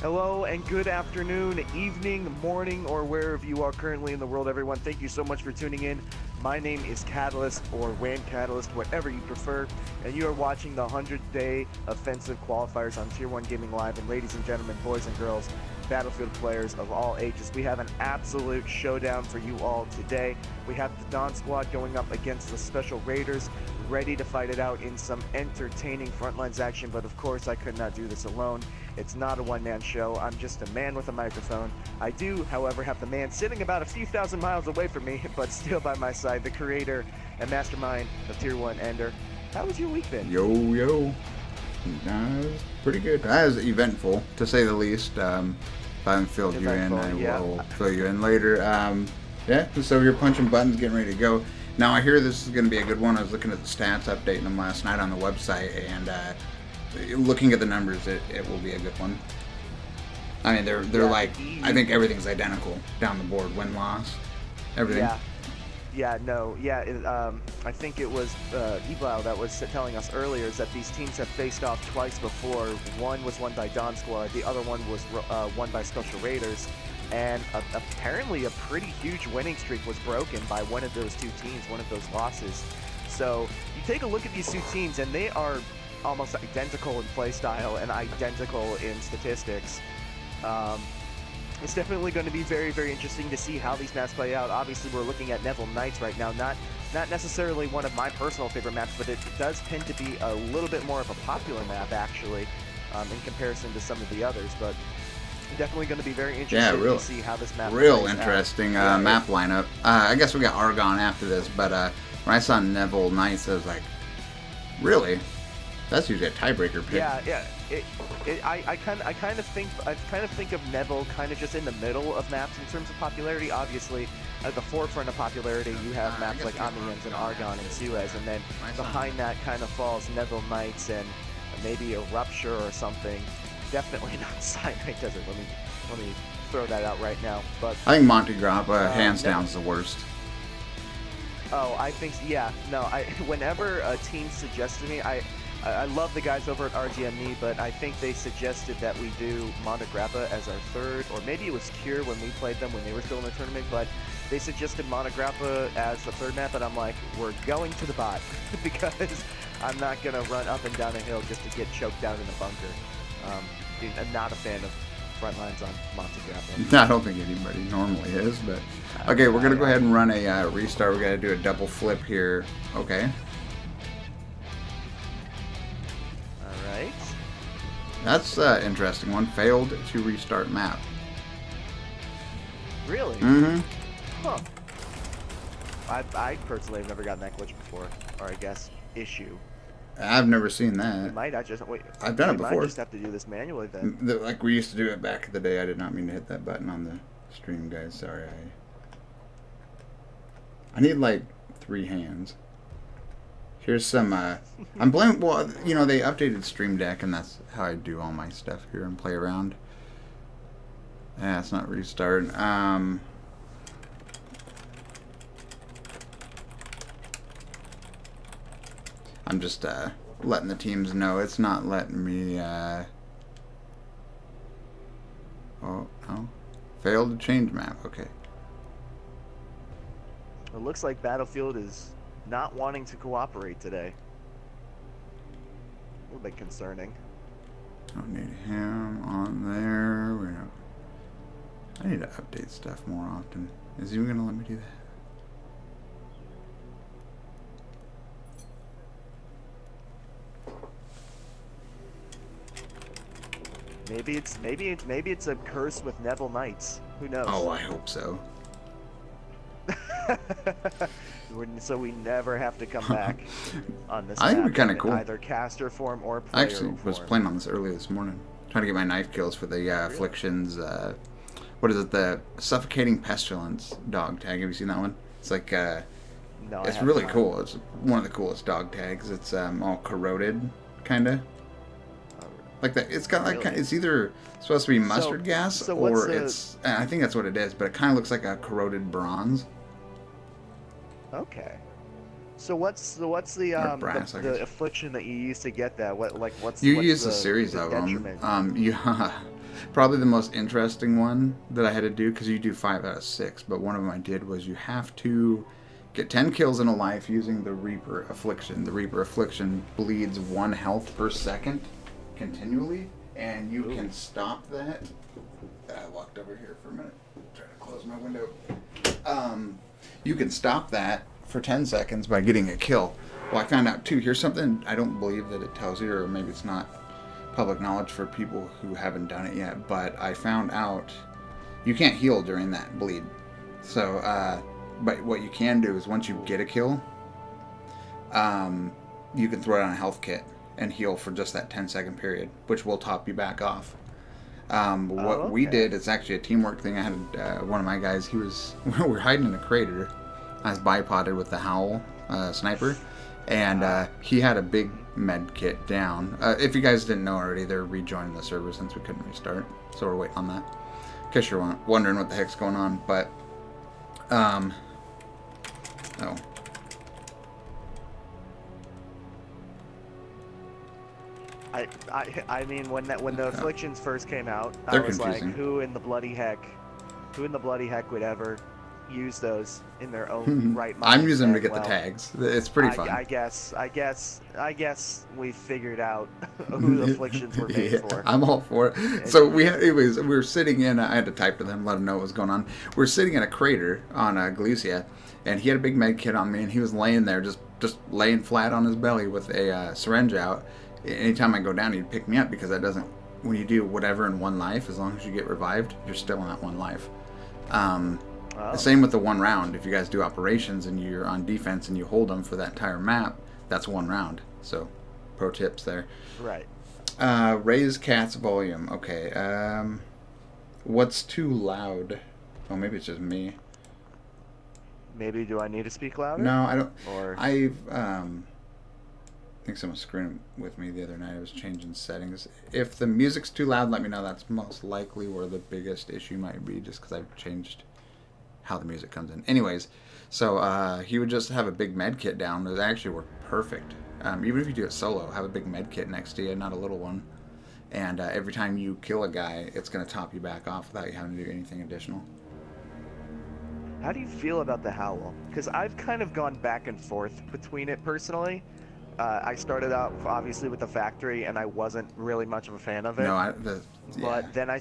Hello and good afternoon, evening, morning, or wherever you are currently in the world, everyone. Thank you so much for tuning in. My name is Catalyst, or Wan Catalyst, whatever you prefer, and you are watching the 100-day offensive qualifiers on Tier 1 Gaming Live. And ladies and gentlemen, boys and girls, Battlefield players of all ages, we have an absolute showdown for you all today. We have the Dawn Squad going up against the Special Raiders, ready to fight it out in some entertaining Frontlines action, but of course I could not do this alone. It's not a one-man show. I'm just a man with a microphone. I do, however, have the man sitting about a few thousand miles away from me, but still by my side, the creator and mastermind of Tier 1 Ender. How has your week been? Yo. Pretty good. That was eventful, to say the least. If I haven't filled you in, I will fill you in later. Yeah, so you're punching buttons, getting ready to go. Now, I hear this is going to be a good one. I was looking at the stats, updating them last night on the website, and looking at the numbers, it will be a good one. I mean, they're like, I think everything's identical down the board, win-loss, everything. I think it was Eblau that was telling us earlier is that these teams have faced off twice before. One was won by Dawn Squad, the other one was won by Special Raiders, and apparently a pretty huge winning streak was broken by one of those two teams, one of those losses. So you take a look at these two teams, and they are almost identical in play style and identical in statistics. It's definitely going to be very, very interesting to see how these maps play out. Obviously, we're looking at Neville Knights right now. Not necessarily one of my personal favorite maps, but it does tend to be a little bit more of a popular map, actually, in comparison to some of the others. But definitely going to be very interesting to see how this map plays interesting out. Map lineup. I guess we got Argonne after this, but when I saw Neville Knights, I was like, really? That's usually a tiebreaker pick. Yeah. I kind of think of Neville kind of just in the middle of maps in terms of popularity. Obviously, at the forefront of popularity, you have maps like Amiens and Argonne and Suez, and then behind that kind of falls Neville Knights and maybe a Rupture or something. Definitely not Cyanide Desert. Let me throw that out right now. But I think Monte Grappa, hands down, is the worst. Oh, I think whenever a team suggests to me, I love the guys over at RGME, but I think they suggested that we do Monte Grappa as our third, or maybe it was Cure when we played them when they were still in the tournament, but they suggested Monte Grappa as the third map, and I'm like, we're going to the bot, because I'm not going to run up and down a hill just to get choked down in a bunker. I'm not a fan of Frontlines on Monte Grappa. I don't think anybody normally is, but... Okay, we're going to go ahead and run a restart. We're going to do a double flip here. Okay. That's an interesting one. Failed to restart map. Really? Mm-hmm. Huh. I personally have never gotten that glitch before, or I guess issue. I've never seen that. I've done it before. Might just have to do this manually then. Like we used to do it back in the day. I did not mean to hit that button on the stream, guys. Sorry. I need like 3 hands. Here's some, I'm blaming, well, you know, they updated Stream Deck, and that's how I do all my stuff here and play around. Yeah, it's not restart. I'm just, letting the teams know it's not letting me, oh, no. Failed to change map, okay. It looks like Battlefield is not wanting to cooperate today. A little bit concerning. Don't need him on there. I need to update stuff more often. Is he gonna let me do that? Maybe it's a curse with Neville Knights. Who knows? Oh, I hope so. So we never have to come back on this. I think it'd be kind of cool. Either caster form or player I actually was playing on this earlier this morning, trying to get my knife kills for the afflictions. What is it? The suffocating pestilence dog tag. Have you seen that one? It's like no, it's really cool. It's one of the coolest dog tags. It's all corroded, kind of. Like that. It's got like it's either supposed to be mustard gas or it's. I think that's what it is, but it kind of looks like a corroded bronze. Okay. So what's the affliction that you use to get that? What's use the, a series the of detriment? them. You probably the most interesting one that I had to do, because you do 5 out of 6, but one of them I did was you have to get 10 kills in a life using the Reaper Affliction. The Reaper Affliction bleeds 1 health per second continually, and you can stop that. I walked over here for a minute. Try to close my window. You can stop that for 10 seconds by getting a kill. Well, I found out too, here's something I don't believe that it tells you, or maybe it's not public knowledge for people who haven't done it yet, but I found out you can't heal during that bleed. So, but what you can do is once you get a kill, you can throw it on a health kit and heal for just that 10-second period, which will top you back off. We did, it's actually a teamwork thing. I had one of my guys, we were hiding in a crater. I was bipoded with the Howl sniper, and he had a big med kit down. If you guys didn't know already, they're rejoining the server since we couldn't restart, so we're waiting on that. In case you're wondering what the heck's going on, but oh. I mean, when the afflictions first came out, They're I was confusing. like, who in the bloody heck would ever use those in their own right mind? I'm using them to get the tags. It's pretty fun. I guess we figured out who the afflictions were made for. I'm all for it. So we were sitting in. I had to type to them, let them know what was going on. We were sitting in a crater on Galicia, and he had a big med kit on me, and he was laying there, just laying flat on his belly with a syringe out. Anytime I go down, he'd pick me up, because that doesn't. When you do whatever in 1 life, as long as you get revived, you're still in that 1 life. Same with the 1 round. If you guys do operations and you're on defense and you hold them for that entire map, that's 1 round. So, pro tips there. Right. Raise cat's volume. Okay. What's too loud? Oh, maybe it's just me. Maybe do I need to speak louder? No, I don't. Or I think someone was screwing with me the other night. I was changing settings. If the music's too loud, let me know. That's most likely where the biggest issue might be, just because I've changed how the music comes in. Anyways, so he would just have a big med kit down. It actually worked perfect. Even if you do it solo, have a big med kit next to you, not a little one. And every time you kill a guy, it's going to top you back off without you having to do anything additional. How do you feel about the Howl? Because I've kind of gone back and forth between it personally. I started out obviously with the factory, and I wasn't really much of a fan of it. No, but then I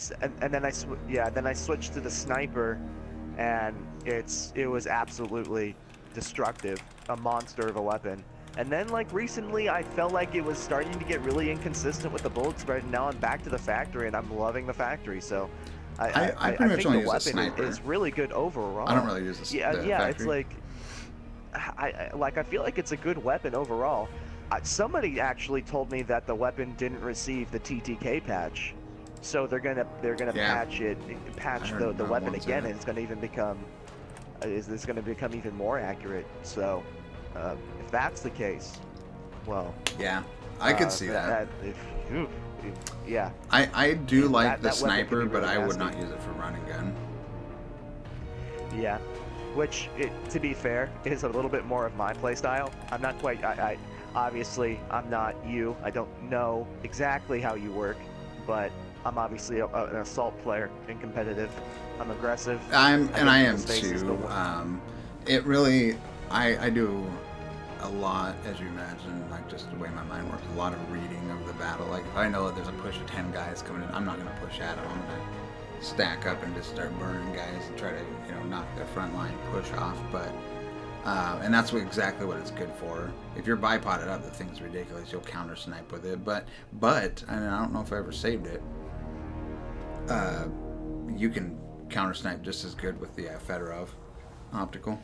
switched to the sniper, and it was absolutely destructive, a monster of a weapon. And then like recently, I felt like it was starting to get really inconsistent with the bullet spread, and now I'm back to the factory, and I'm loving the factory. So I pretty much think only the use a weapon sniper. is really good overall. I don't really use the factory. It's like. I feel like it's a good weapon overall. Somebody actually told me that the weapon didn't receive the TTK patch, so they're gonna patch the weapon again, and it's gonna even become even more accurate. So if that's the case, well, yeah, I could see that. Yeah, I do like the that sniper, really but I would nasty. not use it for running gun. Yeah. Which, to be fair, is a little bit more of my playstyle. I'm not quite. Obviously, I'm not you. I don't know exactly how you work, but I'm obviously an assault player and competitive. I'm aggressive. I am too. It really, I do a lot, as you imagine, like just the way my mind works. A lot of reading of the battle. Like if I know that there's a push of 10 guys coming in, I'm not gonna push at them. I'm gonna stack up and just start burning guys and try to knock the front line push off. But and that's exactly what it's good for. If you're bipoded up, the thing's ridiculous. You'll counter snipe with it. But and I don't know if I ever saved it. You can counter snipe just as good with the Fedorov optical.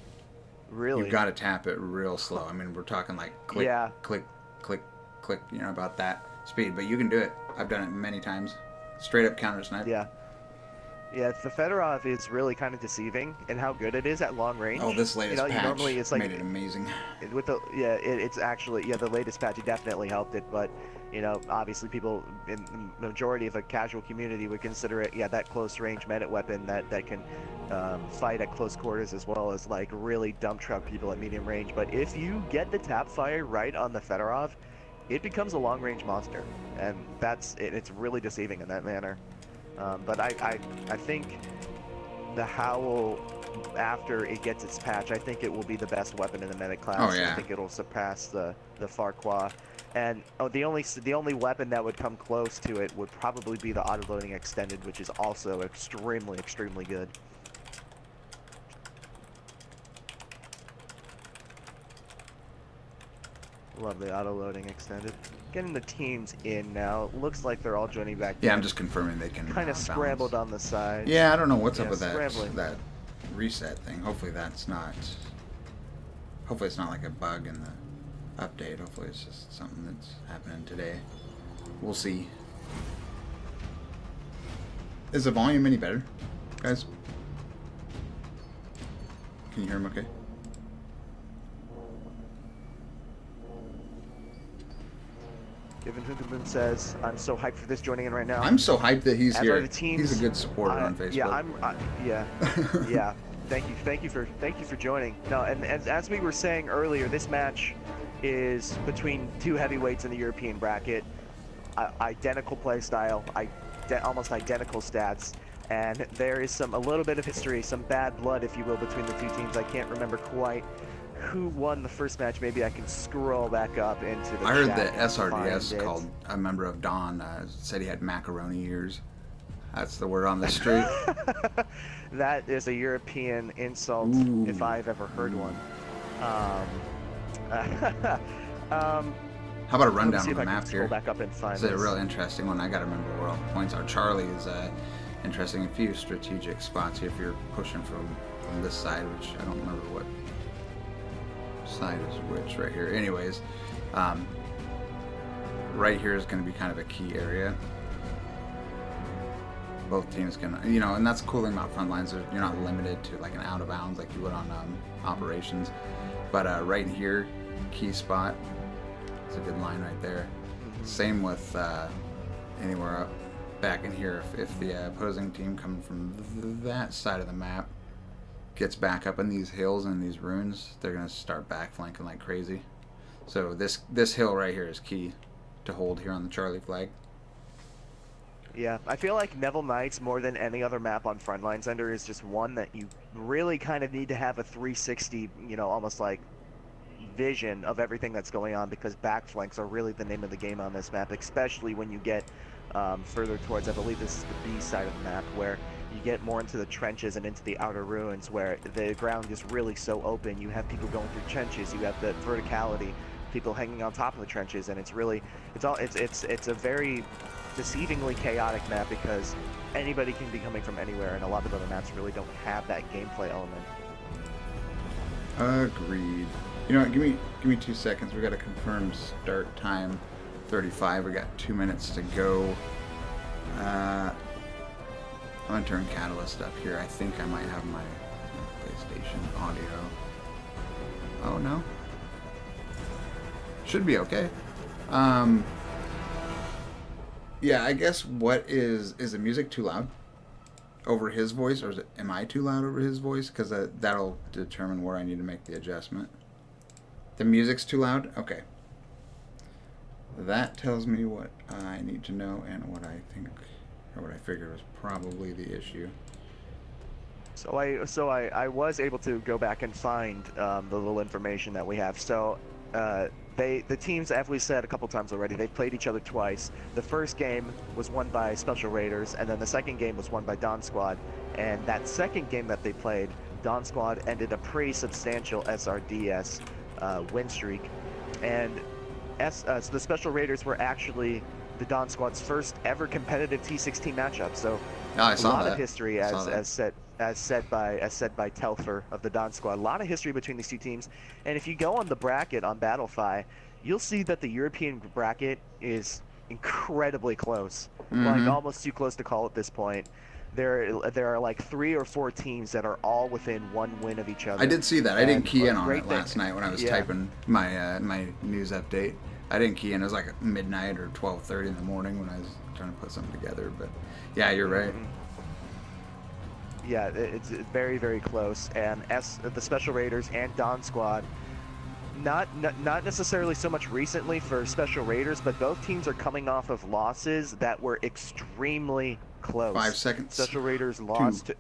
Really? You've got to tap it real slow. I mean, we're talking like click, click, click, click. About that speed. But you can do it. I've done it many times. Straight up counter snipe. Yeah. Yeah, the Fedorov is really kind of deceiving in how good it is at long range. Oh, this latest patch normally it's like made it amazing. with the it's actually the latest patch definitely helped it, but obviously people in the majority of the casual community would consider it that close range medic weapon that can fight at close quarters as well as like really dump truck people at medium range. But if you get the tap fire right on the Fedorov, it becomes a long range monster, and it's really deceiving in that manner. But I think the Howl, after it gets its patch, I think it will be the best weapon in the medic class. Oh, yeah. I think it'll surpass the Farquaad. And the only weapon that would come close to it would probably be the auto loading extended, which is also extremely good. Love the auto loading extended. Getting the teams in now. Looks like they're all joining back. Yeah, I'm just confirming they can. Kind of scrambled on the side. Yeah, I don't know what's up with scrambling. that reset thing. Hopefully that's not. Hopefully it's not like a bug in the update. Hopefully it's just something that's happening today. We'll see. Is the volume any better, guys? Can you hear him okay? Given Hunterman says, "I'm so hyped for this joining in right now." I'm so hyped that he's here. Teams, he's a good supporter on Facebook. Yeah. Thank you for joining. No, and as we were saying earlier, this match is between two heavyweights in the European bracket, identical play style, almost identical stats, and there is a little bit of history, some bad blood, if you will, between the two teams. I can't remember quite who won the first match. Maybe I can scroll back up into the I heard chat that and SRDS find called a member of Dawn said he had macaroni ears. That's the word on the street. That is a European insult, if I've ever heard one. How about a rundown on the map here? Back up and find It's a real interesting one. I got to remember where all the points are. Charlie is interesting. A few strategic spots here if you're pushing from this side, which I don't remember what side is which right here. Anyways, right here is going to be kind of a key area. Both teams can, and that's the cool thing about Frontlines. You're not limited to like an out of bounds like you would on operations. But right here, key spot. It's a good line right there. Same with anywhere up back in here. If the opposing team coming from that side of the map gets back up in these hills and these ruins, they're gonna start back flanking like crazy. So this hill right here is key to hold here on the Charlie flag. Yeah, I feel like Neville Knights, more than any other map on Frontlines Ender, is just one that you really kind of need to have a 360, almost like vision of everything that's going on, because backflanks are really the name of the game on this map, especially when you get further towards, I believe this is the B side of the map, where you get more into the trenches and into the outer ruins, where the ground is really so open. You have people going through trenches, you have the verticality, people hanging on top of the trenches, and it's a very deceivingly chaotic map, because anybody can be coming from anywhere, and a lot of other maps really don't have that gameplay element. Agreed. You know what, give me 2 seconds. We got to confirm start time 35. We got 2 minutes to go. I'm gonna turn Catalyst up here. I think I might have my PlayStation audio. Oh no. Should be okay. Yeah, I guess is the music too loud over his voice, or am I too loud over his voice? Because that'll determine where I need to make the adjustment. The music's too loud? Okay. That tells me what I need to know and what I think, or what I figured was probably the issue. So I was able to go back and find the little information that we have. So the teams, as we said a couple times already, they played each other twice. The first game was won by Special Raiders, and then the second game was won by Dawn Squad. And that second game that they played, Dawn Squad ended a pretty substantial SRDS win streak. And so the Special Raiders were actually the Dawn Squad's first ever competitive T16 matchup. So I a lot of history, as said by Telfer of the Dawn Squad. A lot of history between these two teams. And if you go on the bracket on Battlefy, you'll see that the European bracket is incredibly close, like almost too close to call at this point. there are like 3 or 4 teams that are all within 1 win of each other. I did see that. I didn't key in on it thing. last night when I was typing my my news update. I didn't key in. It was like midnight or 12:30 in the morning when I was trying to put something together. But yeah, you're right. Yeah, it's very, very close. And the Special Raiders and Dawn Squad, not necessarily so much recently for Special Raiders, but both teams are coming off of losses that were extremely close. 5 seconds. Special Raiders lost 2,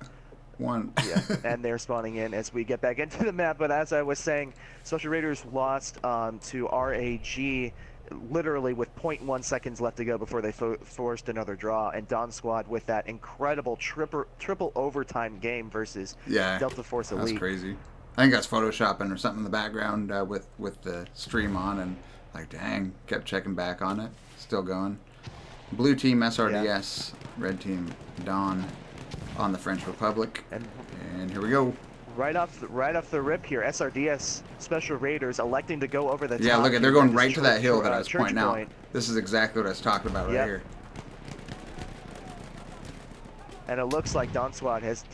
1. Yeah, and they're spawning in as we get back into the map. But as I was saying, Special Raiders lost to RAG literally with 0.1 seconds left to go before they forced another draw. And Dawn Squad with that incredible triple overtime game versus Delta Force Elite. That's crazy. I think that's photoshopping or something in the background with the stream on, and like, dang, kept checking back on it. Still going. Blue team SRDS, red team Dawn on the French Republic, and here we go. Right off the rip here, SRDS Special Raiders electing to go over the top. Yeah, look at, they're going right to that hill that I was pointing out. This is exactly what I was talking about right here. And it looks like Dawn Squad has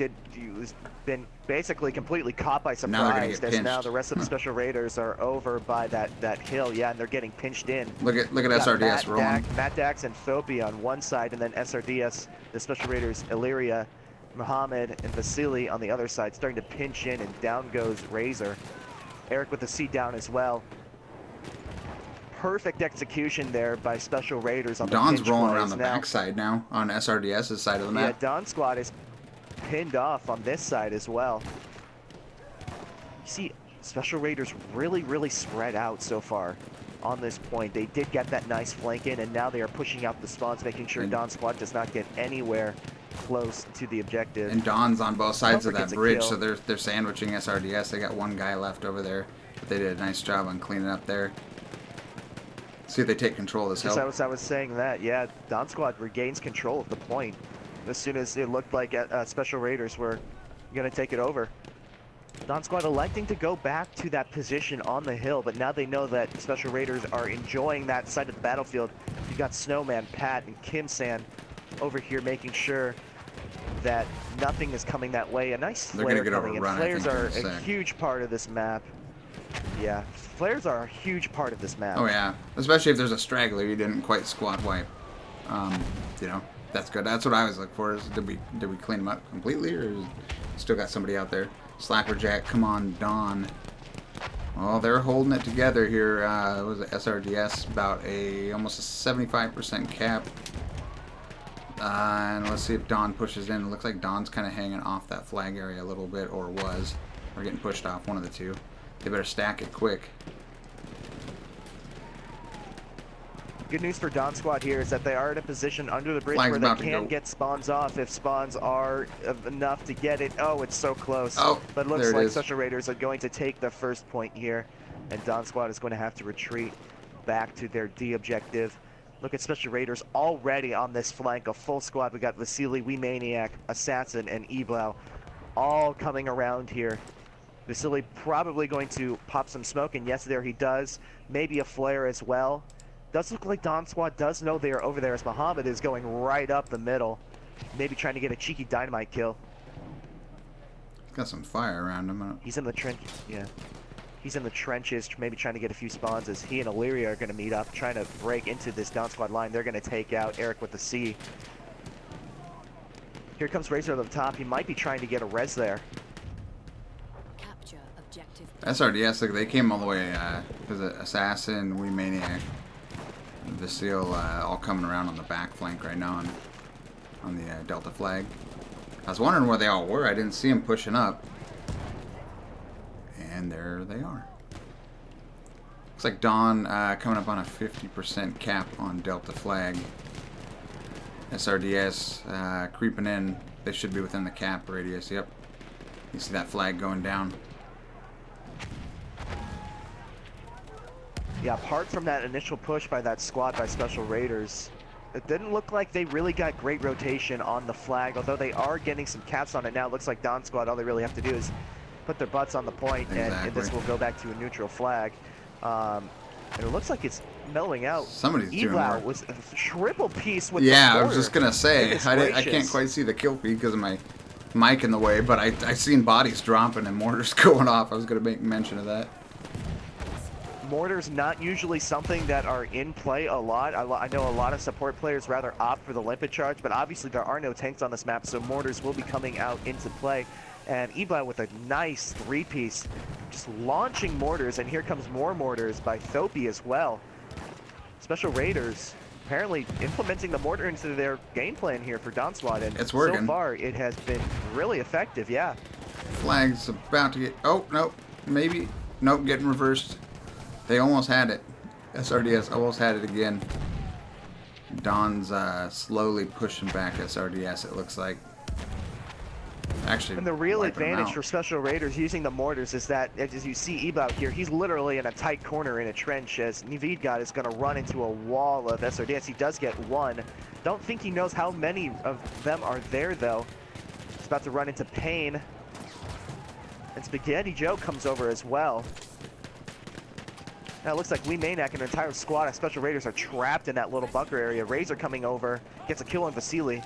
been basically completely caught by surprise, as now the rest of the Special Raiders are over by that hill. Yeah, and they're getting pinched in. Look at SRDS rolling. Matt Dax and Phopia on one side, and then SRDS, the Special Raiders, Illyria, Muhammad, and Vasily on the other side, starting to pinch in, and down goes Razor. Eric with the C down as well. Perfect execution there by Special Raiders on the Dawn's rolling around the backside now on SRDS's side of the map. Yeah, Dawn Squad is pinned off on this side as well. You see, Special Raiders really spread out so far on this point. They did get that nice flank in, and now they are pushing out the spawns, making sure Dawn Squad does not get anywhere close to the objective. And Dawn's on both sides of that bridge, so they're sandwiching SRDS. They got one guy left over there, but they did a nice job on cleaning up there. See if they take control of this hill. I was saying that, yeah, Dawn Squad regains control of the point as soon as it looked like Special Raiders were going to take it over. Dawn Squad electing to go back to that position on the hill, but now they know that Special Raiders are enjoying that side of the battlefield. You got Snowman, Pat, and Kim San over here making sure that nothing is coming that way. A nice flare coming in. Flares are a huge part of this map. Yeah, flares are a huge part of this map. Oh yeah, especially if there's a straggler you didn't quite squad wipe. You know, that's good. That's what I was looking for. Is did we clean them up completely, or still got somebody out there? Slapperjack, come on, Dawn. Well, they're holding it together here. Was it SRDS about almost a 75% cap? And let's see if Dawn pushes in. It looks like Dawn's kind of hanging off that flag area a little bit, or was. Or getting pushed off, one of the two. They better stack it quick. Good news for Dawn Squad here is that they are in a position under the bridge where they can get spawns off if spawns are enough to get it. Oh, it's so close. Oh, but it looks like Special Raiders are going to take the first point here, and Dawn Squad is going to have to retreat back to their D objective. Look at Special Raiders already on this flank, a full squad. We got Vasily, We Maniac, Assassin, and Eblau all coming around here. Vasily probably going to pop some smoke, and yes, there he does. Maybe a flare as well. Does look like Dawn Squad does know they are over there, as Muhammad is going right up the middle. Maybe trying to get a cheeky dynamite kill. Got some fire around him. He's in the trench, yeah. He's in the trenches, maybe trying to get a few spawns as he and Illyria are going to meet up, trying to break into this Dawn Squad line. They're going to take out Eric with the C. Here comes Razor at the top. He might be trying to get a res there. Capture objective. SRDS, look, they came all the way, because Assassin, We Maniac, Vasile, all coming around on the back flank right now on the Delta flag. I was wondering where they all were. I didn't see them pushing up. And there they are. Looks like Dawn coming up on a 50% cap on Delta flag. SRDS creeping in. They should be within the cap radius. Yep. You see that flag going down. Yeah, apart from that initial push by that squad by Special Raiders, it didn't look like they really got great rotation on the flag, although they are getting some caps on it now. It looks like Dawn Squad, all they really have to do is put their butts on the point, and this will go back to a neutral flag. And it looks like it's mellowing out. Somebody's doing Eblau work. was a triple piece with Yeah, the I was just gonna say, Goodness I gracious. can't quite see the kill feed because of my mic in the way, but I seen bodies dropping and mortars going off. I was gonna make mention of that. Mortars not usually something that are in play a lot. I know a lot of support players rather opt for the limpet charge, but obviously there are no tanks on this map, so mortars will be coming out into play. And Eblau with a nice 3-piece, just launching mortars, and here comes more mortars by Thopi as well. Special Raiders apparently implementing the mortar into their game plan here for Dawn Squad, and It's working. so far it has been really effective, yeah. Flag's about to get... Oh, no. Maybe. Nope, getting reversed. They almost had it. SRDS almost had it again. Dawn's slowly pushing back SRDS, it looks like. Actually, and the real wiping them advantage out. for Special Raiders using the mortars is that, as you see Eblau here, he's literally in a tight corner in a trench, as Neville is going to run into a wall of SRDS. He does get one. Don't think he knows how many of them are there, though. He's about to run into Pain. And Spaghetti Joe comes over as well. Now it looks like Lee Manak and an entire squad of Special Raiders are trapped in that little bunker area. Razor coming over, gets a kill on Vasily.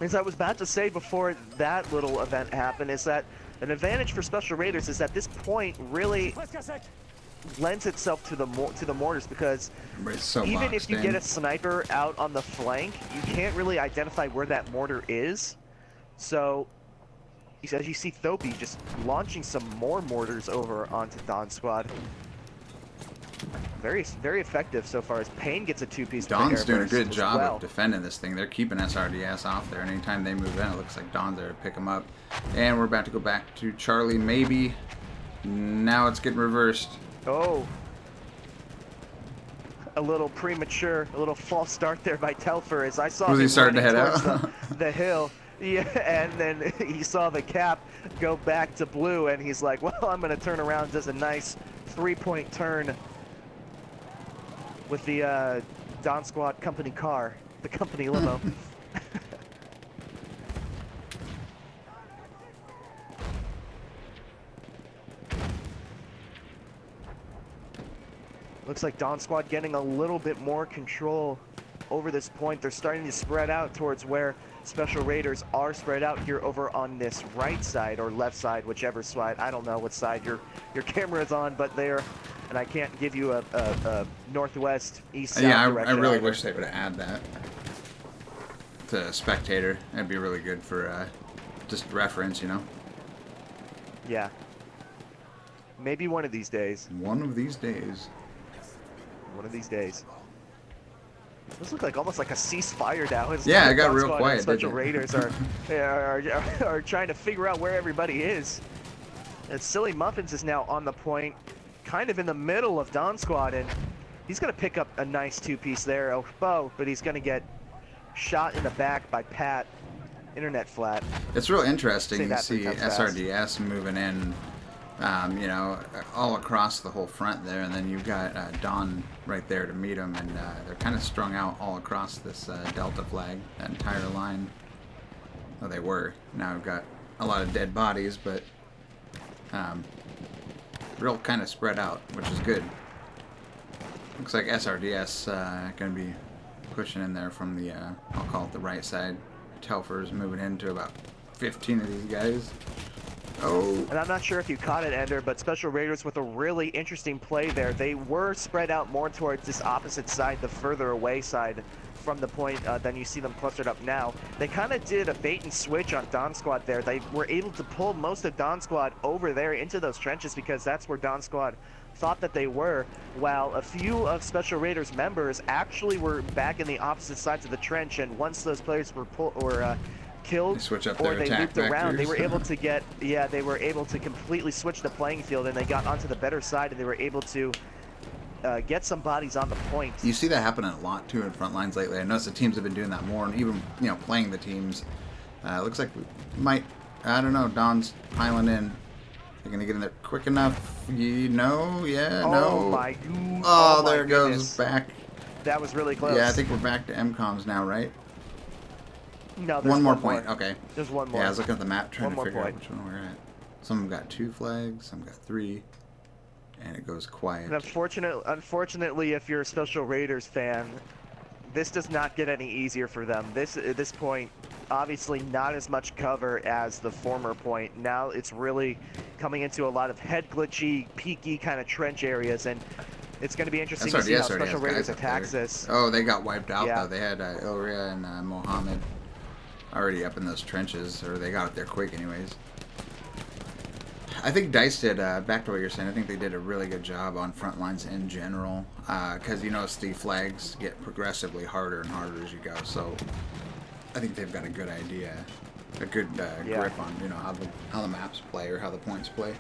As I was about to say before that little event happened, is that an advantage for Special Raiders is that this point really lends itself to the mortars, because So even if you boxed get in. a sniper out on the flank, you can't really identify where that mortar is. So as you see Thopi just launching some more mortars over onto Dawn Squad. Very, very effective so far, as Pain gets a 2-piece. Dawn's doing a good job well. of defending this thing. They're keeping SRDS off there, and anytime they move in, it looks like Dawn's there to pick them up. And we're about to go back to Charlie, maybe. Now it's getting reversed. Oh. A little premature, a little false start there by Telfer, as I saw Was he him starting to running head towards out? the hill. Yeah, and then he saw the cap go back to blue, and he's like, well, I'm going to turn around. Does a nice 3-point turn with the Dawn Squad company car, the company limo. Looks like Dawn Squad getting a little bit more control over this point. They're starting to spread out towards where Special Raiders are spread out here over on this right side or left side, whichever side. I don't know what side your camera is on, but they're, and I can't give you a northwest, east, south Yeah, I direction really either. wish they would add that to Spectator. That'd be really good for just reference, you know? Yeah. Maybe one of these days. One of these days. One of these days. This looks like almost like a ceasefire now. As Yeah, it got Dawn real Squad quiet, and Special didn't it? Raiders are trying to figure out where everybody is. And Silly Muffins is now on the point, kind of in the middle of Dawn Squad, and he's going to pick up a nice 2-piece there. Oh, but he's going to get shot in the back by Pat. Internet flat. It's real interesting Say to that see 3 times fast. SRDS moving in, you know, all across the whole front there, and then you've got Dawn right there to meet them, and they're kind of strung out all across this Delta flag, that entire line. Well, they were. Now we've got a lot of dead bodies, but real kind of spread out, which is good. Looks like SRDS going to be pushing in there from the, I'll call it the right side. Telfer's moving into about 15 of these guys. Oh. And I'm not sure if you caught it, Ender, but Special Raiders with a really interesting play there. They were spread out more towards this opposite side, the further away side from the point than you see them clustered up now. They kind of did a bait and switch on Dawn Squad there. They were able to pull most of Dawn Squad over there into those trenches because that's where Dawn Squad thought that they were, while a few of Special Raiders members actually were back in the opposite sides of the trench, and once those players were killed, They switch up or their they attack looped around, they vectors. were able to get, yeah, they were able to completely switch the playing field, and they got onto the better side, and they were able to get some bodies on the point. You see that happening a lot too in Frontlines lately. I noticed the teams have been doing that more, and even, you know, playing the teams. Looks like we might, I don't know, Dawn's piling in. They're gonna get in there quick enough. You know, yeah, Oh no. my, Oh, my there it goes goodness. back. That was really close. Yeah, I think we're back to MCOMs now, right? No, there's One more point. Okay. There's one more. Yeah, I was looking at the map trying One to more figure out point. which one we're at. Some got 2 flags, some got 3. and it goes quiet. And unfortunately, if you're a Special Raiders fan, this does not get any easier for them. At this point, obviously not as much cover as the former point. Now it's really coming into a lot of head glitchy, peaky kind of trench areas, and it's going to be interesting to see how Special Raiders attacks this. Oh, they got wiped out though. They had Ilria and Mohammed already up in those trenches, or they got up there quick anyways. I think DICE did, back to what you're saying, I think they did a really good job on Frontlines in general, because you notice the flags get progressively harder and harder as you go, so I think they've got a good idea, a good grip on, you know, how the maps play or how the points play,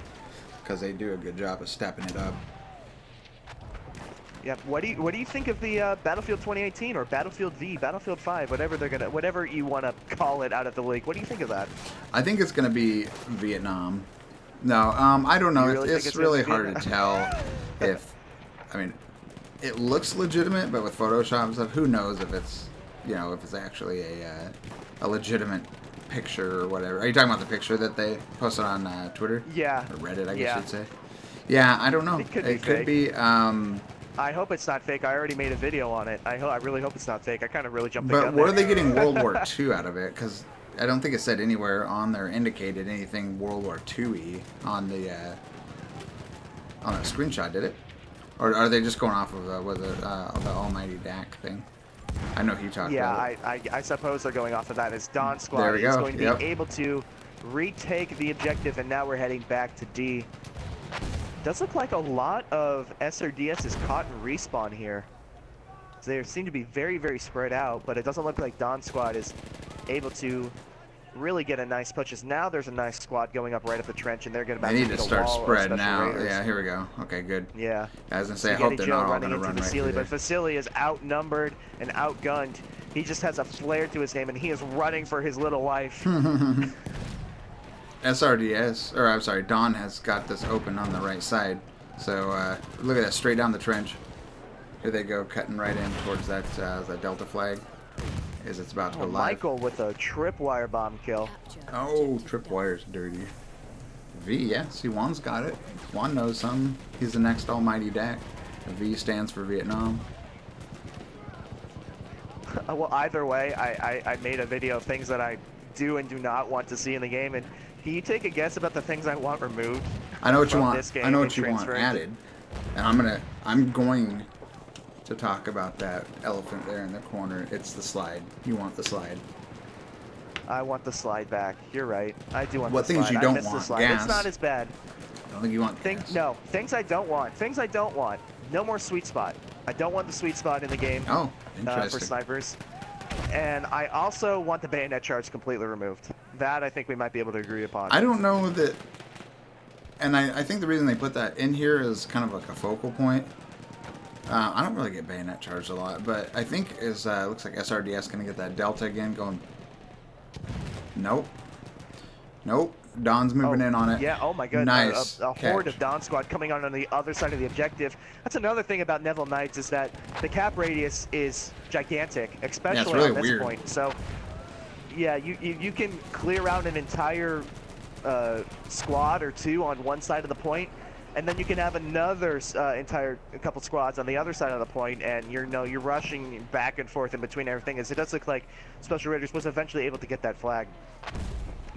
because they do a good job of stepping it up. Yeah, what do you think of the Battlefield 2018 or Battlefield V, Battlefield 5, whatever you want to call it out of the league? What do you think of that? I think it's going to be Vietnam. No, I don't know. It's really hard to tell if, I mean, it looks legitimate, but with Photoshop and stuff, who knows if it's, you know, if it's actually a legitimate picture or whatever. Are you talking about the picture that they posted on Twitter? Yeah. Or Reddit, I guess you'd say. Yeah, I don't know. It could be. I hope it's not fake. I already made a video on it. I really hope it's not fake. I kind of really jumped the gun there. But what are they getting World War II out of it? Because I don't think it said anywhere on there indicated anything World War II-y on the screenshot, did it? Or are they just going off of the Almighty DAC thing? I know he talked about it. Yeah, I suppose they're going off of that. As Dawn Squad is going to be able to retake the objective, and now we're heading back to D. Does look like a lot of SRDS is caught in respawn here. They seem to be very, very spread out, but it doesn't look like Dawn Squad is able to really get a nice push. As now there's a nice squad going up right up the trench, and they're going to need to start spread now. Raiders. Yeah, here we go. Okay, good. Yeah. I was going to say, I hope they're not all going to run right through there. But Vasily is outnumbered and outgunned. He just has a flare to his name, and he is running for his little life. SRDS, or I'm sorry, Dawn has got this open on the right side. So look at that, straight down the trench. Here they go, cutting right in towards that Delta flag. As it's about to go live. Michael with a tripwire bomb kill. Oh, tripwire's dirty. V, yeah, see, Juan's got it. Juan knows something. He's the next almighty DAC. The V stands for Vietnam. Well, either way, I made a video of things that I do and do not want to see in the game, and can you take a guess about the things I want removed? I know what you want. I know what you want added, and I'm going to talk about that elephant there in the corner. It's the slide. You want the slide. I want the slide back. You're right. I do want what the slide. What things you don't want? Gas. It's not as bad. I don't think you want gas. No, things I don't want. Things I don't want. No more sweet spot. I don't want the sweet spot in the game. Oh, interesting. For snipers. And I also want the bayonet charge completely removed. That I think we might be able to agree upon. I don't know that, and I think the reason they put that in here is kind of like a focal point. I don't really get bayonet charged a lot, but I think looks like SRDS going to get that Delta again going. Nope. Nope. Dawn's moving in on it. Yeah, oh my goodness. Nice A horde of Dawn Squad coming on the other side of the objective. That's another thing about Neville Knights is that the cap radius is gigantic, especially really on this weird. point. So, yeah, you can clear out an entire squad or two on one side of the point, and then you can have another couple squads on the other side of the point, and you're rushing back and forth in between everything. As it does look like Special Raiders was eventually able to get that flag,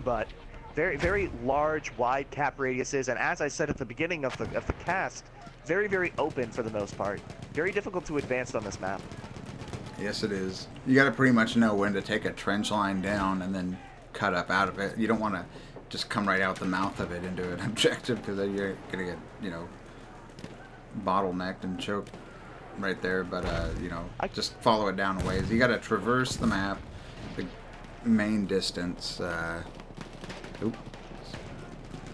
but very, very large, wide cap radiuses, and as I said at the beginning of the cast, very, very open for the most part. Very difficult to advance on this map. Yes, it is. You got to pretty much know when to take a trench line down and then cut up out of it. You don't want to just come right out the mouth of it into an objective, because then you're gonna get, bottlenecked and choked right there. But just follow it down a ways. You got to traverse the map, the main distance. Oop,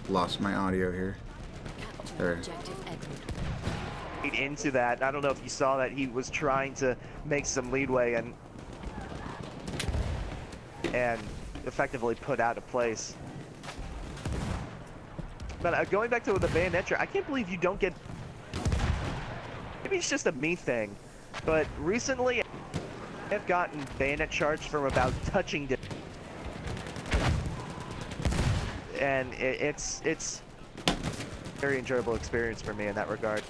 lost my audio here. There. Into that, I don't know if you saw that he was trying to make some leadway and effectively put out of place. But going back to the bayonet charge, I can't believe you don't get. Maybe it's just a me thing, but recently I've gotten bayonet charged from about touching distance, and Very enjoyable experience for me in that regard.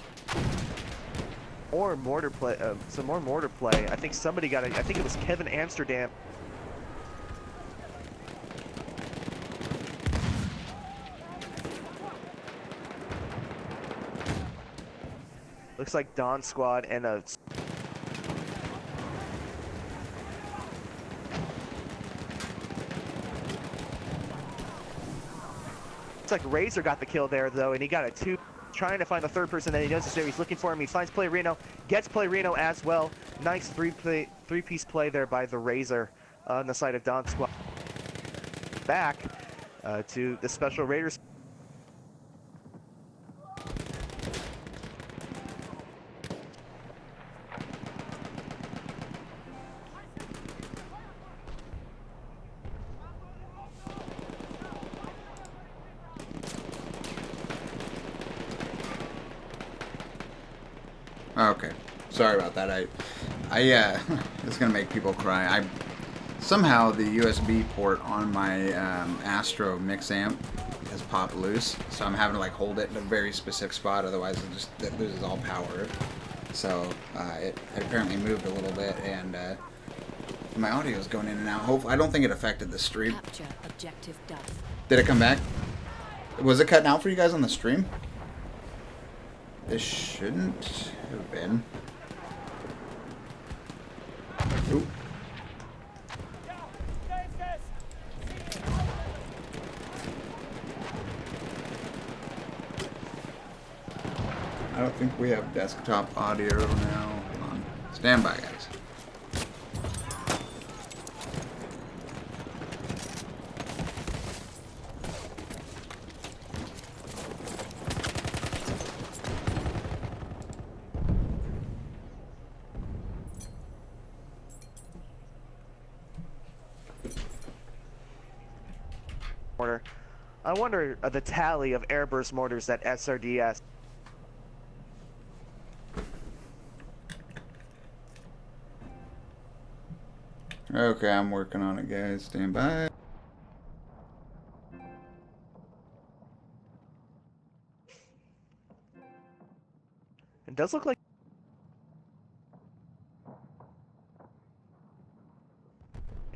Or mortar play, some more mortar play. I think somebody got it. I think it was Kevin Amsterdam. Looks like Dawn Squad and a... Looks like Razor got the kill there, though, and he got a 2. Trying to find the third person that he knows is there. He's looking for him. He finds Play Reno, gets Play Reno as well. Nice three-piece play there by the Razor on the side of Dawn Squad. Back to the Special Raiders. Okay, sorry about that. It's gonna make people cry. Somehow the USB port on my Astro mix amp has popped loose, so I'm having to like hold it in a very specific spot. Otherwise, it loses all power. So it apparently moved a little bit, and my audio is going in and out. Hopefully, I don't think it affected the stream. Capture objective Duff. Did it come back? Was it cutting out for you guys on the stream? This shouldn't have been. Ooh. I don't think we have desktop audio now. Hold on. Stand by, guys. Mortar. I wonder the tally of airburst mortars at SRDS. Okay, I'm working on it, guys. Stand by. It does look like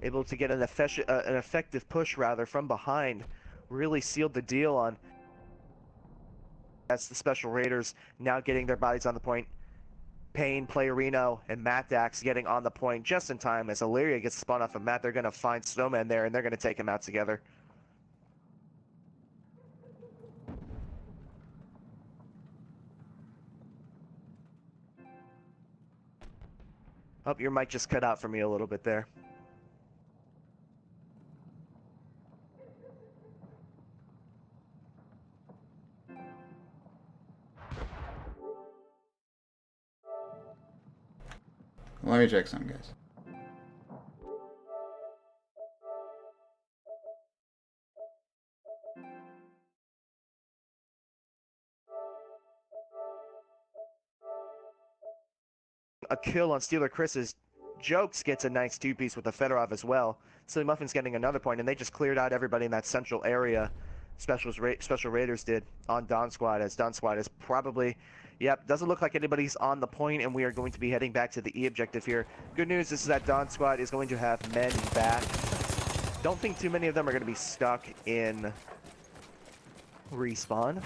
able to get an effective push rather from behind. Really sealed the deal on. That's the Special Raiders now getting their bodies on the point. Payne, Playerino, and Matt Dax getting on the point just in time as Illyria gets spun off of Matt. They're going to find Snowman there, and they're going to take him out together. Oh, your mic just cut out for me a little bit there. Let me check some, guys. A kill on Steeler Chris's. Jokes gets a nice two-piece with the Fedorov as well. Silly Muffin's getting another point, and they just cleared out everybody in that central area. Special Raiders did on Dawn Squad, as Dawn Squad is probably... Yep, doesn't look like anybody's on the point, and we are going to be heading back to the E objective here. Good news is that Dawn Squad is going to have men back. Don't think too many of them are going to be stuck in respawn.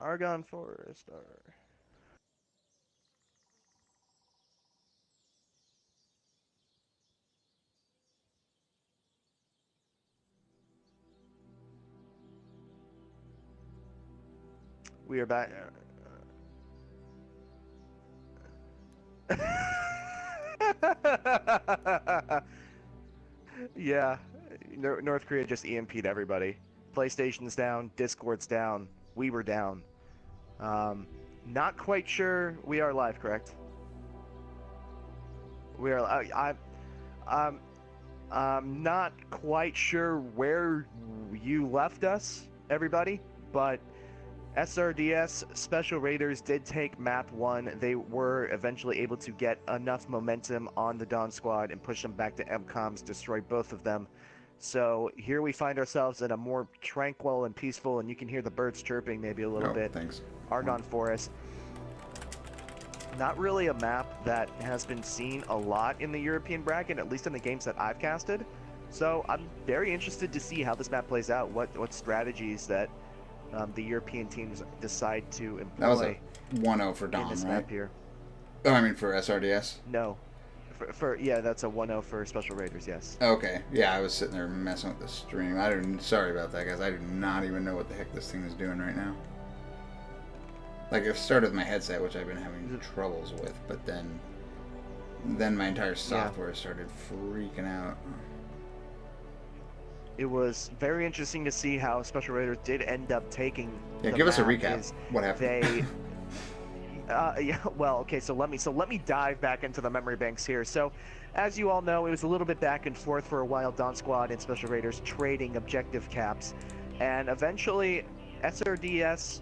Argonne Forest. We are back. Yeah, North Korea just EMP'd everybody. PlayStation's down, Discord's down, we were down. Not quite sure. We are live, correct? We are. I'm not quite sure where you left us, everybody, but SRDS Special Raiders did take map 1. They were eventually able to get enough momentum on the Dawn Squad and push them back to MCOMs, destroy both of them. So here we find ourselves in a more tranquil and peaceful, and you can hear the birds chirping maybe a little bit. Thanks. Argonne Forest. Not really a map that has been seen a lot in the European bracket, at least in the games that I've casted. So I'm very interested to see how this map plays out, what strategies that the European teams decide to employ. That was a 1-0 for Dawn, in this right? map here. Oh, I mean for SRDS? No. Yeah, that's a 1-0 for Special Raiders, yes. Okay. Yeah, I was sitting there messing with the stream. Sorry about that, guys. I do not even know what the heck this thing is doing right now. Like, it started with my headset, which I've been having troubles with, but then my entire software started freaking out. It was very interesting to see how Special Raiders did end up taking. Yeah, give us a recap. What happened? Yeah, well, okay, so let me dive back into the memory banks here. So, as you all know, it was a little bit back and forth for a while. Dawn Squad and Special Raiders trading objective caps, and eventually, SRDS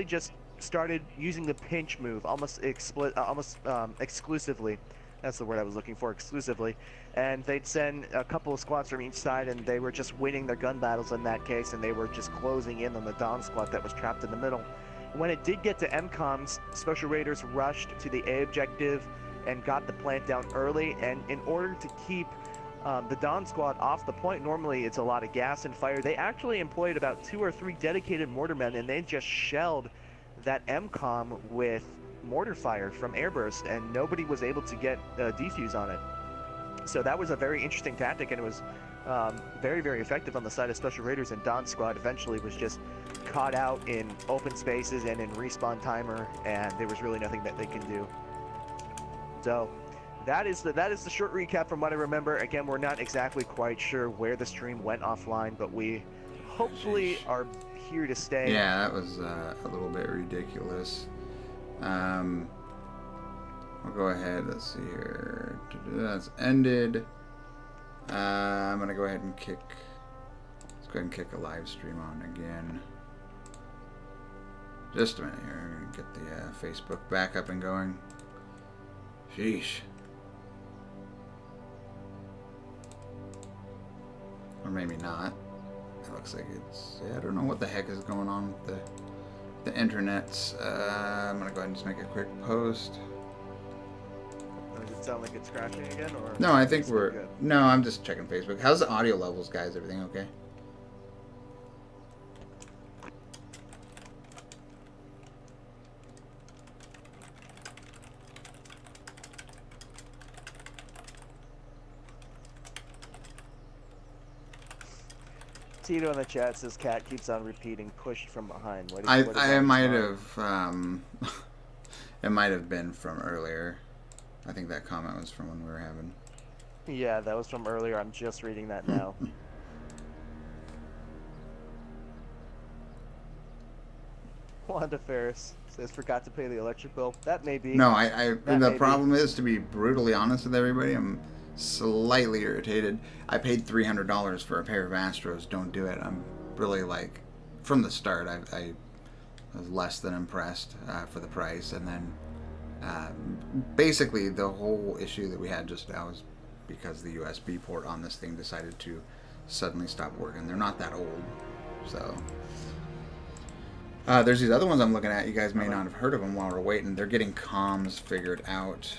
just started using the pinch move almost exclusively. That's the word I was looking for, exclusively. And they'd send a couple of squads from each side, and they were just winning their gun battles in that case, and they were just closing in on the Dawn Squad that was trapped in the middle. When it did get to MCOMs, Special Raiders rushed to the A objective and got the plant down early, and in order to keep the Dawn Squad off the point, normally it's a lot of gas and fire, they actually employed about 2 or 3 dedicated mortarmen, and they just shelled that MCOM with mortar fire from airburst, and nobody was able to get defuse on it. So that was a very interesting tactic, and it was very, very effective on the side of Special Raiders, and Dawn Squad eventually was just caught out in open spaces and in respawn timer, and there was really nothing that they can do. So that is the short recap from what I remember. Again, we're not exactly quite sure where the stream went offline, but we hopefully are here to stay. Yeah, that was a little bit ridiculous. We'll go ahead. Let's see here. That's ended. I'm gonna go ahead and kick. Let's go ahead and kick a live stream on again. Just a minute here. I'm gonna get the Facebook back up and going. Sheesh. Or maybe not. It looks like it's. Yeah, I don't know what the heck is going on with the internets. I'm gonna go ahead and just make a quick post. Does it sound like it's crashing again, or? No, I think we're good? No, I'm just checking Facebook. How's the audio levels, guys? Everything okay? Tito in the chat says Cat keeps on repeating pushed from behind. I might have it might have been from earlier. I think that comment was from when we were having. Yeah, that was from earlier. I'm just reading that now. Wanda Ferris says forgot to pay the electric bill. That may be. No, the problem is, to be brutally honest with everybody, I'm slightly irritated. I paid $300 for a pair of Astros. Don't do it. I'm really, like, from the start, I was less than impressed for the price. And then basically the whole issue that we had just now is because the USB port on this thing decided to suddenly stop working. They're not that old, so there's these other ones I'm looking at. You guys may not have heard of them while we're waiting. They're getting comms figured out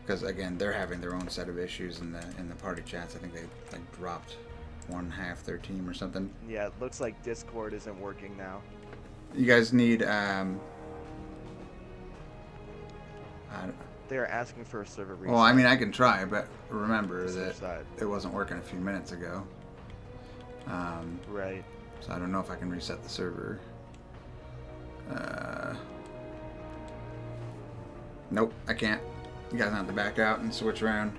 because again, they're having their own set of issues in the party chats. I think they like dropped one half their team or something. Yeah, it looks like Discord isn't working now. You guys need They're asking for a server reset. well, I mean, I can try, but remember that side. it wasn't working a few minutes ago. Right. So I don't know if I can reset the server. Nope, I can't. You guys have to back out and switch around.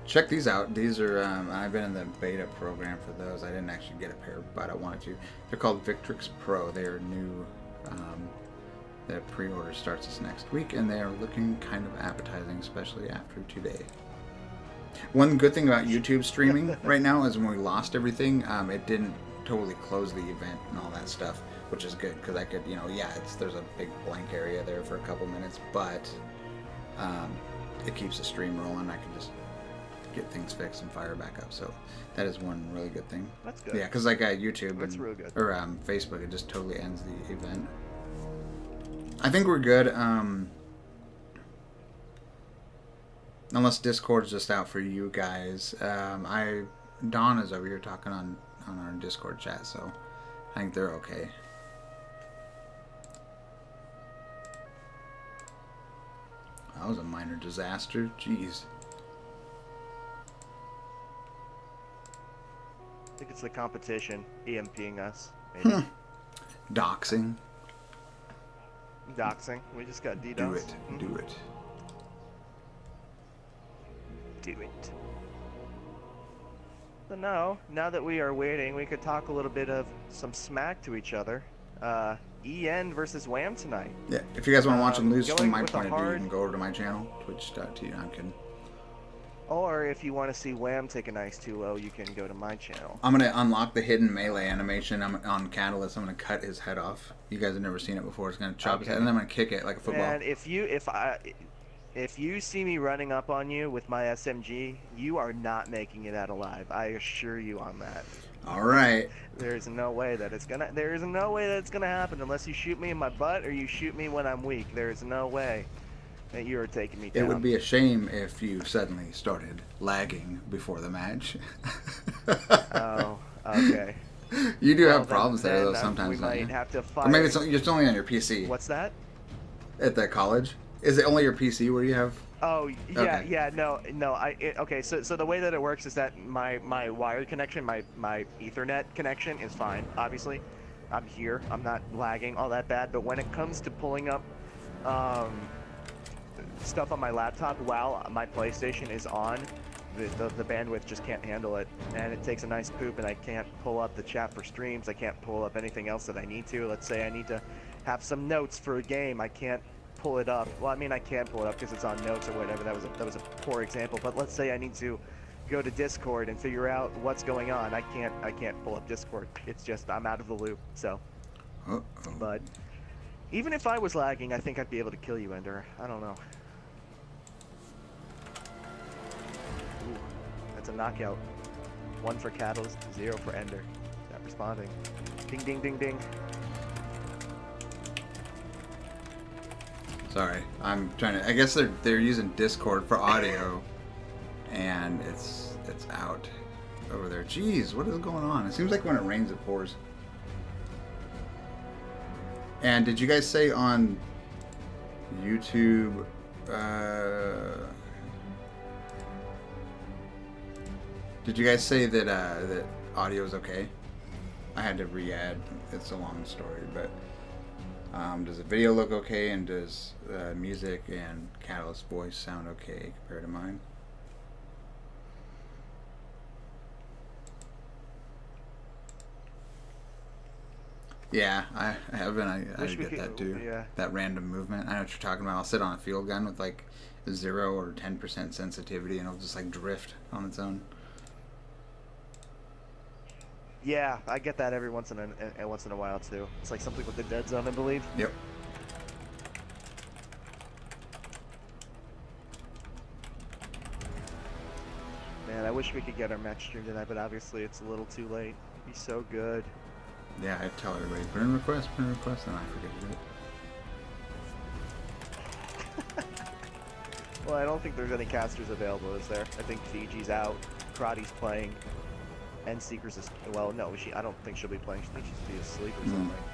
Check these out. These are, I've been in the beta program for those. I didn't actually get a pair, but I wanted to. They're called Victrix Pro. They are new. The pre-order starts this next week, and they are looking kind of appetizing, especially after today. One good thing about YouTube streaming right now is when we lost everything, it didn't totally close the event and all that stuff, which is good because I could, you know, yeah, there's a big blank area there for a couple minutes, but it keeps the stream rolling. I can just get things fixed and fire back up. So that is one really good thing. That's good. Yeah, because like YouTube That's real good. or Facebook, it just totally ends the event. I think we're good. Unless Discord's just out for you guys. Dawn is over here talking on our Discord chat, so I think they're okay. That was a minor disaster. Jeez. I think it's the competition EMPing us. Maybe. Doxing. Doxing. We just got DDoS. Do it. Do it. Do it. So now that we are waiting, we could talk a little bit of some smack to each other. EN versus Wham tonight. Yeah, if you guys want to watch them lose from going my with point a of view, you hard- can go over to my channel, twitch.tv. I'm kidding. Or if you want to see Wham take a nice 2-0, you can go to my channel. I'm going to unlock the hidden melee animation. I'm on Catalyst. I'm going to cut his head off. You guys have never seen it before. It's going to chop his head, and then I'm going to kick it like a football. And if you see me running up on you with my SMG, you are not making it out alive. I assure you on that. All right. There's no way that it's gonna happen unless you shoot me in my butt or you shoot me when I'm weak. There's no way that you are taking me down. It would be a shame if you suddenly started lagging before the match. Oh, okay. You do Well, have problems there, though, sometimes. We don't might you? have to fight. Or maybe it's only on your PC. What's that? At the college? Is it only your PC where you have... Oh, yeah, Okay. yeah, no, okay, so the way that it works is that my wired connection, my Ethernet connection is fine, obviously. I'm here, I'm not lagging all that bad, but when it comes to pulling up stuff on my laptop while my PlayStation is on, the bandwidth just can't handle it, and it takes a nice poop, and I can't pull up the chat for streams, I can't pull up anything else that I need to. Let's say I need to have some notes for a game, I can't pull it up. Well, I mean, I can pull it up because it's on notes or whatever. That was a poor example. But let's say I need to go to Discord and figure out what's going on. I can't pull up Discord. It's just I'm out of the loop. So, but even if I was lagging, I think I'd be able to kill you, Ender. I don't know. Ooh, that's a knockout. 1 for Catalyst, 0 for Ender. Not responding. Ding, ding, ding, ding. Sorry, I'm trying to... I guess they're using Discord for audio, and it's out over there. Jeez, what is going on? It seems like when it rains, it pours. And did you guys say on YouTube... did you guys say that that audio is okay? I had to re-add. It's a long story, but... does the video look okay, and does music and Catalyst voice sound okay compared to mine? Yeah, I have been. I get that too. Yeah. That random movement. I know what you're talking about. I'll sit on a field gun with like 0 or 10% sensitivity, and it'll just like drift on its own. Yeah, I get that every once in a while too. It's like something with the dead zone, I believe. Yep. Man, I wish we could get our match stream tonight, but obviously it's a little too late. It'd be so good. Yeah, I tell everybody, put in request, and I forget to do it. Well, I don't think there's any casters available, is there? I think Fiji's out, Karate's playing, and Seekers is... Well, no, I don't think she'll be playing. I think she's be asleep or something.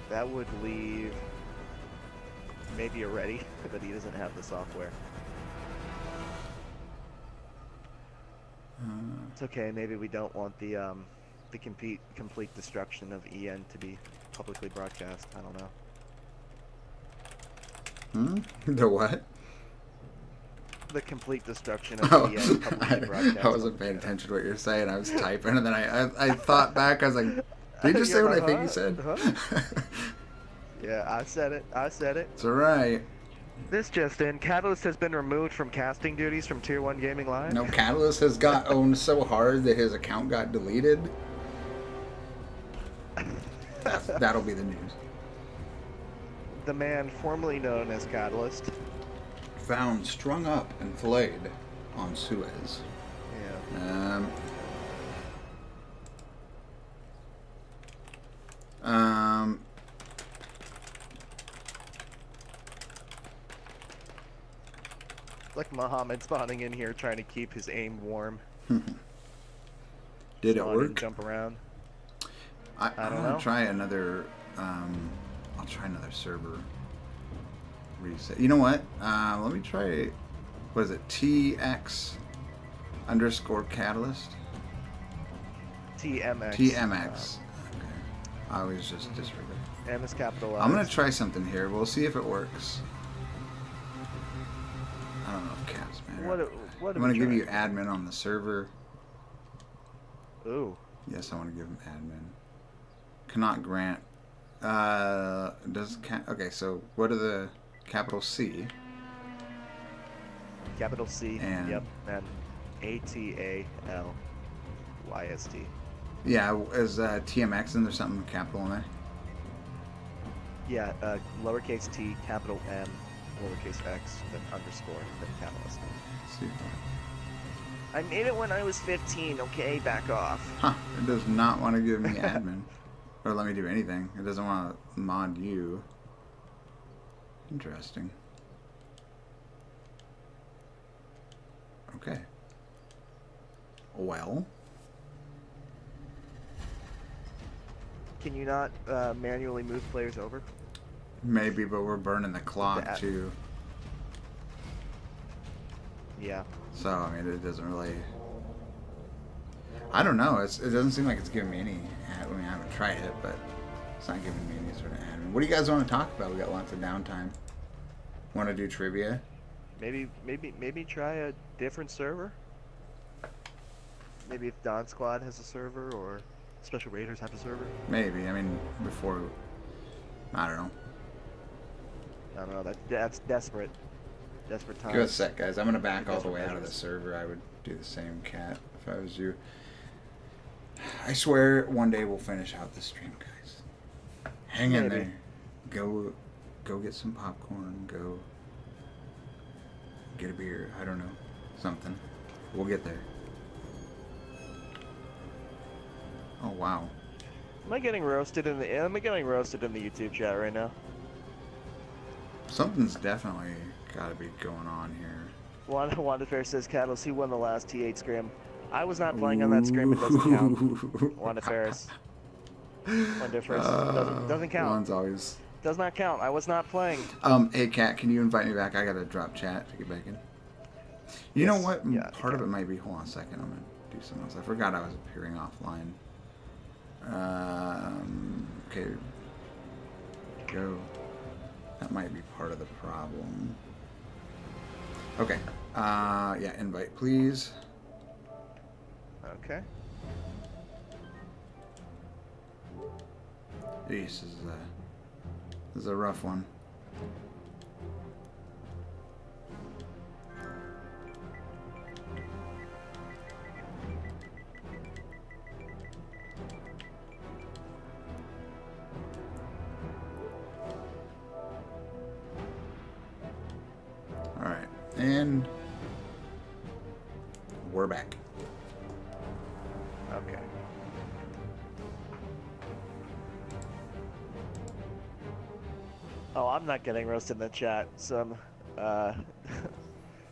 That would leave maybe a ready, but he doesn't have the software. It's okay. Maybe we don't want the complete destruction of EN to be publicly broadcast. I don't know. The what? The complete destruction of Oh, EN publicly broadcast. I wasn't paying attention to what you were saying. I was typing, and then I thought back. I was like, did you just say what I think you said? Yeah, I said it. I said it. It's alright. This just in, Catalyst has been removed from casting duties from Tier 1 Gaming Live. No, Catalyst has got owned so hard that his account got deleted. That'll be the news. The man formerly known as Catalyst. Found strung up and filleted on Suez. Yeah. Like Muhammad spawning in here trying to keep his aim warm. Did it work? And jump around. I don't know. know. Try another. I'll try another server reset. You know what? Let me try. What is it? TX_ Catalyst. TMX. TMX. Okay. I always just disregard. M is capitalized. I'm gonna try something here. We'll see if it works. I don't know if cats matter. I'm gonna give you admin on the server. Ooh. Yes, I want to give him admin. Cannot grant. Okay, so what are the capital C? Capital C. And yep. And ATALYST. Yeah, is TMX and there's something capital in there? Yeah, lowercase t, capital M, lowercase x, then underscore, then Catalyst. Super. I made it when I was 15, okay? Back off. Huh, it does not want to give me admin. Or let me do anything. It doesn't want to mod you. Interesting. Okay. Well. Can you not manually move players over? Maybe, but we're burning the clock too. Yeah. So, I mean, it doesn't really... I don't know. It doesn't seem like it's giving me any... I mean, I haven't tried it, but it's not giving me any sort of admin. What do you guys want to talk about? We got lots of downtime. Want to do trivia? Maybe try a different server? Maybe if Don Squad has a server, or Special Raiders have a server? Maybe. I mean, before... I don't know. I don't know. That's desperate. Desperate times. Give us a sec, guys. I'm going to back all the way out of the server. I would do the same, Cat, if I was you. I swear one day we'll finish out this stream, guys. Hang in there. Go get some popcorn. Go get a beer. I don't know. Something. We'll get there. Oh, wow. Am I getting roasted in the YouTube chat right now? Something's definitely got to be going on here. Wanda Fair says, Catalyst, he won the last T8 scrim. I was not playing on that scrim, it doesn't count. Wanda Ferris. Wanda Ferris doesn't count. One's always... Does not count. I was not playing. Hey, Kat, can you invite me back? I got to drop chat to get back in. You know what? Yeah, part of it might be... Hold on a second. I'm going to do something else. I forgot I was appearing offline. Okay. Go. That might be part of the problem. Okay. Yeah, invite, please. Okay. This is a rough one. All right, and we're back. Okay. Oh, I'm not getting roasted in the chat. Some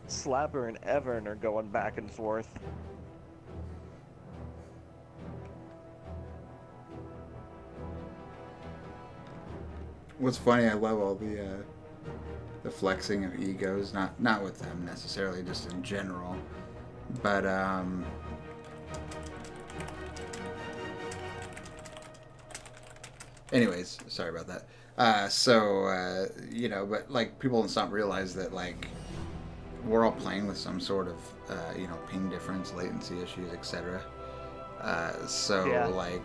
Slapper and Evern are going back and forth. what's funny, I love all the flexing of egos, not with them necessarily, just in general. But anyways, sorry about that. You know, but like people don't stop realize that like we're all playing with some sort of you know, ping difference, latency issues, etc. Yeah. Like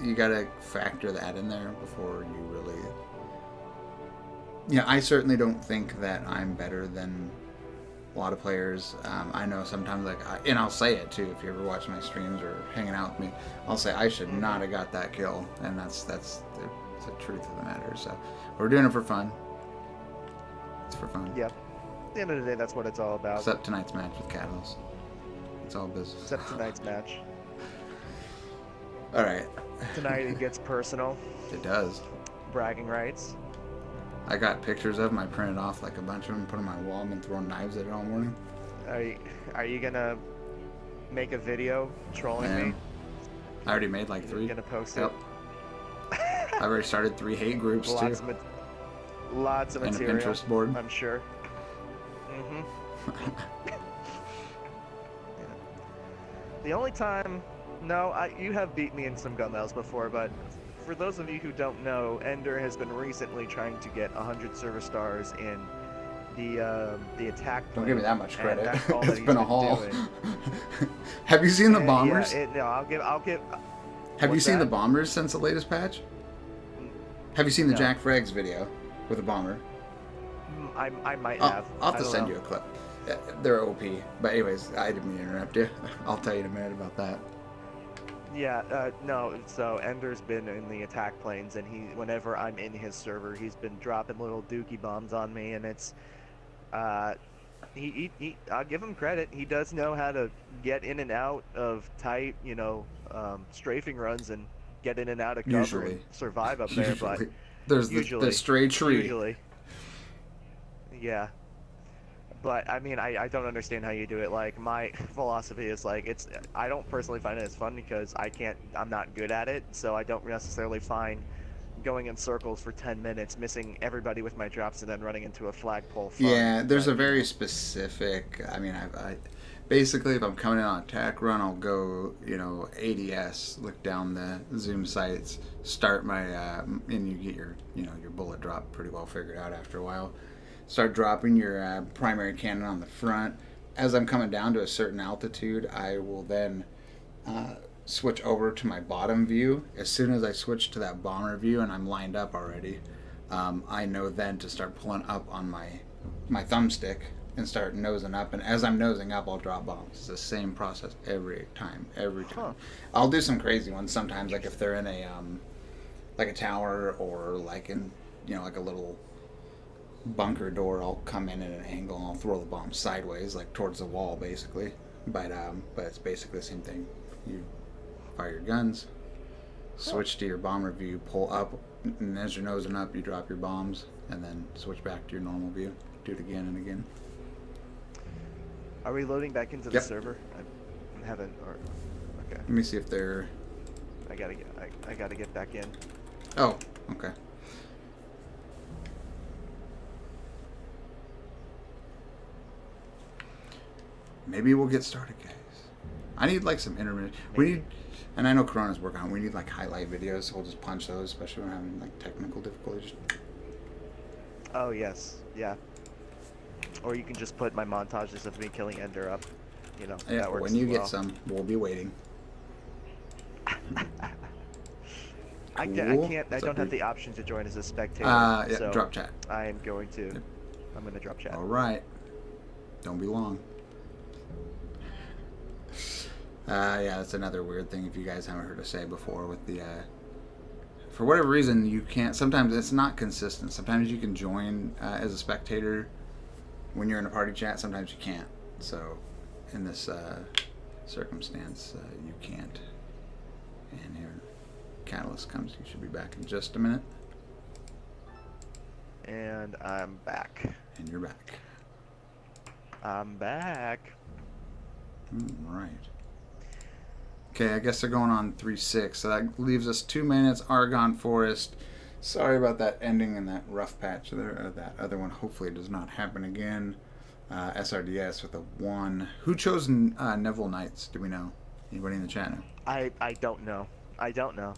you gotta factor that in there before you really. Yeah, I certainly don't think that I'm better than a lot of players. I know sometimes, like, and I'll say it too. If you ever watch my streams or hanging out with me, I'll say I should not have got that kill, and that's the truth of the matter. So we're doing it for fun. It's for fun. Yep. At the end of the day, that's what it's all about. Except tonight's match with Catalyst. It's all business. Except tonight's match. All right. Tonight it gets personal. It does. Bragging rights. I got pictures of them. I printed off like a bunch of them, put them on my wall. I've been throwing knives at it all morning. Are you gonna make a video trolling me? I already made like 3. You gonna post it? Yep. I've already started 3 hate groups too. Lots of material. And a Pinterest board. I'm sure. The only time, you have beat me in some gun battles before, but for those of you who don't know, Ender has been recently trying to get 100 server stars in the attack plane. Don't give me that much credit. That's all that It's he's been a haul. doing. Have you seen the bombers? Yeah, I'll give. Have you What's seen the that? bombers since the latest patch? Have you seen the No. Jack Frags video with a bomber? I might have. I'll have to I don't send know. you a clip. They're OP. But anyways, I didn't mean to interrupt you. I'll tell you in a minute about that. Yeah, no, so Ender's been in the attack planes, and whenever I'm in his server, he's been dropping little dookie bombs on me, and it's, I'll give him credit, he does know how to get in and out of tight, you know, strafing runs and get in and out of cover Usually. and survive up there, but There's usually, the stray tree. Usually. Yeah. But I mean, I don't understand how you do it. Like, my philosophy is like, I don't personally find it as fun because I'm not good at it, so I don't necessarily find going in circles for 10 minutes, missing everybody with my drops, and then running into a flagpole fun. Yeah, there's a very specific, I mean, I basically, if I'm coming in on attack run, I'll go, you know, ADS, look down the zoom sights, start my, and you get your, you know, your bullet drop pretty well figured out after a while. Start dropping your primary cannon on the front. As I'm coming down to a certain altitude, I will then switch over to my bottom view. As soon as I switch to that bomber view and I'm lined up already, I know then to start pulling up on my thumbstick and start nosing up. And as I'm nosing up, I'll drop bombs. It's the same process every time. Huh. I'll do some crazy ones sometimes, like if they're in a like a tower or like in, you know, like a little bunker door, I'll come in at an angle and I'll throw the bomb sideways, like towards the wall, basically. But it's basically the same thing. You fire your guns, switch to your bomber view, pull up, and as you're nosing up, you drop your bombs, and then switch back to your normal view. Do it again and again. Are we loading back into the Yep. server? I haven't, or okay. Let me see if they're. I gotta get back in. Oh, okay. Maybe we'll get started, guys. I need like some intermittent. We need, and I know Corona's working on it. We need like highlight videos, so we'll just punch those, especially when we're having like technical difficulties. Oh yes, yeah. Or you can just put my montages of me killing Ender up. You know, Yeah, that works when you as get well. some, we'll be waiting. I Cool. can't. I What's don't up, have dude? the option to join as a spectator. Yeah, so drop chat. I am going to. I'm gonna drop chat. All right. Don't be long. Yeah, that's another weird thing if you guys haven't heard us say before with the, for whatever reason, you can't, sometimes it's not consistent. Sometimes you can join as a spectator when you're in a party chat, sometimes you can't. So in this circumstance, you can't. And here, Catalyst comes, you should be back in just a minute. And I'm back. And you're back. I'm back. All right. Okay, I guess they're going on 3-6, so that leaves us 2 minutes. Argonne Forest, Sorry about that ending and that rough patch there. That other one hopefully does not happen again. SRDS with a 1. Who chose Neville Knights? Do we know? Anybody in the chat know? I don't know. I don't know.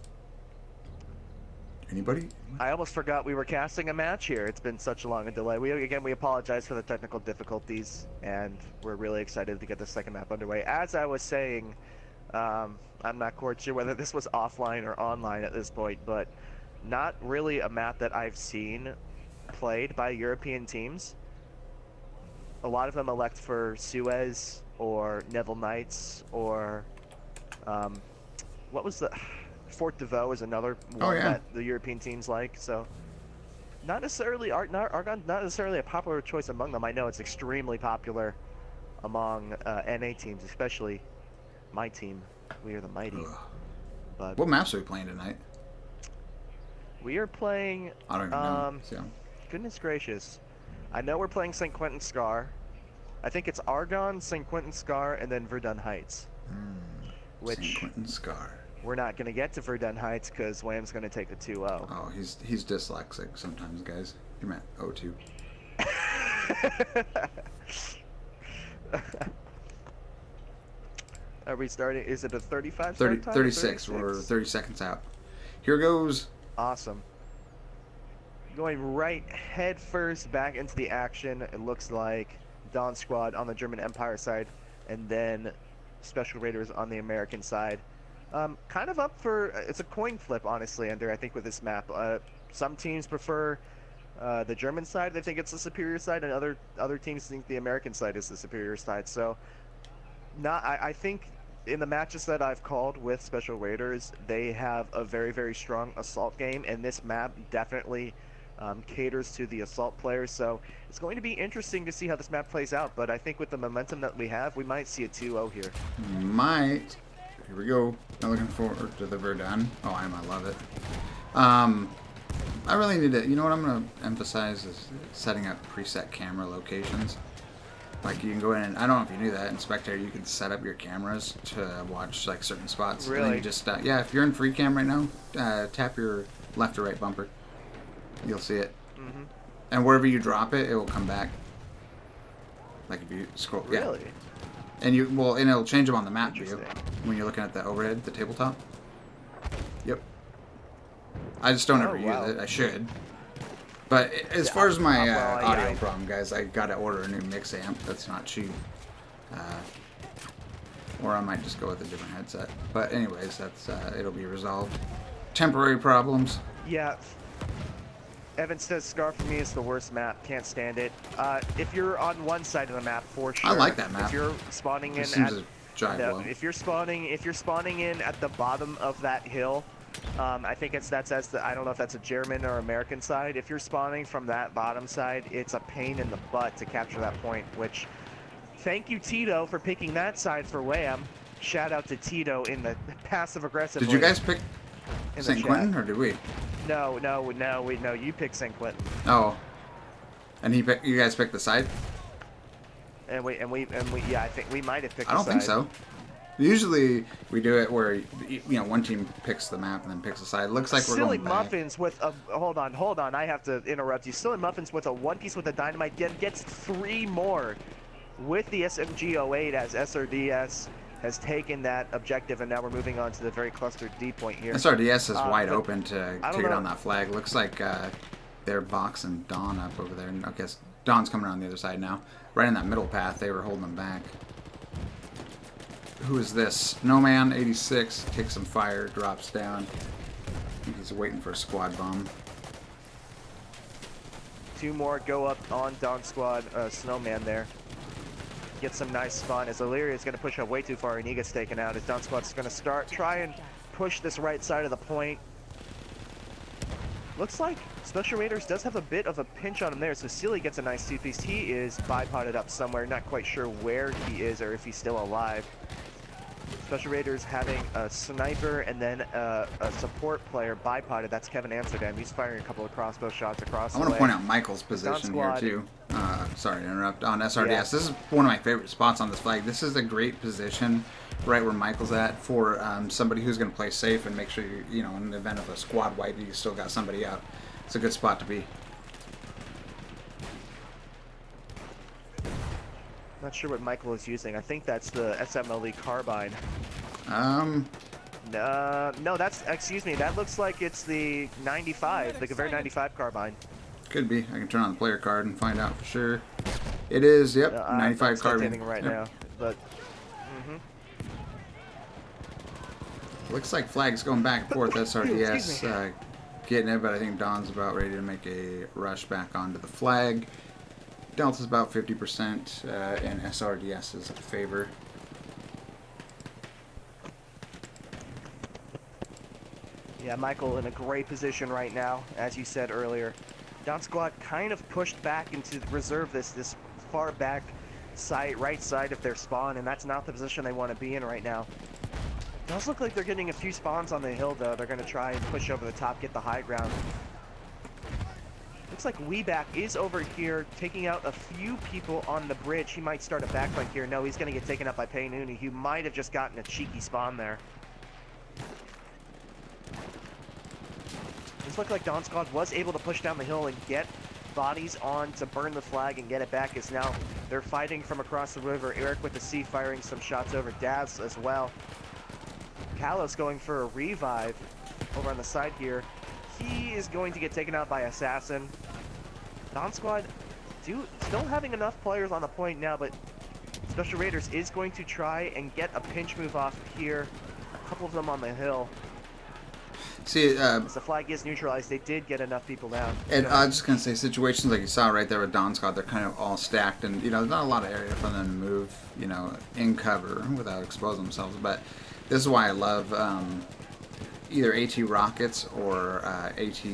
Anybody? I almost forgot we were casting a match here. It's been such a long delay. We apologize for the technical difficulties, and we're really excited to get the second map underway. As I was saying, I'm not quite sure whether this was offline or online at this point, but not really a map that I've seen played by European teams. A lot of them elect for Suez or Neville Knights or what was the Fort de Vaux is another one that the European teams like. So not necessarily Argonne, not necessarily a popular choice among them. I know it's extremely popular among NA teams, especially my team. We are the mighty. But what maps are we playing tonight? We are playing. I don't even know. So. Goodness gracious. I know we're playing St. Quentin Scar. I think it's Argonne, St. Quentin Scar, and then Verdun Heights. Which St. Quentin Scar. We're not going to get to Verdun Heights because Wham's going to take a 2-0. Oh, he's dyslexic sometimes, guys. You meant 0-2. Are we starting? Is it a 35 30, start time? 36. We're 30 seconds out. Here goes. Awesome. Going right head first back into the action. It looks like Dawn Squad on the German Empire side, and then Special Raiders on the American side. Kind of up for, it's a coin flip, honestly, Ender, I think, with this map. Some teams prefer the German side. They think it's the superior side, and other teams think the American side is the superior side. So I think in the matches that I've called with Special Raiders, they have a very, very strong assault game, and this map definitely caters to the assault players. So it's going to be interesting to see how this map plays out, but I think with the momentum that we have, we might see a 2-0 here. Might. Here we go. Now looking forward to the Verdun. Oh, I love it. I really need to, you know what I'm going to emphasize is setting up preset camera locations. Like you can go in and, I don't know if you knew that, in Spectator you can set up your cameras to watch like certain spots. Really? And then you just, yeah, if you're in free cam right now, tap your left or right bumper. You'll see it. Mm-hmm. And wherever you drop it, it will come back. Like if you scroll. Really? Yeah. And and it'll change them on the map view when you're looking at the overhead, the tabletop. Yep. I just don't ever use it. I should. But as far as my audio problem, guys, I gotta order a new mix amp. That's not cheap. Or I might just go with a different headset. But anyways, that's it'll be resolved. Temporary problems. Yeah. Evan says Scar for me is the worst map. Can't stand it. If you're on one side of the map, for sure. I like that map. If you're spawning in if you're spawning in at the bottom of that hill, I think I don't know if that's a German or American side. If you're spawning from that bottom side, it's a pain in the butt to capture that point. Which, thank you Tito for picking that side for Wham. Shout out to Tito in the passive aggressive. Did you guys pick St. Quentin or did we? No, you picked St. Quentin. Oh. And you guys picked the side? And we yeah, I think we might have picked I don't think so. Usually we do it where one team picks the map and then picks a side. It looks like we're going back. Muffins with a hold on, I have to interrupt you. Silly Muffins with a one piece with a dynamite gets 3 more with the SMG-08 as SRDS has taken that objective, and now we're moving on to the very clustered D point here. SRDS is wide open to get on that flag. Looks like they're boxing Dawn up over there. I guess Dawn's coming around the other side now. Right in that middle path, they were holding them back. Who is this? Snowman 86 takes some fire, drops down. I think he's waiting for a squad bomb. 2 more go up on Dawn Squad. Snowman there. Get some nice fun as Illyria is going to push up way too far and he gets taken out as Dawn Squad's going to try and push this right side of the point. Looks like Special Raiders does have a bit of a pinch on him there, so Sealy gets a nice 2-piece. He is bipoded up somewhere, not quite sure where he is or if he's still alive. Special Raiders having a sniper and then a support player bipoded. That's Kevin Amsterdam. He's firing a couple of crossbow shots across. I want to point out Michael's position here too. Sorry to interrupt. On SRDS, this is one of my favorite spots on this flag. This is a great position, right where Michael's at, for somebody who's going to play safe and make sure you know, in the event of a squad wipe, you still got somebody out. It's a good spot to be. Not sure what Michael is using. I think that's the SMLE carbine. No, that's, excuse me, that looks like it's the 95, the Gewehr 95 carbine. Could be. I can turn on the player card and find out for sure. It is, yep, 95 carbine. Right yep. now, but looks like flag's going back and forth. SRDS getting it, but I think Don's about ready to make a rush back onto the flag. Delta's about 50% in SRDS's favor. Yeah, Michael in a great position right now, as you said earlier. Don Squad kind of pushed back into reserve this far back side, right side of their spawn, and that's not the position they want to be in right now. It does look like they're getting a few spawns on the hill, though. They're going to try and push over the top, get the high ground. Looks like Weeback is over here, taking out a few people on the bridge. He might start a backflank here. No, he's going to get taken up by Paynooni, who might have just gotten a cheeky spawn there. This looked like Don Squad was able to push down the hill and get bodies on to burn the flag and get it back, as now they're fighting from across the river. Eric with the C firing some shots over Daz as well. Kalos going for a revive over on the side here. He is going to get taken out by Assassin. Don Squad still having enough players on the point now, but Special Raiders is going to try and get a pinch move off here. A couple of them on the hill. See, as the flag is neutralized, they did get enough people down. And I was just going to say, situations like you saw right there with Don Scott, they're kind of all stacked, and, you know, there's not a lot of area for them to move, you know, in cover without exposing themselves. But this is why I love either AT rockets or AT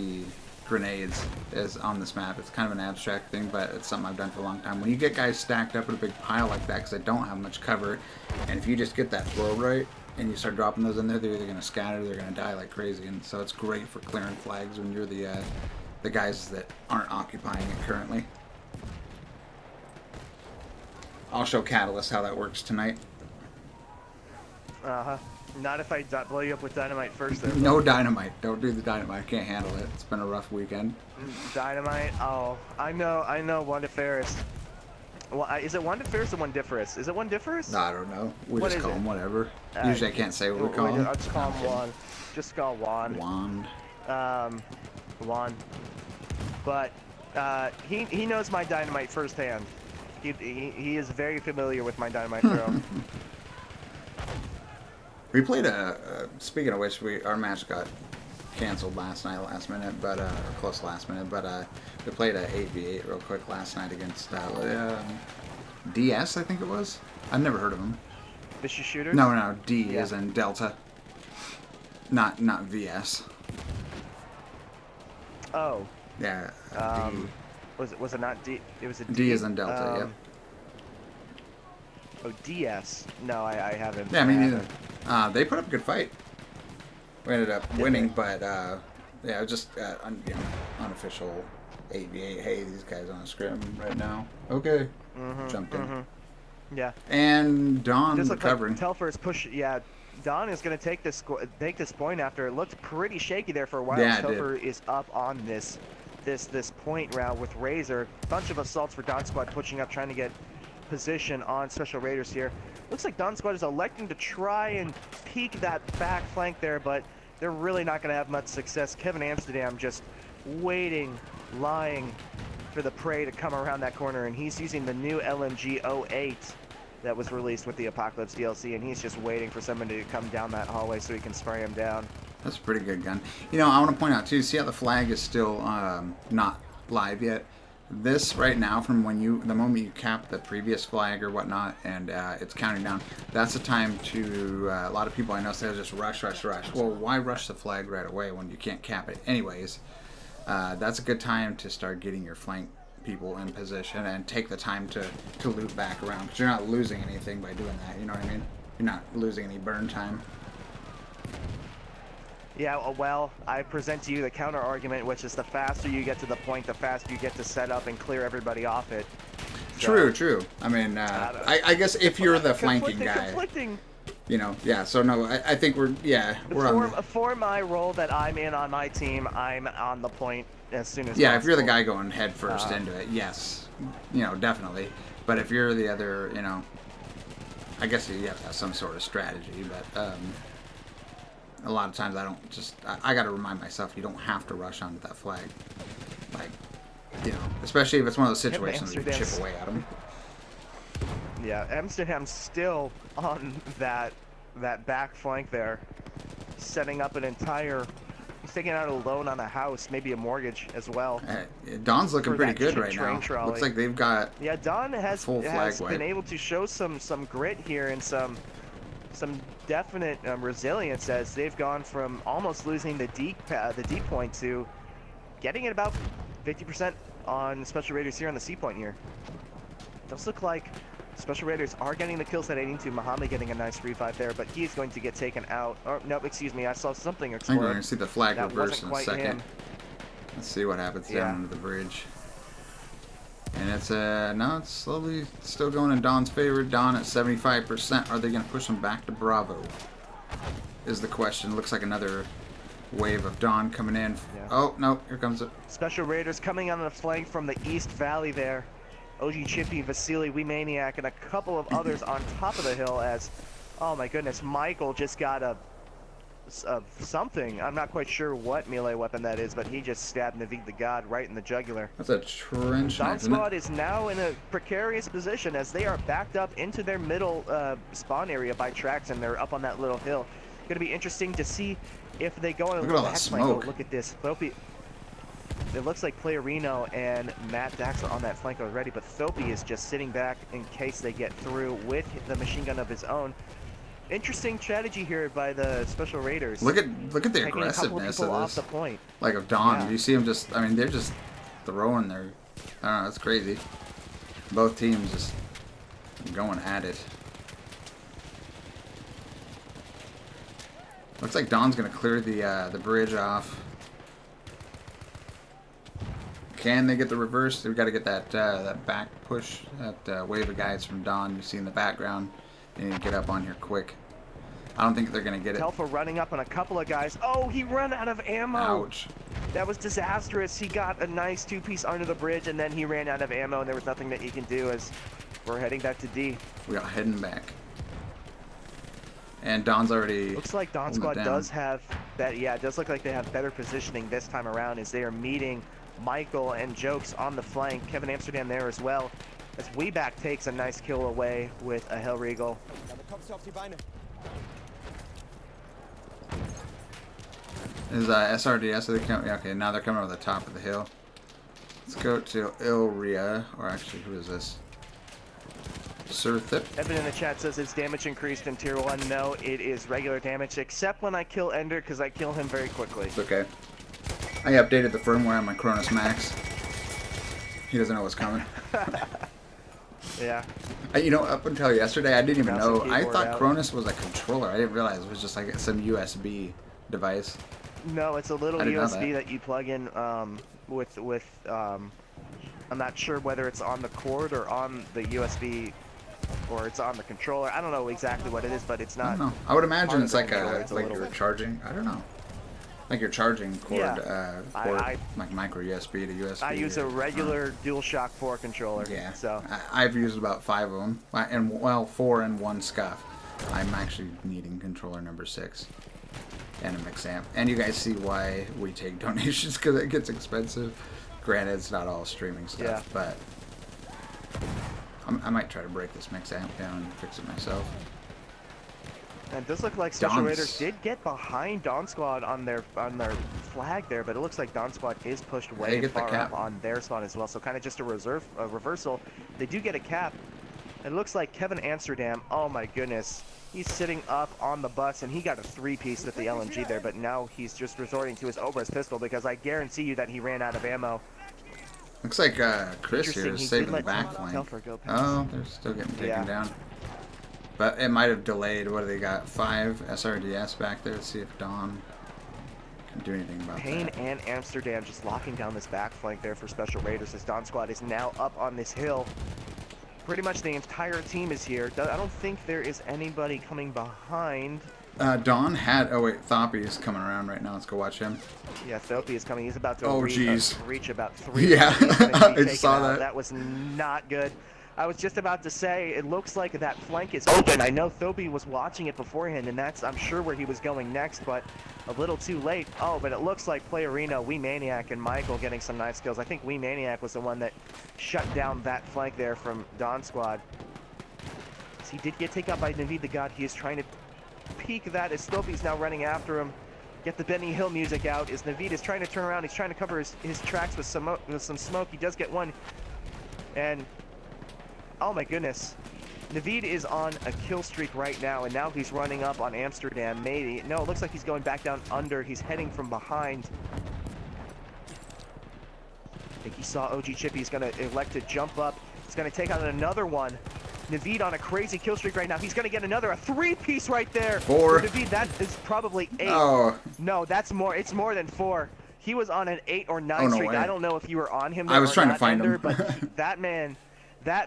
grenades is on this map. It's kind of an abstract thing, but it's something I've done for a long time. When you get guys stacked up in a big pile like that, because they don't have much cover, and if you just get that flow right, and you start dropping those in there, they're either going to scatter, they're going to die like crazy. And so it's great for clearing flags when you're the guys that aren't occupying it currently. I'll show Catalyst how that works tonight. Not if I blow you up with dynamite first, though. No dynamite. Don't do the dynamite. I can't handle it. It's been a rough weekend. Dynamite? Oh, I know Wanda Ferris. Well, is it Wandiferous or Wandiferous? Is it Wandiferous? No, I don't know. We just call him whatever. Usually I can't say what we call him. I'll just call him Wand. Just call Wand. Wand. Wand. But he knows my dynamite firsthand. He is very familiar with my dynamite throw. We played speaking of which, our match got canceled last minute, but or close last minute, but we played a 8v8 real quick last night against DS, I think it was. I've never heard of him. Vicious Shooter? No, D as in Delta. Not VS. Oh. Yeah. D. Was it not D? It was a D. D as in Delta. Yep. Oh, DS. No, I haven't. Yeah, me neither. They put up a good fight. We ended up winning, but yeah, just unofficial 8v8. Hey, these guys on a scrim right now. Okay. Jumped in. Yeah. And Don just recovering. Like Telfer's push. Yeah, Don is going to take this point after it looked pretty shaky there for a while. Yeah, Telfer is up on this point route with Razor. Bunch of assaults for Don Squad pushing up, trying to get position on Special Raiders here. Looks like Don Squad is electing to try and peek that back flank there, but they're really not going to have much success. Kevin Amsterdam just waiting, lying for the prey to come around that corner, and he's using the new LMG 08 that was released with the Apocalypse DLC, and he's just waiting for someone to come down that hallway so he can spray him down. That's a pretty good gun. You know, I want to point out too, see how the flag is still not live yet? This right now, from the moment you cap the previous flag or whatnot, and it's counting down, that's the time to, a lot of people I know say just rush. Well, why rush the flag right away when you can't cap it anyways? That's a good time to start getting your flank people in position and take the time to loop back around, because you're not losing anything by doing that, you know what I mean? you're not losing any burn time. Yeah, well, I present to you the counter argument, which is the faster you get to the point, the faster you get to set up and clear everybody off it. So, True. I mean, I guess if you're the flanking guy, you know, yeah. So no, I think we're for my role that I'm in on my team, I'm on the point as soon as yeah. possible. If you're the guy going head first into it, yes, you know, definitely. But if you're the other, you know, I guess you have to have some sort of strategy. But a lot of times I got to remind myself you don't have to rush onto that flag, like. You know, especially if it's one of those situations where you chip away at them. Yeah, Amsterdam's still on that back flank there, setting up an entire. He's taking out a loan on a house, maybe a mortgage as well. Don's looking pretty good right now. Trolley. Looks like they've got Don has been able to show some grit here and some definite resilience as they've gone from almost losing the D point to getting it about 50% on Special Raiders here on the C point here. Does look like Special Raiders are getting the kills that they need to. Muhammad getting a nice revive there, but he's going to get taken out. Oh, no, excuse me, I saw something explode. I'm going to see the flag reverse in a second. Him. Let's see what happens down under the bridge. And it's no, it's slowly still going in Don's favor. Don at 75%. Are they going to push him back to Bravo? Is the question. Looks like another wave of Don coming in. Yeah. Oh, no, here comes it. Special Raiders coming on the flank from the East Valley there. OG Chippy, Vasily, We Maniac, and a couple of others on top of the hill as, oh my goodness, Michael just got a something. I'm not quite sure what melee weapon that is, but he just stabbed Neville the God right in the jugular. That's a trench knife. Don Squad is now in a precarious position as they are backed up into their middle spawn area by tracks, and they're up on that little hill. Going to be interesting to see if they go on a look at all that smoke. Oh, look at this. Thopi. It looks like Playerino and Matt Dax are on that flank already, but Thopi is just sitting back in case they get through with the machine gun of his own. Interesting strategy here by the Special Raiders. Look at the aggressiveness of off this. The point. Like of Don, yeah. You see him just. I mean, they're just throwing their. I don't know. It's crazy. Both teams just going at it. Looks like Don's gonna clear the bridge off. Can they get the reverse? They've got to get that that back push, that wave of guys from Don you see in the background. They need to get up on here quick. I don't think they're gonna get it. Telfa running up on a couple of guys. Oh, he ran out of ammo. Ouch. That was disastrous. He got a nice two-piece under the bridge, and then he ran out of ammo, and there was nothing that he can do as we're heading back to D. We got heading back. And Don's already. Looks like Don Squad does have that. Yeah, it does look like they have better positioning this time around as they are meeting Michael and Jokes on the flank. Kevin Amsterdam there as well. As Weeback takes a nice kill away with a Hellriegel. Is SRDS? Are they coming? Okay, now they're coming over the top of the hill. Let's go to Ilria, or actually, who is this? Surthip. Evan in the chat says his damage increased in tier 1. No, it is regular damage, except when I kill Ender, because I kill him very quickly. It's okay. I updated the firmware on my Cronus Max. He doesn't know what's coming. Yeah. You know, up until yesterday, I didn't even know. I thought Cronus was a controller. I didn't realize it was just like some USB device. No, it's a little USB that you plug in with I'm not sure whether it's on the cord or on the USB or it's on the controller. I don't know exactly what it is, but it's not. I don't know. I would imagine it's like like you're charging. I don't know. Like you're charging cord, like micro USB to USB. I use a regular DualShock 4 controller. Yeah. So I've used about 5 of them, and well, 4 and 1 scuff. I'm actually needing controller number 6 and a mix amp. And you guys see why we take donations, because it gets expensive. Granted, it's not all streaming stuff, but I might try to break this mix amp down and fix it myself. And it does look like Special Raiders did get behind Don Squad on their flag there, but it looks like Don Squad is pushed way far up on their spawn as well. So kind of just a reversal. They do get a cap. It looks like Kevin Amsterdam, oh my goodness, he's sitting up on the bus, and he got a 3-piece with the LMG there, but now he's just resorting to his Obras pistol because I guarantee you that he ran out of ammo. Looks like Chris here is saving the back flank. Oh, they're still getting taken down. But it might have delayed. What do they got? 5 SRDS back there. Let's see if Dawn can do anything about Payne that. and Amsterdam just locking down this back flank there for Special Raiders as Dawn Squad is now up on this hill. Pretty much the entire team is here. I don't think there is anybody coming behind. Dawn had... Oh, wait. Thoppy is coming around right now. Let's go watch him. Yeah, Thoppy is coming. He's about to reach about 3. Yeah, I saw out. that. That was not good. I was just about to say, it looks like that flank is open. I know Thoppy was watching it beforehand, and that's, I'm sure, where he was going next, but a little too late. Oh, but it looks like Playerino, Wee Maniac, and Michael getting some nice kills. I think Wee Maniac was the one that shut down that flank there from Dawn Squad. He did get taken out by Neville the God. He is trying to peek that as Thoppy's now running after him. Get the Benny Hill music out as Neville is trying to turn around. He's trying to cover his tracks with some smoke. He does get one, and oh my goodness. Naveed is on a kill streak right now, and now he's running up on Amsterdam, maybe. No, it looks like he's going back down under. He's heading from behind. I think he saw OG Chippy. He's going to elect to jump up. He's going to take out another one. Naveed on a crazy kill streak right now. He's going to get a 3-piece right there. 4. Naveed, that is probably 8. Oh. No, that's more. It's more than 4. He was on an 8 or 9 streak. Way. I don't know if you were on him. I was trying to find him. But that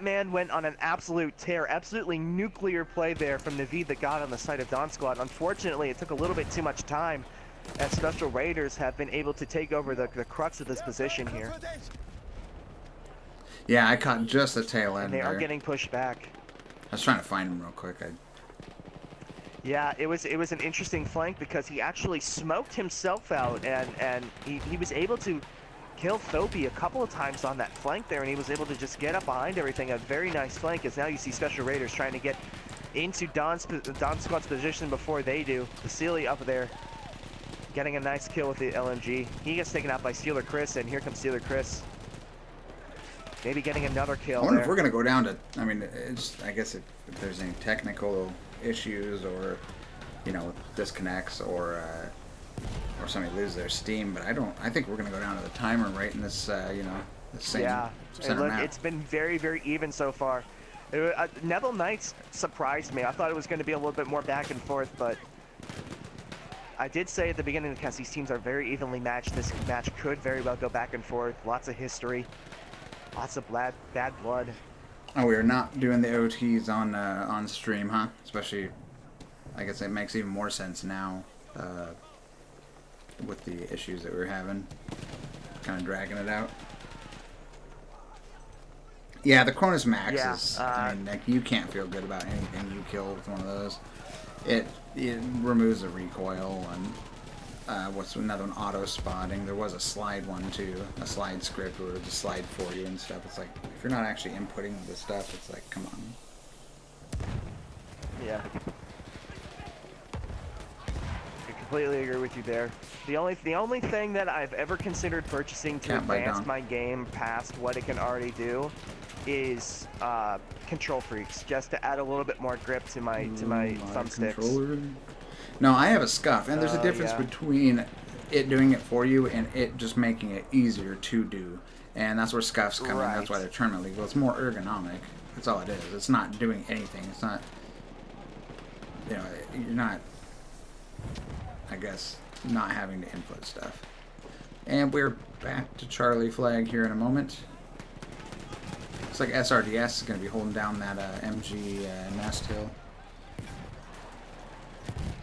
man went on an absolute tear, absolutely nuclear play there from Naveed that got on the side of Dawn Squad. Unfortunately, it took a little bit too much time as Special Raiders have been able to take over the crux of this position here. Yeah, I caught just the tail end And they are there. getting pushed back. I was trying to find him real quick. Yeah, it was an interesting flank because he actually smoked himself out, and he was able to kill Thoppy a couple of times on that flank there, and he was able to just get up behind everything. A very nice flank, as now you see Special Raiders trying to get into Dawn Squad's position before they do. Vasily up there getting a nice kill with the LMG. He gets taken out by Steeler Chris, and here comes Steeler Chris. Maybe getting another kill. I wonder there. if we're going to go down to... I mean, I guess if there's any technical issues or, you know, disconnects or somebody loses their steam, but I think we're going to go down to the timer right in this, you know, the same center map. It's been very, very even so far. Neville Knights surprised me. I thought it was going to be a little bit more back and forth, but I did say at the beginning because these teams are very evenly matched. This match could very well go back and forth. Lots of history, lots of bad blood. Oh, we are not doing the OTs on stream, huh? Especially, I guess it makes even more sense now with the issues that we're having, kind of dragging it out. Yeah, the Cronus Max is, I mean, like, you can't feel good about anything you kill with one of those. It removes the recoil and what's another one, auto spotting. There was a slide one too, a slide script where it would just slide for you and stuff. It's like, if you're not actually inputting the stuff, it's like, come on. Yeah. I completely agree with you there. The only thing that I've ever considered purchasing to advance my game past what it can already do is control freaks, just to add a little bit more grip to my thumbsticks. No, I have a scuff, and there's a difference between it doing it for you and it just making it easier to do. And that's where scuffs come in. That's why they're tournament legal. It's more ergonomic. That's all it is. It's not doing anything. It's not, you know, you're not, I guess, not having to input stuff. And we're back to Charlie flag here in a moment. Looks like SRDS is going to be holding down that MG nest hill.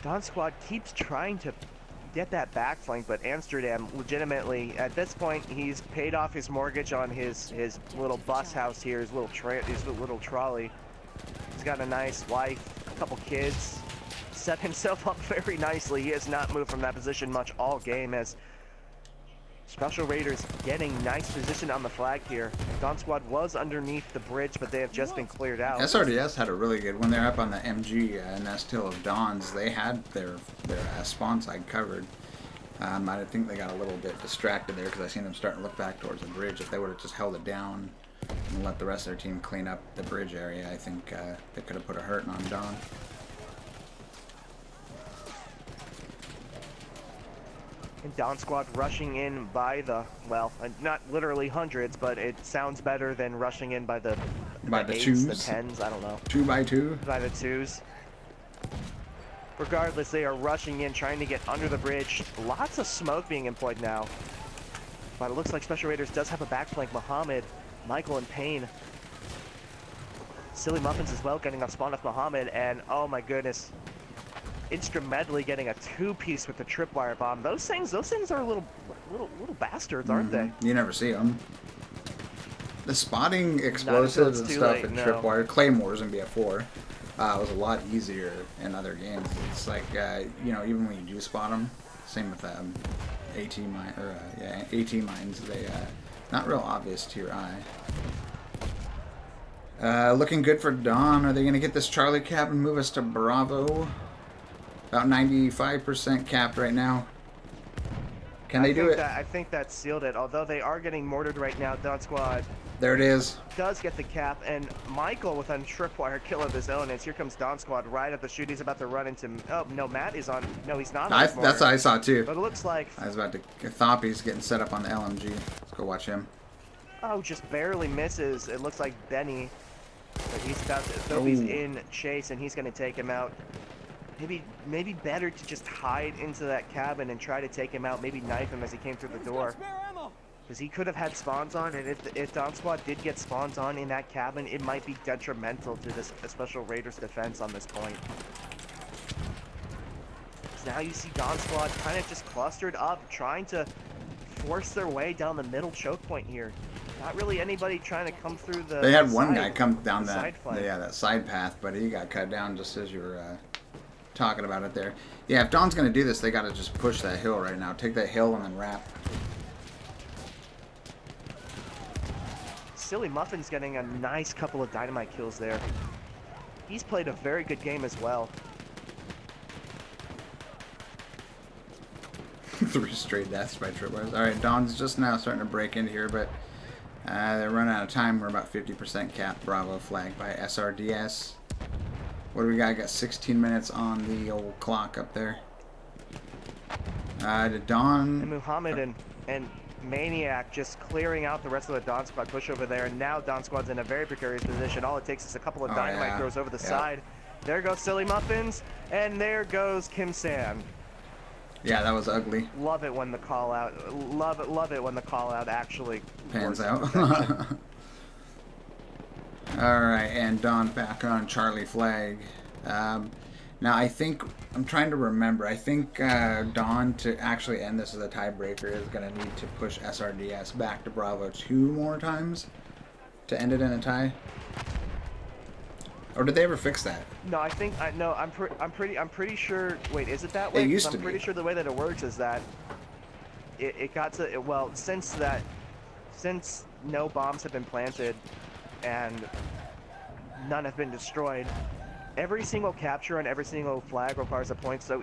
Dawn Squad keeps trying to get that back flank, but Amsterdam legitimately, at this point, he's paid off his mortgage on his little bus house here, his little trolley. He's got a nice wife, a couple kids, set himself up very nicely. He has not moved from that position much all game as Special Raiders getting nice position on the flag here. Dawn Squad was underneath the bridge, but they have just been cleared out. SRDS had a really good, when they're up on the MG nest hill of Dawns, they had their spawn side covered. I think they got a little bit distracted there because I seen them starting to look back towards the bridge. If they would have just held it down and let the rest of their team clean up the bridge area, I think they could have put a hurting on Dawn. And Dawn Squad rushing in by the, well, not literally hundreds, but it sounds better than rushing in by the By the 8s, twos? the 10s, I don't know. 2x2? By the 2s. Regardless, they are rushing in, trying to get under the bridge. Lots of smoke being employed now. But it looks like Special Raiders does have a backflank. Muhammad, Michael, and Payne. Silly Muffins as well, getting off spawn off Muhammad, and oh my goodness, instrumentally getting a 2-piece with the tripwire bomb. Those things are little bastards, aren't they? You never see them. The spotting explosives and stuff in tripwire, claymores in BF4, was a lot easier in other games. It's like you know, even when you do spot them, same with AT mine or AT mines, they not real obvious to your eye. Looking good for Dawn. Are they going to get this Charlie cap and move us to Bravo? About 95% capped right now. Can they do it? I think that sealed it. Although they are getting mortared right now, Dawn Squad. There it is. Does get the cap, and Michael with a tripwire kill of his own. As here comes Dawn Squad right at the shoot. He's about to run into. Oh no, Matt is on. No, he's not. That's what I saw too. But it looks like I was about to. Thoppy's getting set up on the LMG. Let's go watch him. Oh, just barely misses. It looks like Benny. But he's about to. Thoby's in chase, and he's going to take him out. Maybe better to just hide into that cabin and try to take him out. Maybe knife him as he came through the door. Because he could have had spawns on, and if Dawn Squad did get spawns on in that cabin, it might be detrimental to this Special Raiders defense on this point. So now you see Dawn Squad kind of just clustered up, trying to force their way down the middle choke point here. Not really anybody trying to come through the. They had one guy come down that side path, but he got cut down just as you were talking about it there. Yeah, if Dawn's gonna do this, they gotta just push that hill right now. Take that hill and then wrap. Silly Muffin's getting a nice couple of dynamite kills there. He's played a very good game as well. 3 straight deaths by tripwires. Alright, Dawn's just now starting to break into here, but they're running out of time. We're about 50% capped. Bravo flag by SRDS. What do we got? Got 16 minutes on the old clock up there. To Dawn. And Muhammad and Maniac just clearing out the rest of the Dawn Squad push over there, and now Dawn Squad's in a very precarious position. All it takes is a couple of dynamite throws over the side. There goes Silly Muffins, and there goes Kim San. Yeah, that was ugly. Love it when the call out. Love it when the call out actually pans out. All right, and Dawn back on Charlie flag. Now I think I'm trying to remember. I think Dawn, to actually end this as a tiebreaker, is going to need to push SRDS back to Bravo 2 more times to end it in a tie. Or did they ever fix that? No, I think no. I'm pretty sure. Wait, is it that way? It used to I'm pretty sure the way that it works is that it got to well since no bombs have been planted and none have been destroyed. Every single capture and every single flag requires a point. So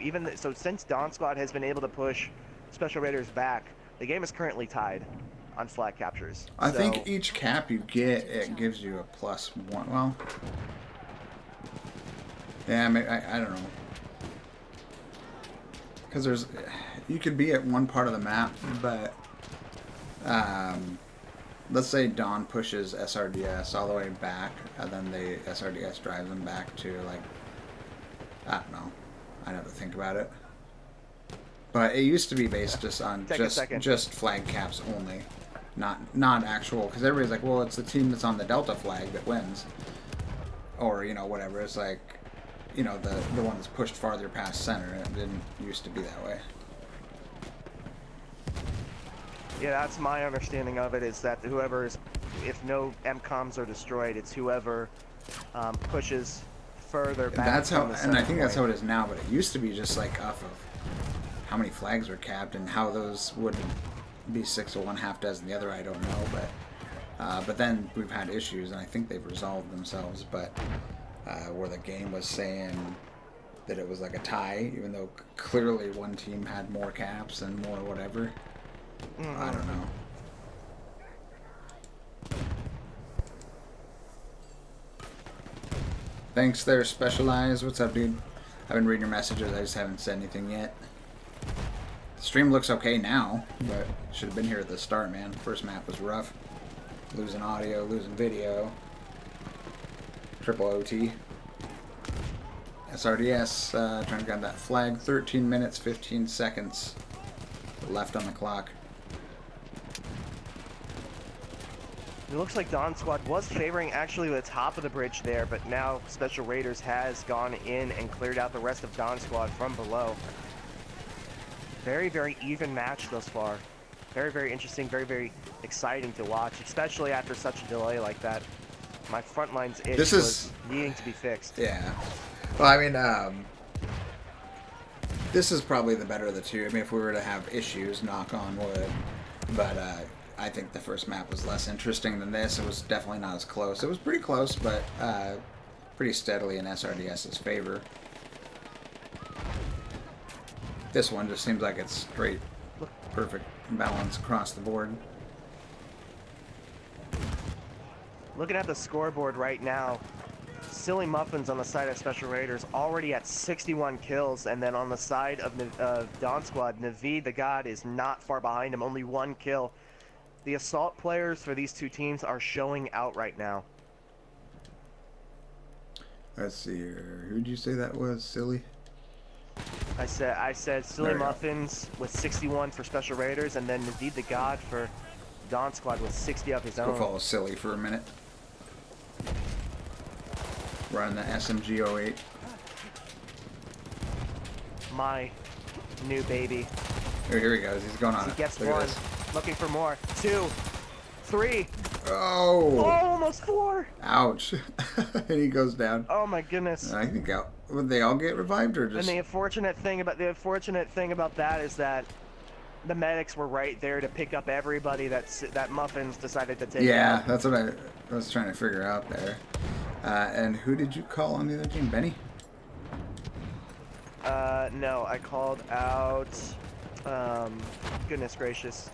since Dawn Squad has been able to push Special Raiders back, the game is currently tied on flag captures. I think each cap you get, it gives you a +1. Well, yeah, I don't know. Because you could be at one part of the map, but let's say Dawn pushes SRDS all the way back, and then SRDS drives them back to, like, I don't know. I'd have to think about it. But it used to be based just on just flag caps only, not actual. Because everybody's like, well, it's the team that's on the Delta flag that wins, or whatever. It's like, the one that's pushed farther past center. It didn't used to be that way. Yeah, that's my understanding of it, is that if no MCOMs are destroyed, it's whoever pushes further back. That's how, and I think that's how it is now, but it used to be just like off of how many flags were capped and how those would be 6 to 1, half dozen the other, I don't know, but then we've had issues, and I think they've resolved themselves, but where the game was saying that it was like a tie, even though clearly one team had more caps and more whatever. I don't know. Thanks there, Specialized. What's up, dude? I've been reading your messages. I just haven't said anything yet. The stream looks okay now, but should have been here at the start, man. First map was rough. Losing audio, losing video. Triple OT. SRDS trying to grab that flag. 13 minutes, 15 seconds left on the clock. It looks like Dawn Squad was favoring actually the top of the bridge there, but now Special Raiders has gone in and cleared out the rest of Dawn Squad from below. Very, very even match thus far. Very, very interesting, very, very exciting to watch, especially after such a delay like that. My Frontlines itch was needing to be fixed. Yeah. Well, I mean, this is probably the better of the two. I mean, if we were to have issues, knock on wood. But I think the first map was less interesting than this. It was definitely not as close. It was pretty close, but pretty steadily in SRDS's favor. This one just seems like it's straight, perfect balance across the board. Looking at the scoreboard right now, Silly Muffins on the side of Special Raiders already at 61 kills, and then on the side of Dawn Squad, Neville the God is not far behind him, only 1 kill. The assault players for these two teams are showing out right now. Let's see here. Who'd you say that was, Silly? I said Silly Muffins with 61 for Special Raiders, and then Neville the God for Dawn Squad with 60 of his own. Go follow Silly for a minute. Run the SMG 08. My new baby. Oh, here he goes. He's going on He it. gets Look at 1. this. Looking for more. 2, 3. Oh! Almost 4. Ouch! And he goes down. Oh my goodness. I think would they all get revived or just? And the unfortunate thing about that is that the medics were right there to pick up everybody that Muffins decided to take. Yeah, out. that's what I was trying to figure out there. And who did you call on the other team, Benny? No, I called out. Goodness gracious.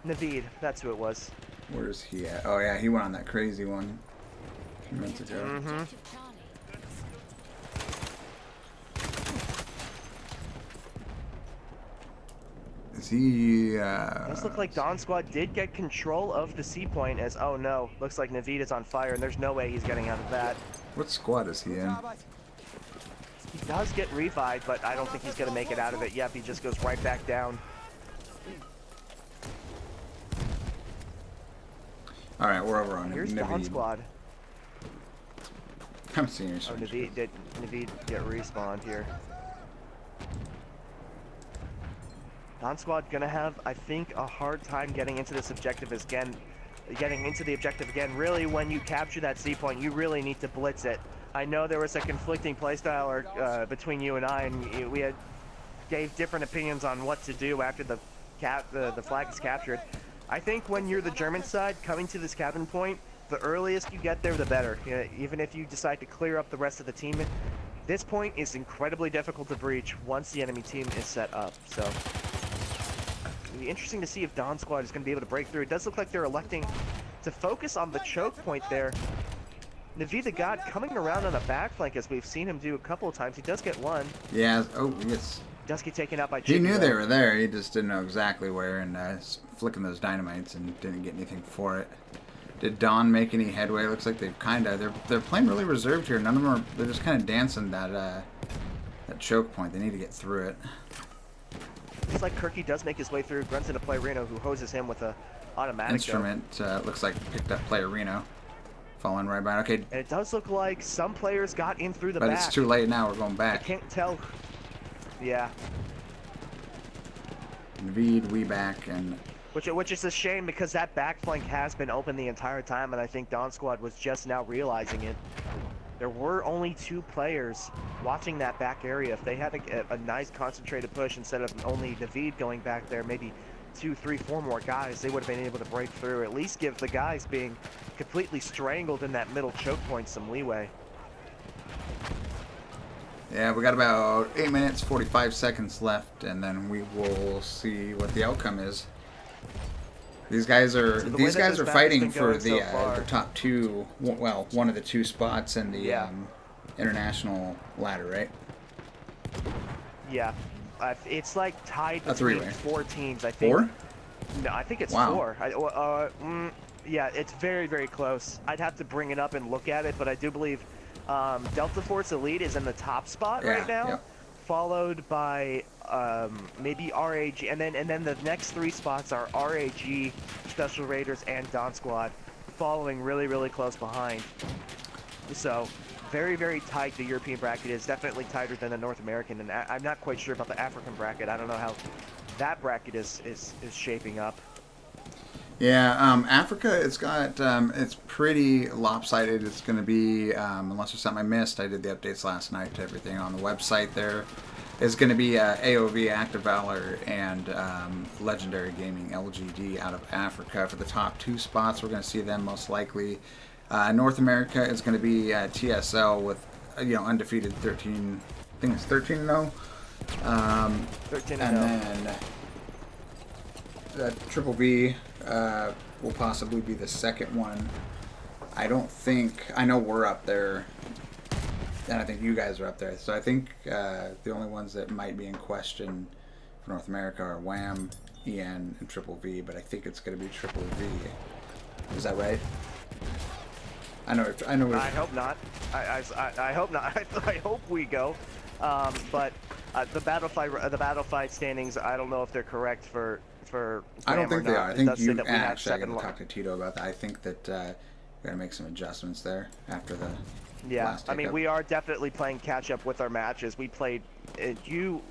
Neville, that's who it was. Where's he at? Oh yeah, he went on that crazy one a few minutes ago. Mm-hmm. Is he? This looked like Dawn Squad did get control of the C point. As oh no, looks like Neville is on fire, and there's no way he's getting out of that. What squad is he in? He does get revived, but I don't think he's gonna make it out of it. Yep, he just goes right back down. All right, we're over on Here's Neville. Dawn Squad. I'm seeing your Oh, Neville did get respawned here. Dawn Squad gonna have, I think, a hard time getting into this objective again. Really, when you capture that C point, you really need to blitz it. I know there was a conflicting playstyle between you and I, and we gave different opinions on what to do after the flag is captured. I think when you're the German side coming to this cabin point, the earliest you get there, the better. Even if you decide to clear up the rest of the team, this point is incredibly difficult to breach once the enemy team is set up. So it'll be interesting to see if Dawn Squad is going to be able to break through. It does look like they're electing to focus on the choke point there. Neville the God coming around on a back flank, as we've seen him do a couple of times. He does get 1. Yeah. Oh, yes. Does get taken out by He Chico, knew though. they were there. He just didn't know exactly where, and flicking those dynamites and didn't get anything for it. Did Dawn make any headway? Looks like they've they're playing really reserved here. None of them are. They're just kind of dancing that choke point. They need to get through it. Looks like Kirky does make his way through. Grunts into play Reno, who hoses him with a automatic Instrument looks like picked up player Reno. Falling right by. Okay. And it does look like some players got in through the But back. it's too late now. We're going I back. can't tell. Yeah. Indeed, we back and. Which is a shame because that back flank has been open the entire time, and I think Dawn Squad was just now realizing it. There were only 2 players watching that back area. If they had a nice concentrated push instead of only Neville going back there, maybe 2, 3, 4 more guys, they would have been able to break through. At least give the guys being completely strangled in that middle choke point some leeway. Yeah, we got about 8 minutes, 45 seconds left, and then we will see what the outcome is. These guys are fighting for the top 2. Well, one of the 2 spots in the international ladder, right? Yeah, it's like tied A between 3-way. 4 teams. I think. 4? No, I think it's Wow. 4. Yeah, it's very, very close. I'd have to bring it up and look at it, but I do believe Delta Force Elite is in the top spot right now, yep. followed by maybe RAG, and then the next 3 spots are RAG, Special Raiders, and Dawn Squad, following really, really close behind. So very, very tight. The European bracket is definitely tighter than the North American, and I'm not quite sure about the African bracket. I don't know how that bracket is shaping up. Yeah, Africa, it's pretty lopsided. It's going to be, unless there's something I missed, I did the updates last night to everything on the website there. It's going to be AOV, Active Valor, and Legendary Gaming, LGD, out of Africa for the top 2 spots. We're going to see them most likely. North America is going to be TSL with, undefeated 13, I think it's 13-0. 13-0. And then Triple V will possibly be the second one. I know we're up there, and I think you guys are up there. So I think the only ones that might be in question for North America are WAM, EN, and Triple V, but I think it's going to be Triple V. Is that right? I know. I hope not. I hope not. I hope we go. But the battle fight standings, I don't know if they're correct for I don't think they are. I think you actually, I got to last. talk to Tito about that. I think that we're going to make some adjustments there after the last I mean, hiccup. we are definitely playing catch up with our matches. We played. You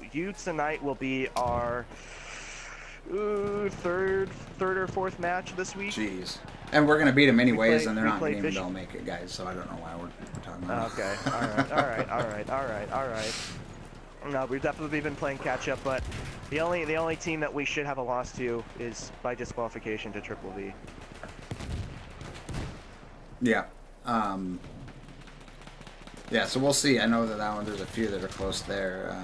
tonight will be our third or fourth match this week. Jeez. And we're going to beat them anyways, and they're not going to even make it, guys, so I don't know why we're talking about it. Okay. All right. No, we've definitely been playing catch up, but the only team that we should have a loss to is by disqualification to Triple V. Yeah. Yeah, so we'll see. I know that one, there's a few that are close there.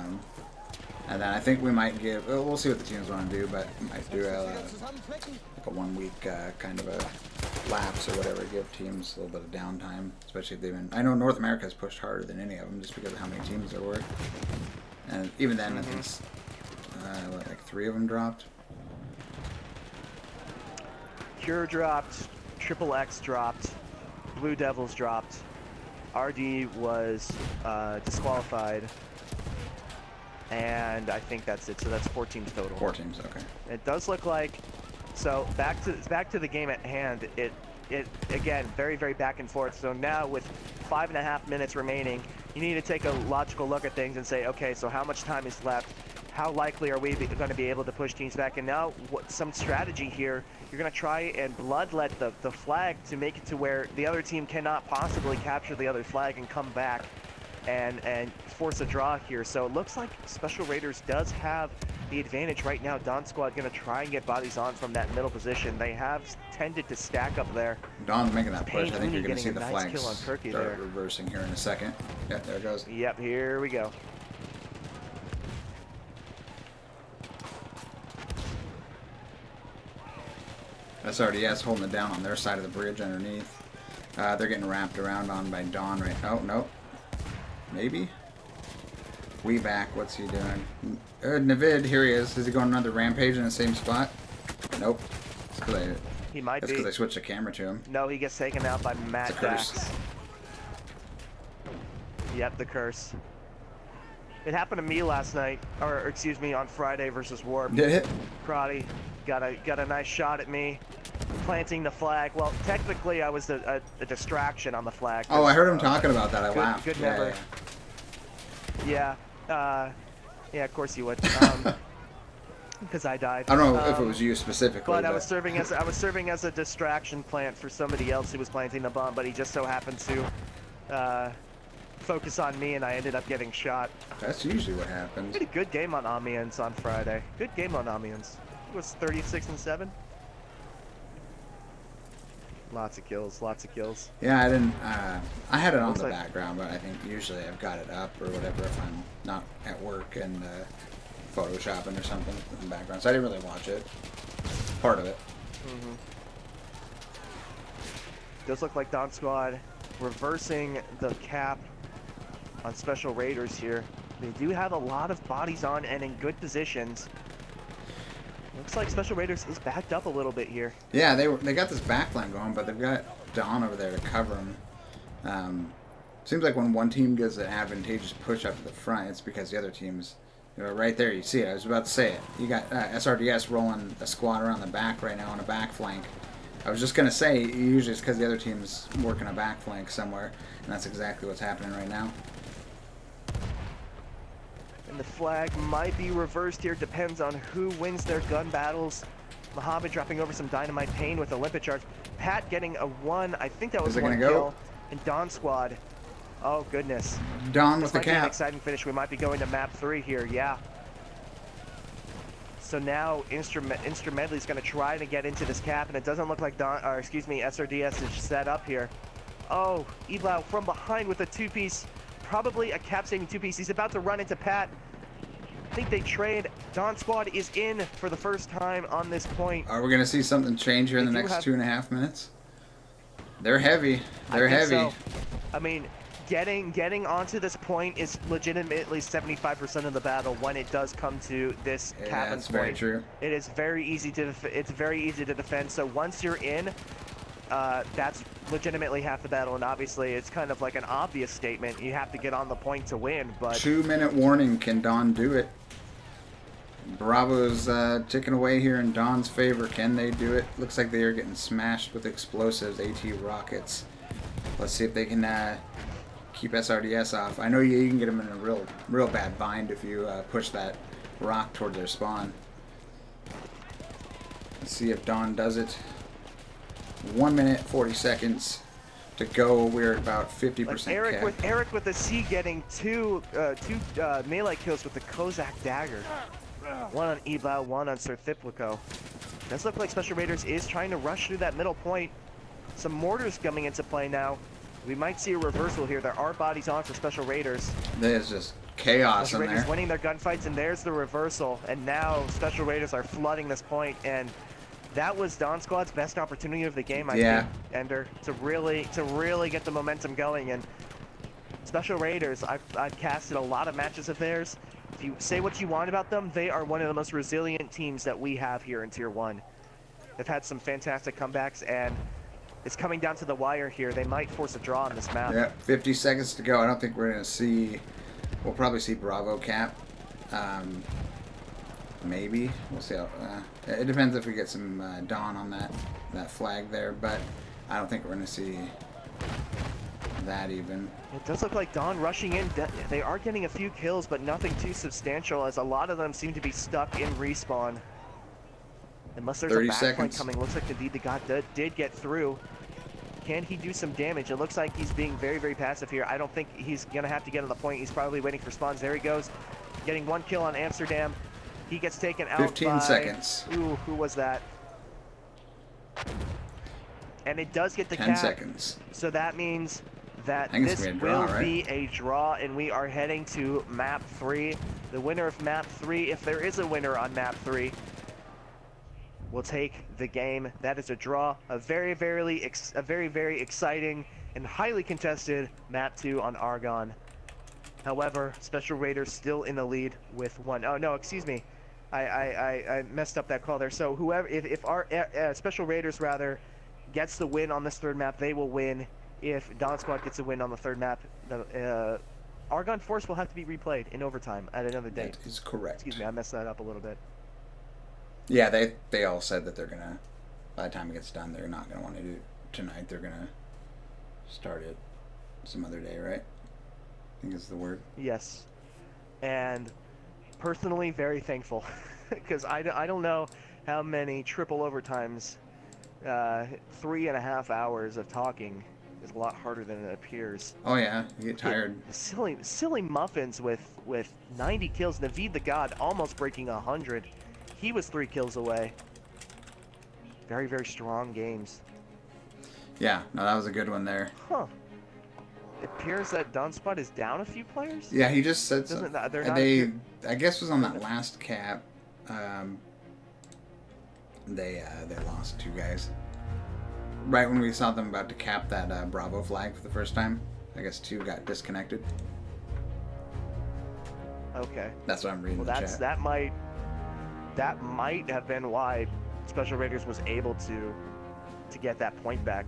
And then I think we might give, we'll see what the teams want to do, but we might do like a 1 week kind of a lapse or whatever, give teams a little bit of downtime, especially if they've been, I know North America has pushed harder than any of them just because of how many teams there were. And even then, I think like 3 of them dropped. Cure dropped, Triple X dropped, Blue Devils dropped, RD was disqualified, and I think that's it. So that's 4 teams total. 4 teams, okay. It does look like, so back to the game at hand. It again, very, very back and forth. So now with 5.5 minutes remaining, you need to take a logical look at things and say, okay, so how much time is left? How likely are we going to be able to push teams back? And now, some strategy here, you're going to try and bloodlet the flag to make it to where the other team cannot possibly capture the other flag and come back and force a draw here. So it looks like Special Raiders does have the advantage right now. Dawn Squad going to try and get bodies on from that middle position. They have tended to stack up there. Dawn's making that push. I think you're going to see the nice flags kill on Turkey start there. reversing here in a second. Yeah, there it goes. Yep, here we go. SRDS holding it down on their side of the bridge underneath. They're getting wrapped around on by Dawn right now. Oh, no. Maybe? We back. What's he doing? Neville, here he is. Is he going another rampage in the same spot? Nope. He might That's be. because I switched the camera to him. No, he gets taken out by Matt It's a curse. Dax. Yep, the curse. It happened to me last night, or excuse me, on Friday versus Warp. Did it? Karate got a nice shot at me, planting the flag. Well, technically I was a distraction on the flag. Oh, I heard him talking about that. I laughed. Good member. Yeah. Yeah, of course you would. Because I died. I don't know if it was you specifically. But I was serving as a distraction plant for somebody else who was planting the bomb, but he just so happened to focus on me, and I ended up getting shot. That's usually what happens. Pretty good game on Amiens on Friday. Good game on Amiens. It was 36-7. Lots of kills, lots of kills. Yeah, I didn't. I had it on the background, but I think usually I've got it up or whatever if I'm not at work and photoshopping or something in the background. So I didn't really watch it. Part of it. Mm-hmm. Does look like Dawn Squad reversing the cap on Special Raiders here. They do have a lot of bodies on and in good positions. Looks like Special Raiders is backed up a little bit here. Yeah, they got this backline going, but they've got Dawn over there to cover them. Seems like when one team gets an advantageous push up to the front, it's because the other team's, you know, right there. You see it. I was about to say it. You got SRDS rolling a squad around the back right now on a back flank. I was just gonna say usually it's because the other team's working a back flank somewhere, and that's exactly what's happening right now. And the flag might be reversed here. Depends on who wins their gun battles. Mohammed dropping over some dynamite pain with a limpet charge. Pat getting a 1. I think that was one kill. And Dawn squad. Oh goodness. Dawn with the cap. An cap. exciting finish. We might be going to map 3 here. Yeah. So now Instrumentally going to try to get into this cap, and it doesn't look like SRDS is set up here. Oh, Eblau from behind with a 2-piece, probably a cap-saving 2-piece. He's about to run into Pat. I think they trade. Dawn squad is in for the first time on this point. Are we going to see something change here in the next 2.5 minutes? They're heavy. They're heavy. So. I mean, getting onto this point is legitimately 75% of the battle when it does come to this cap and point. That's very true. It is very easy to defend. So once you're in, that's legitimately half the battle, and obviously it's kind of like an obvious statement. You have to get on the point to win, but 2-minute warning. Can Dawn do it? Bravo's ticking away here in Dawn's favor. Can they do it? Looks like they are getting smashed with explosives, AT rockets. Let's see if they can keep SRDS off. I know you can get them in a real bad bind if you push that rock toward their spawn. Let's see if Dawn does it. 1 minute 40 seconds to go. We're at about 50% cap. Eric with the C getting two melee kills with the Kozak dagger. 1 on Eblau, 1 on Sir Thiplico. Does look like Special Raiders is trying to rush through that middle point. Some mortars coming into play now. We might see a reversal here. There are bodies on for Special Raiders. There's just chaos Special in Raiders there. winning their gunfights, and there's the reversal. And now Special Raiders are flooding this point, and that was Dawn Squad's best opportunity of the game, I think, Ender, to really get the momentum going. And Special Raiders, I've casted a lot of matches of theirs. If you say what you want about them, they are one of the most resilient teams that we have here in Tier 1. They've had some fantastic comebacks, and it's coming down to the wire here. They might force a draw on this map. Yeah, 50 seconds to go. I don't think we're going to see... We'll probably see Bravo cap. Maybe. We'll see how... it depends if we get some Dawn on that flag there, but I don't think we're going to see that even. It does look like Dawn rushing in. They are getting a few kills, but nothing too substantial, as a lot of them seem to be stuck in respawn. Unless there's a backline coming. Looks like indeed the god did get through. Can he do some damage? It looks like he's being very, very passive here. I don't think he's going to have to get on the point. He's probably waiting for spawns. There he goes. Getting 1 kill on Amsterdam. He gets taken out 15 seconds. Ooh, who was that? And it does get the 10 cap. seconds. So that means that this will be a draw, and we are heading to map 3. The winner of map 3, if there is a winner on map 3, will take the game. That is a draw. A very, very exciting and highly contested map 2 on Argonne. However, Special Raiders still in the lead with 1. Oh no, excuse me. I messed up that call there. So whoever, if our Special Raiders rather gets the win on this 3rd map, they will win. If Dawn Squad gets a win on the 3rd map, the Argonne Force will have to be replayed in overtime at another date. That is correct. Excuse me, I messed that up a little bit. Yeah, they all said that they're gonna, by the time it gets done, they're not gonna want to do it tonight. They're gonna start it some other day, right? I think is the word. Yes, and personally, very thankful, because I don't know how many triple overtimes. 3.5 hours of talking is a lot harder than it appears. Oh yeah, you get tired. Silly muffins with 90 kills. Neville the God almost breaking 100. He was 3 kills away. Very, very strong games. Yeah, no, that was a good one there. Huh. It appears that Dunspot is down a few players? Yeah, he just said so. I guess was on that last cap. They lost 2 guys. Right when we saw them about to cap that Bravo flag for the first time. I guess 2 got disconnected. Okay. That's what I'm reading in the chat. that might have been why Special Raiders was able to get that point back.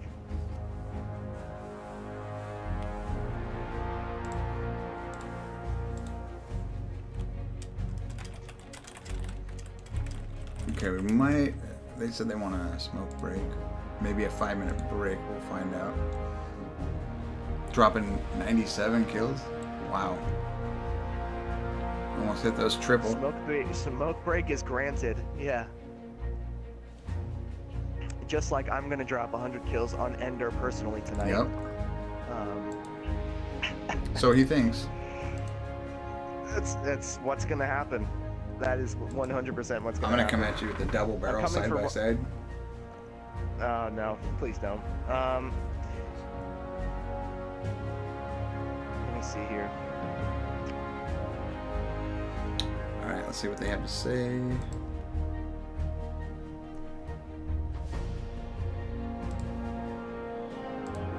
Okay, we might. They said they want a smoke break. Maybe a 5-minute break. We'll find out. Dropping 97 kills. Wow. Almost hit those triple. Smoke break is granted. Yeah. Just like I'm gonna drop 100 kills on Ender personally tonight. Yep. So he thinks. That's what's gonna happen. That is 100% what's gonna happen. I'm gonna come at you with the double barrel side by side. Oh no, please don't. Let me see here. Alright, let's see what they have to say.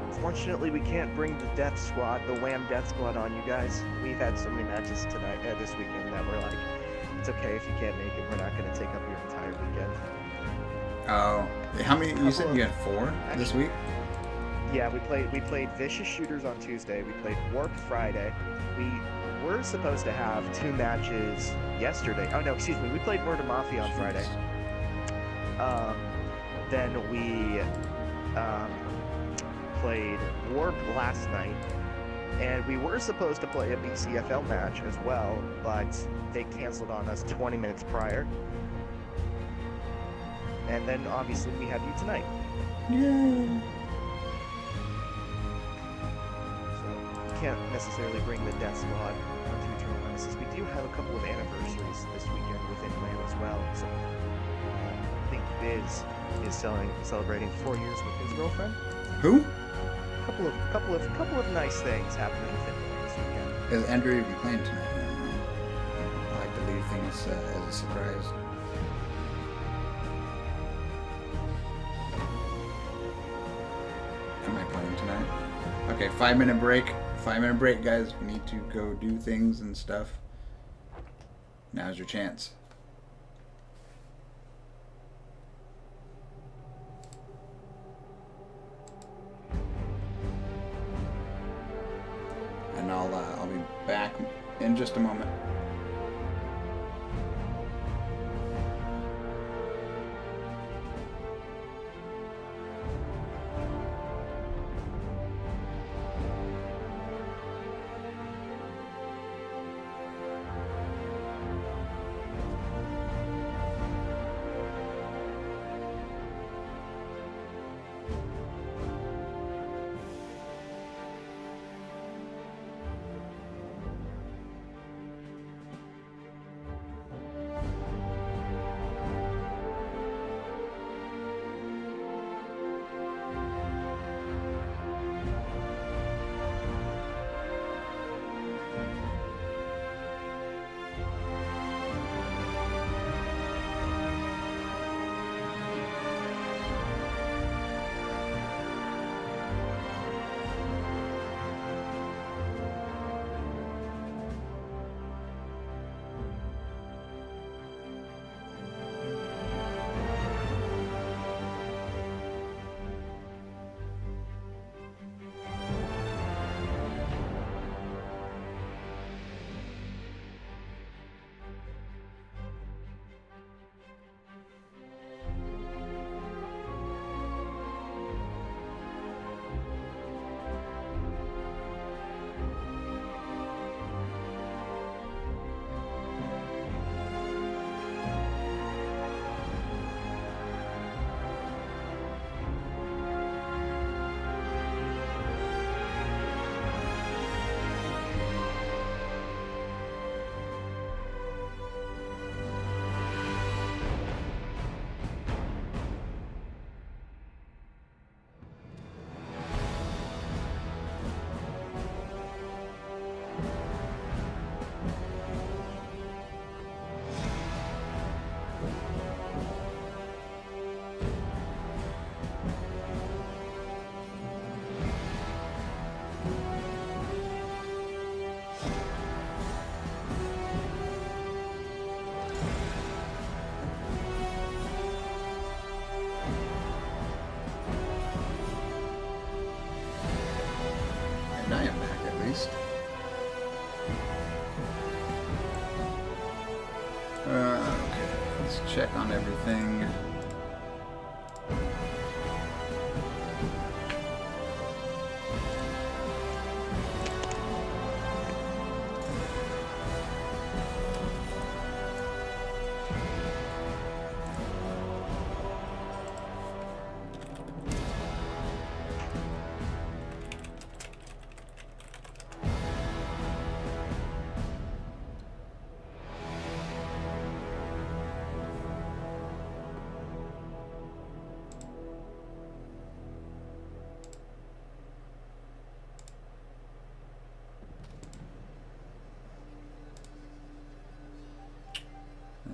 Unfortunately, we can't bring the Death Squad, the Wham Death Squad on you guys. We've had so many matches tonight, this weekend, that we're like, it's okay if you can't make it. We're not going to take up your entire weekend. Oh, how many? You said you had 4 this week? Yeah, we played Vicious Shooters on Tuesday. We played Warp Friday. We were supposed to have 2 matches yesterday. Oh no, excuse me. We played Murder Mafia on Friday. Then we played Warp last night, and we were supposed to play a BCFL match as well, but they canceled on us 20 minutes prior. And then obviously we have you tonight. Yay! So you can't necessarily bring the Death Squad onto Eternal Nemesis. We do have a couple of anniversaries this weekend within LAN as well. So I think Biz is celebrating 4 years with his girlfriend. Who? Couple of nice things happening within LAN this weekend. Is Andrew even playing tonight? I don't know. I like to leave things as a surprise. Am I playing tonight? Okay, 5-minute break. 5-minute break, guys. We need to go do things and stuff. Now's your chance. And I'll be back in just a moment. check on everything.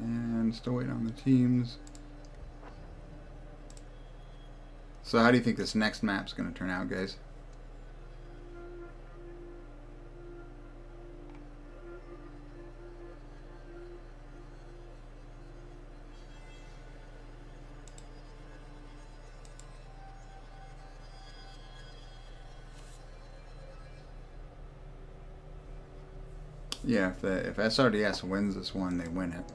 And still waiting on the teams. So how do you think this next map's going to turn out, guys? Yeah, if SRDS wins this one, they win it.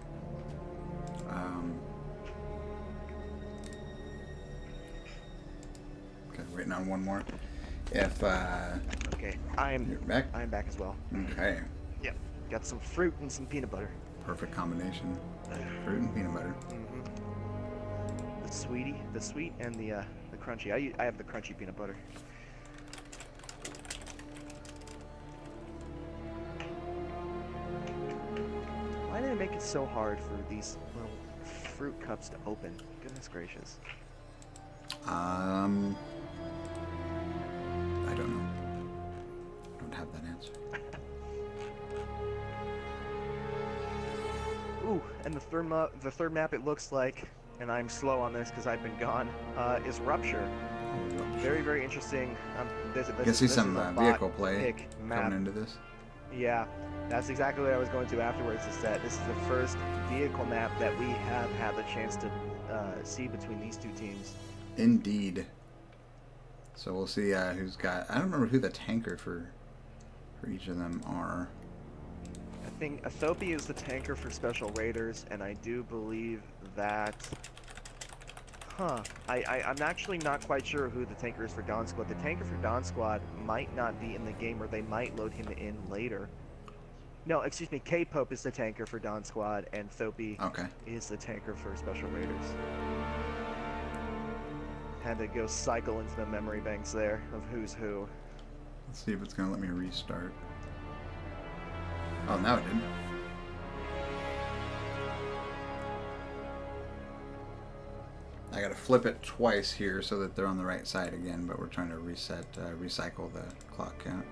Okay, waiting on one more. If okay, you're back. I'm back as well. Okay. Yep, got some fruit and some peanut butter. Perfect combination. Fruit and peanut butter. The sweet and the crunchy. I have the crunchy peanut butter. Why do they make it so hard for these little fruit cups to open? Goodness gracious. I don't know. I don't have that answer. Ooh, and the third map it looks like, and I'm slow on this because I've been gone, is Rupture. Very, very interesting. I can see some vehicle play coming into this. Yeah, that's exactly what I was going to afterwards, is that this is the first vehicle map that we have had the chance to see between these two teams. Indeed. So we'll see who's got... I don't remember who the tanker for each of them are. I think Athopi is the tanker for Special Raiders, and I do believe that... I'm actually not quite sure who the tanker is for Dawn Squad. The tanker for Dawn Squad might not be in the game, or they might load him in later. No, excuse me, K-Pope is the tanker for Dawn Squad, and Thopi is the tanker for Special Raiders. Had to go cycle into the memory banks there of who's who. Let's see if it's going to let me restart. Oh, now it didn't. I gotta flip it twice here so that they're on the right side again, but we're trying to recycle the clock count.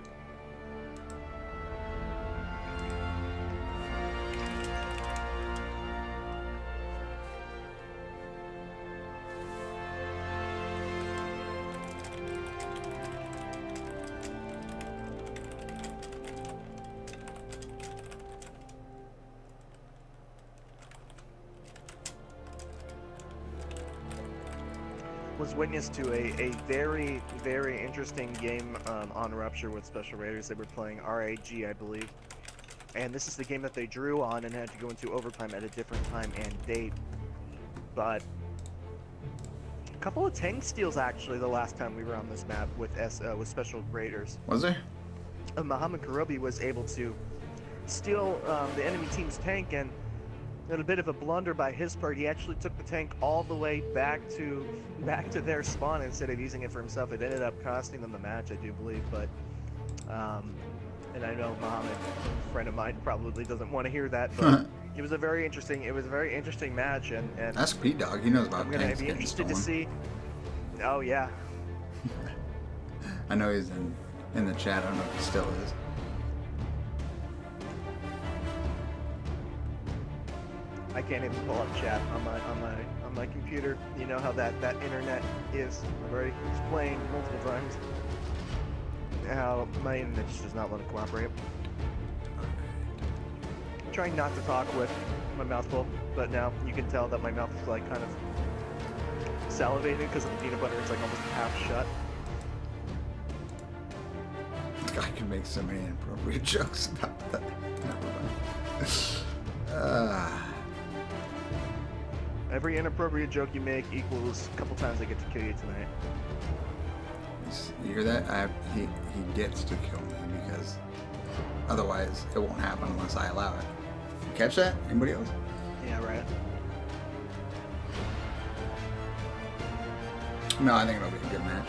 Was witness to a very, very interesting game on Rupture with Special Raiders. They were playing RAG, I believe. And this is the game that they drew on and had to go into overtime at a different time and date. But a couple of tank steals actually the last time we were on this map with Special Raiders. Was there? Muhammad Karobi was able to steal the enemy team's tank, and in a bit of a blunder by his part, he actually took the tank all the way back to their spawn instead of using it for himself. It ended up costing them the match, I do believe, but and I know Muhammad, a friend of mine, probably doesn't want to hear that, but it was a very interesting match, and ask Pete Dog, he knows about tanks. I'm gonna be interested to see. Oh yeah. I know he's in the chat. I don't know if he still is. I can't even pull up chat on my computer. You know how that internet is. I've already explained multiple times how my internet just does not want to cooperate. I'm trying not to talk with my mouth full, but now you can tell that my mouth is like kind of salivated because of the peanut butter. It's like almost half shut. I can make so many inappropriate jokes about that. Never mind. Every inappropriate joke you make equals a couple times I get to kill you tonight. You hear that? He gets to kill me because otherwise it won't happen unless I allow it. You catch that? Anybody else? Yeah, right. No, I think it'll be a good match.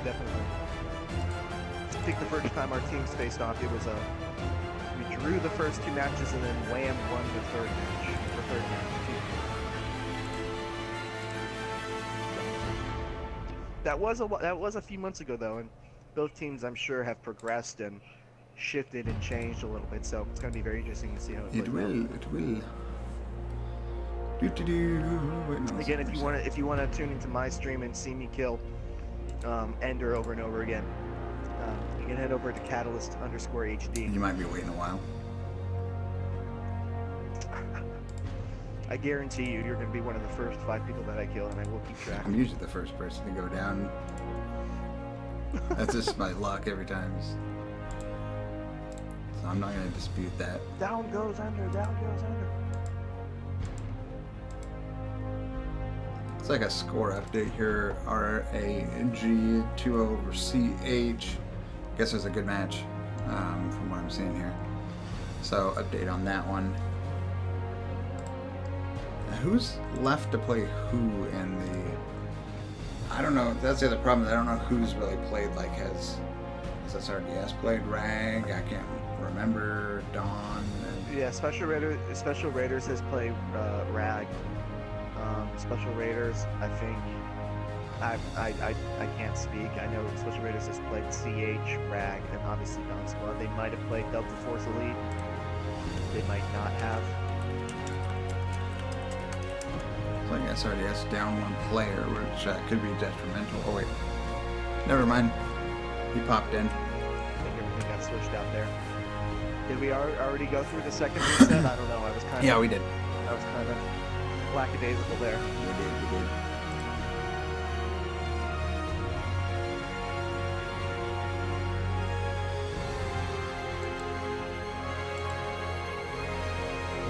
Definitely. I think the first time our teams faced off, it was we drew the first 2 matches and then wham won the third match. That was a few months ago though, and both teams I'm sure have progressed and shifted and changed a little bit. So it's going to be very interesting to see how it plays out. It will. Again, if you want to tune into my stream and see me kill Ender over and over again, you can head over to Catalyst_HD. You might be waiting a while. I guarantee you're going to be one of the first 5 people that I kill, and I will keep track. I'm usually the first person to go down. That's just my luck every time. So I'm not going to dispute that. Down goes Ender, down goes Ender. It's like a score update here. RAG 2 over CH. Guess it was a good match from what I'm seeing here. So update on that one. Who's left to play who in the... I don't know. That's the other problem. I don't know who's really played. Like, has SRDS played RAG? I can't remember. Dawn. Yeah, Special Raiders has played RAG. Special Raiders, I think. I can't speak. I know Special Raiders has played CH, RAG, and obviously Dawn Squad. They might have played Delta Force Elite. They might not have. It's like SRDS down 1 player, which could be detrimental. Oh wait, never mind. He popped in. I think everything got switched out there. Did we already go through the second reset? I don't know. I was kind of... Yeah, we did. I was kind of lackadaisical there. We did.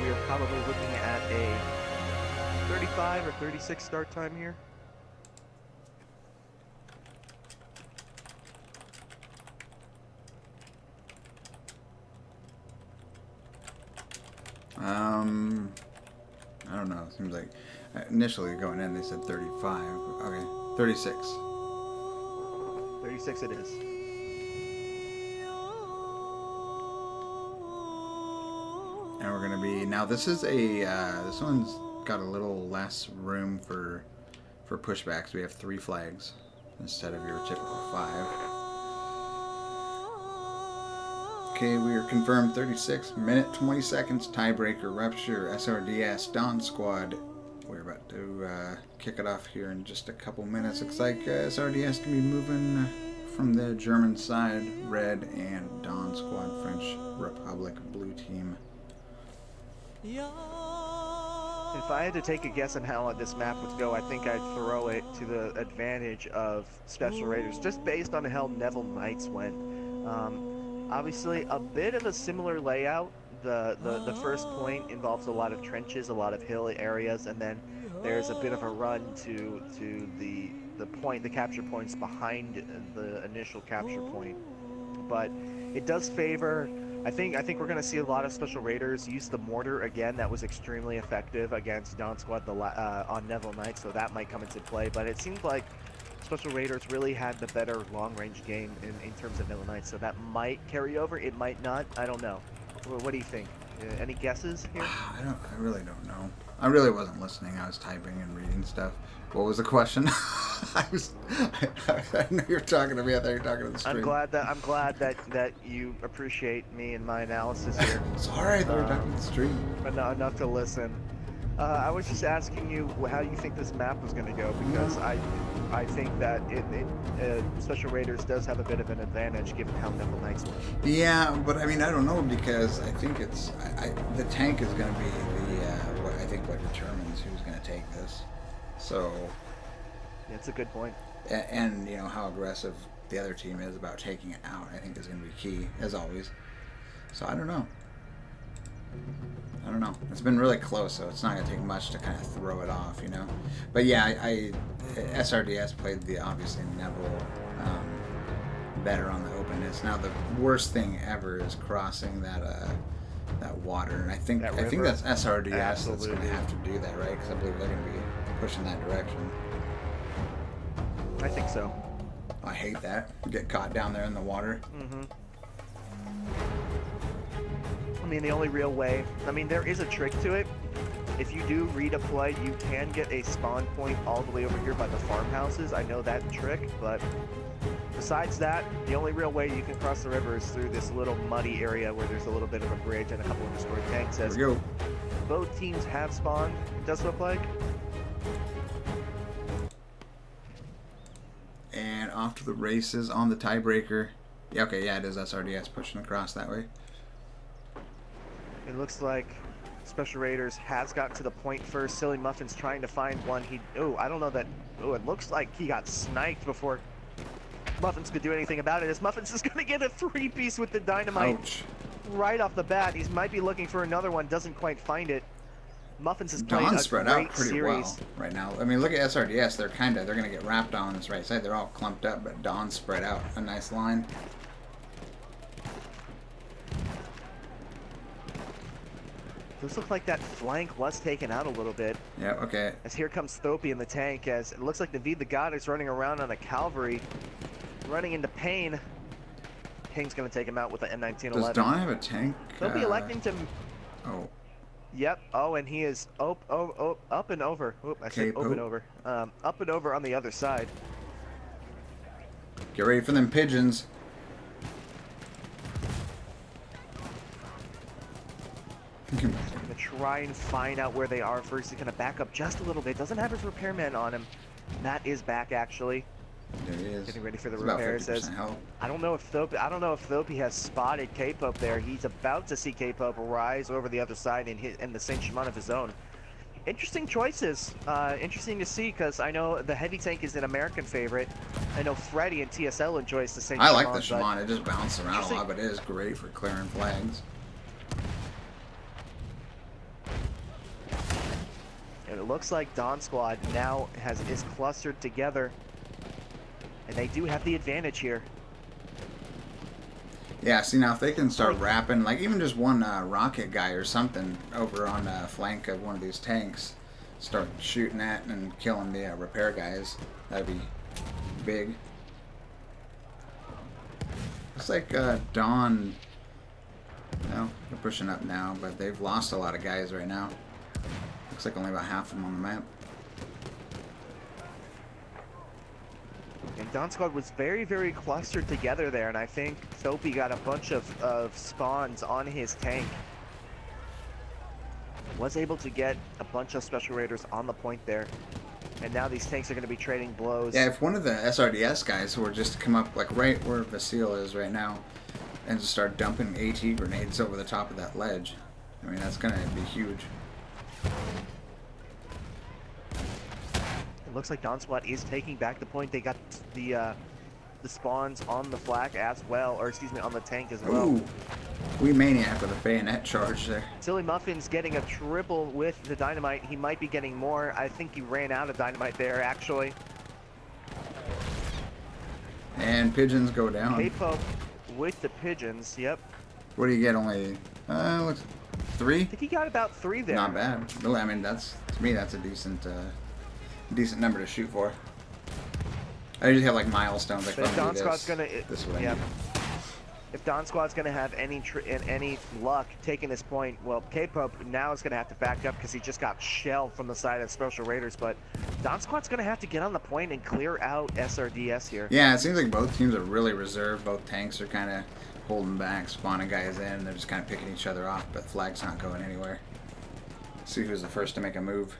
We are probably looking at a 35 or 36 start time here. I don't know. It seems like initially going in they said 35. Okay, 36. 36 it is. And we're gonna be now. This is a this one's got a little less room for pushbacks. We have 3 flags instead of your typical 5. Okay, we are confirmed 36 minute 20 seconds tiebreaker Rupture SRDS Dawn Squad. We're about to kick it off here in just a couple minutes. Looks like SRDS can be moving from the German side, red, and Dawn Squad French Republic blue team. If I had to take a guess on how this map would go, I think I'd throw it to the advantage of Special Raiders, just based on how Neville Knights went. Obviously, a bit of a similar layout. The first point involves a lot of trenches, a lot of hill areas, and then there's a bit of a run to the capture points behind the initial capture point. But it does favor. I think we're going to see a lot of Special Raiders use the mortar again. That was extremely effective against Dawn Squad on Neville Knights, so that might come into play. But it seems like Special Raiders really had the better long-range game in terms of Neville Knights, so that might carry over. It might not. I don't know. What do you think? Any guesses here? I really don't know. I really wasn't listening. I was typing and reading stuff. What was the question? I know you're talking to me. I thought you were talking to the stream. I'm glad that you appreciate me and my analysis here. Sorry, I thought you were talking to the stream. But not enough to listen. I was just asking you how you think this map was going to go, because I think that Special Raiders does have a bit of an advantage given how Neville Knights went. Yeah, but I mean, I don't know, because I think it's the tank is going to be what determines who's going to take this. So yeah, it's a good point. And you know how aggressive the other team is about taking it out, I think is going to be key, as always. So I don't know. I don't know. It's been really close, so it's not going to take much to kind of throw it off, you know? But yeah, SRDS played the, obviously, Neville better on the openness. Now, the worst thing ever is crossing that water, and I think that's SRDS that's going to have to do that, right? Because I believe they're going to be pushing that direction. I think so. I hate that. Get caught down there in the water. I mean, the only real way, I mean, there is a trick to it. If you do read a play, you can get a spawn point all the way over here by the farmhouses. I know that trick, but besides that, the only real way you can cross the river is through this little muddy area where there's a little bit of a bridge and a couple of destroyed tanks. As Here we go. Both teams have spawned, it does look like. And off to the races on the tiebreaker. Yeah, okay, yeah, it is SRDS pushing across that way. It looks like Special Raiders has gotten to the point first. Silly Muffin's trying to find one. I don't know that. Oh, it looks like he got sniped before Muffins could do anything about it. As Muffins is going to get a 3-piece with the dynamite. Ouch. Right off the bat. He might be looking for another one, doesn't quite find it. Muffins has played Dawn a spread great out pretty series. well right now. I mean, look at SRDS. They're going to get wrapped on this right side. They're all clumped up, but Dawn spread out a nice line. This looks like that flank was taken out a little bit. Yeah, okay. As here comes Thopey in the tank, as it looks like Neville the God is running around on a cavalry, running into Pain. Pain's going to take him out with an M1911. Does Dawn have a tank? Thopey electing to... Oh. Yep. Oh, and he is up and over. Oop, I said open over. Up and over on the other side. Get ready for them pigeons. He's going to try and find out where they are first. He's going to back up just a little bit. Doesn't have his repairman on him. Matt is back, actually. There he is. Getting ready for the It's repair. about 50% health. I don't know if Thopey has spotted K-Pope there. He's about to see K-Pope rise over the other side in the Saint Shimon of his own. Interesting choices. Interesting to see, because I know the heavy tank is an American favorite. I know Freddy and TSL enjoys the Saint Shimon. I like the Shimon. It just bounces around a lot, but it is great for clearing flags. And it looks like Dawn Squad now is clustered together. And they do have the advantage here. Yeah, see now if they can start wrapping, like even just one rocket guy or something over on the flank of one of these tanks, start shooting at and killing the repair guys, that'd be big. Looks like Dawn, no, they're pushing up now, but they've lost a lot of guys right now. Looks like only about half of them on the map. And Dawn Squad was very, very clustered together there, and I think Thopey got a bunch of spawns on his tank. Was able to get a bunch of Special Raiders on the point there. And now these tanks are going to be trading blows. Yeah, if one of the SRDS guys were just to come up like right where Vasile is right now and just start dumping AT grenades over the top of that ledge, I mean, that's going to be huge. It looks like Dawn Squad is taking back the point. They got the spawns on the flak as well, or excuse me, on the tank as well. Ooh, we maniac with a bayonet charge there. Silly Muffin's getting a triple with the dynamite. He might be getting more. I think he ran out of dynamite there, actually. And pigeons go down. K-Pope with the pigeons, yep. What do you get? Only, what's 3? I think he got about 3 there. Not bad. Really, I mean, that's, to me, that's a decent number to shoot for. I usually have like milestones. Like, if Dawn Squad's gonna, yeah. If Dawn Squad's gonna have any luck taking this point, well, K-Pope now is gonna have to back up because he just got shelled from the side of Special Raiders. But Dawn Squad's gonna have to get on the point and clear out SRDS here. Yeah, it seems like both teams are really reserved. Both tanks are kind of holding back, spawning guys in. They're just kind of picking each other off, but flag's not going anywhere. See who's the first to make a move.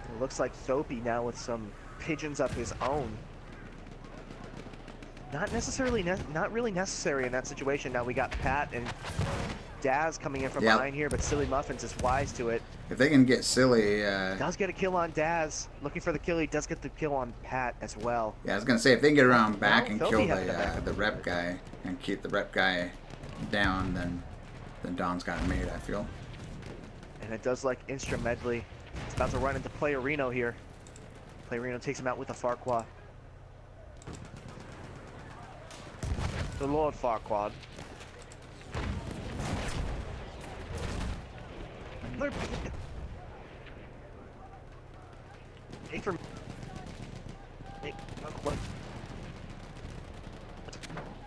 It looks like Thopey now with some pigeons of his own. Not really necessary in that situation. Now we got Pat and Daz coming in from behind here, but Silly Muffins is wise to it. If they can get Silly... does get a kill on Daz. Looking for the kill. He does get the kill on Pat as well. Yeah, I was going to say, if they can get around back and Filthy kill had the rep guy and keep the rep guy down, then Don's got it made, I feel. And it does like Instrumentally. It's about to run into Player Reno here. Player Reno takes him out with a Farquaad. The Lord Farquaad.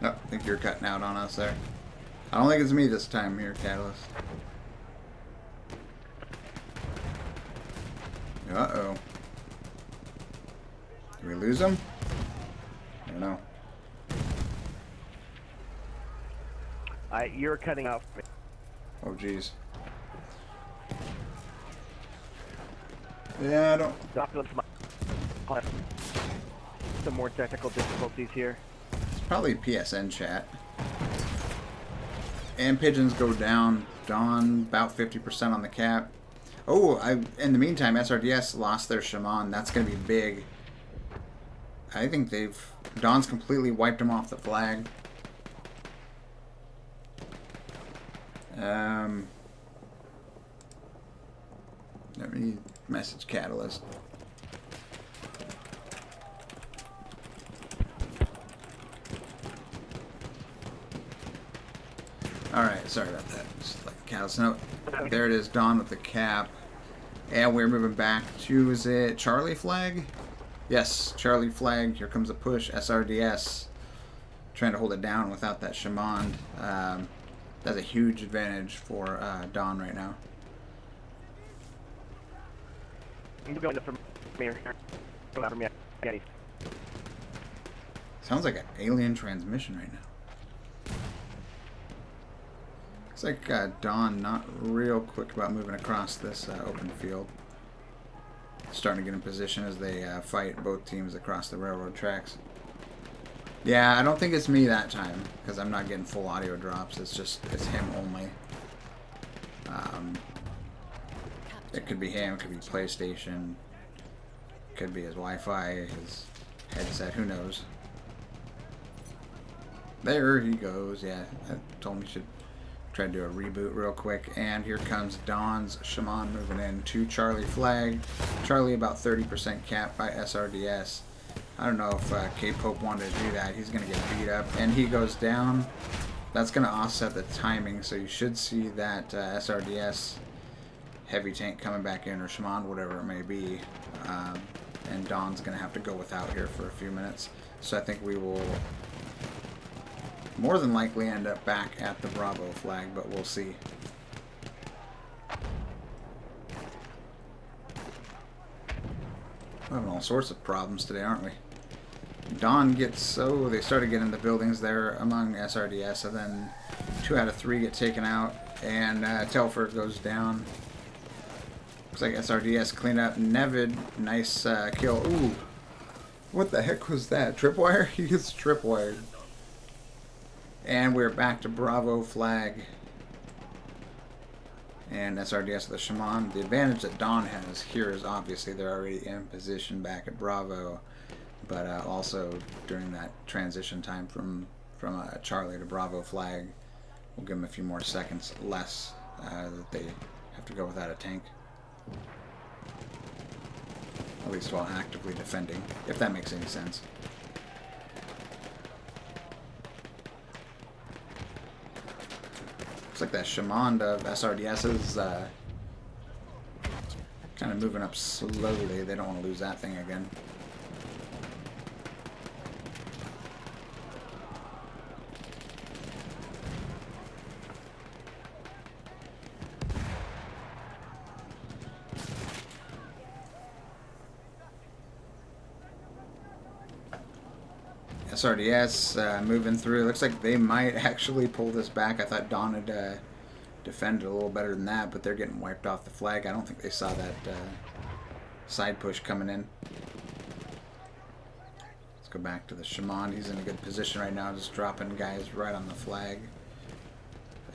No, I think you're cutting out on us there. I don't think it's me this time here, Catalyst. Uh-oh. Did we lose him? I don't know. You're cutting out for me. Oh, jeez. Yeah, I don't... Some more technical difficulties here. It's probably PSN chat. And pigeons go down. Dawn, about 50% on the cap. Oh, in the meantime, SRDS lost their Shaman. That's going to be big. I think Dawn's completely wiped them off the flag. Let me message Catalyst. Alright, sorry about that. Just like Catalyst. No, there it is, Dawn with the cap. And we're moving back to, is it Charlie flag? Yes, Charlie flag. Here comes a push. SRDS. Trying to hold it down without that Shaman. That's a huge advantage for Dawn right now. Sounds like an alien transmission right now. Looks like Dawn not real quick about moving across this open field. Starting to get in position as they fight both teams across the railroad tracks. Yeah, I don't think it's me that time, because I'm not getting full audio drops. It's him only. It could be him, it could be PlayStation, it could be his Wi-Fi, his headset, who knows. There he goes, yeah. I told him he should try to do a reboot real quick. And here comes Dawn's Shaman moving in to Charlie flag. Charlie about 30% capped by SRDS. I don't know if K-Pope wanted to do that. He's going to get beat up. And he goes down. That's going to offset the timing. So you should see that SRDS heavy tank coming back in, or Shaman, whatever it may be. And Dawn's going to have to go without here for a few minutes. So I think we will more than likely end up back at the Bravo flag, but we'll see. We're having all sorts of problems today, aren't we? Dawn gets, they started getting the buildings there among SRDS, and then 2 out of 3 get taken out, and Telfer goes down. Looks like SRDS cleaned up Neville. Nice kill. Ooh, what the heck was that? Tripwire? He gets tripwired. And we're back to Bravo flag. And SRDS with the Shaman. The advantage that Dawn has here is obviously they're already in position back at Bravo. But also during that transition time from Charlie to Bravo flag, we'll give them a few more seconds less that they have to go without a tank. At least while actively defending, if that makes any sense. Looks like that Shaman of SRDS is kind of moving up slowly. They don't want to lose that thing again. SRDS moving through. Looks like they might actually pull this back. I thought Dawn had defended a little better than that, but they're getting wiped off the flag. I don't think they saw that side push coming in. Let's go back to the Shaman. He's in a good position right now, just dropping guys right on the flag.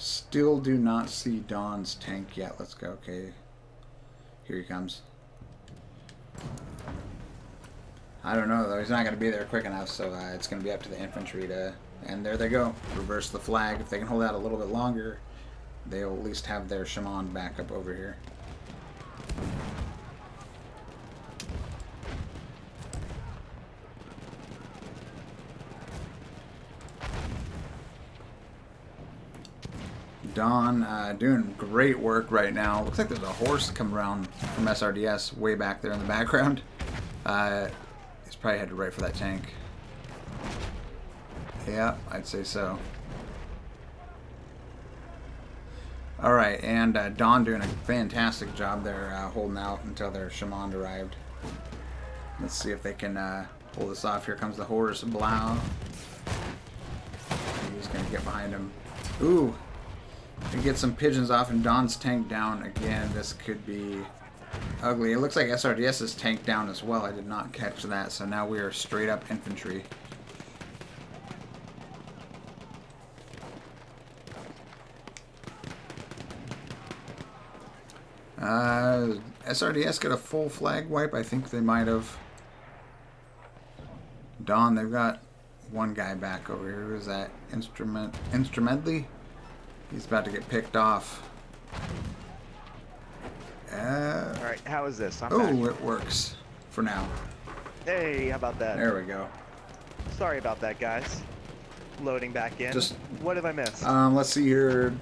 Still do not see Dawn's tank yet. Let's go. Okay. Here he comes. I don't know, though. He's not going to be there quick enough, so it's going to be up to the infantry to... And there they go. Reverse the flag. If they can hold out a little bit longer, they'll at least have their shaman back up over here. Dawn doing great work right now. Looks like there's a horse coming around from SRDS way back there in the background. He's probably headed right for that tank. Yeah, I'd say so. Alright, and Dawn doing a fantastic job there holding out until their shaman arrived. Let's see if they can pull this off. Here comes the horse. Blau. He's going to get behind him. Ooh! We get some pigeons off and Dawn's tank down again. This could be ugly. It looks like SRDS is tank down as well. I did not catch that, so now we are straight up infantry. SRDS got a full flag wipe. I think they might have. Dawn, they've got one guy back over here. Who's that? Instrumentally? He's about to get picked off. Alright, how is this? I'm oh, back. it works. For now. Hey, how about that? There we go. Sorry about that, guys. Loading back in. What have I missed? Let's see here.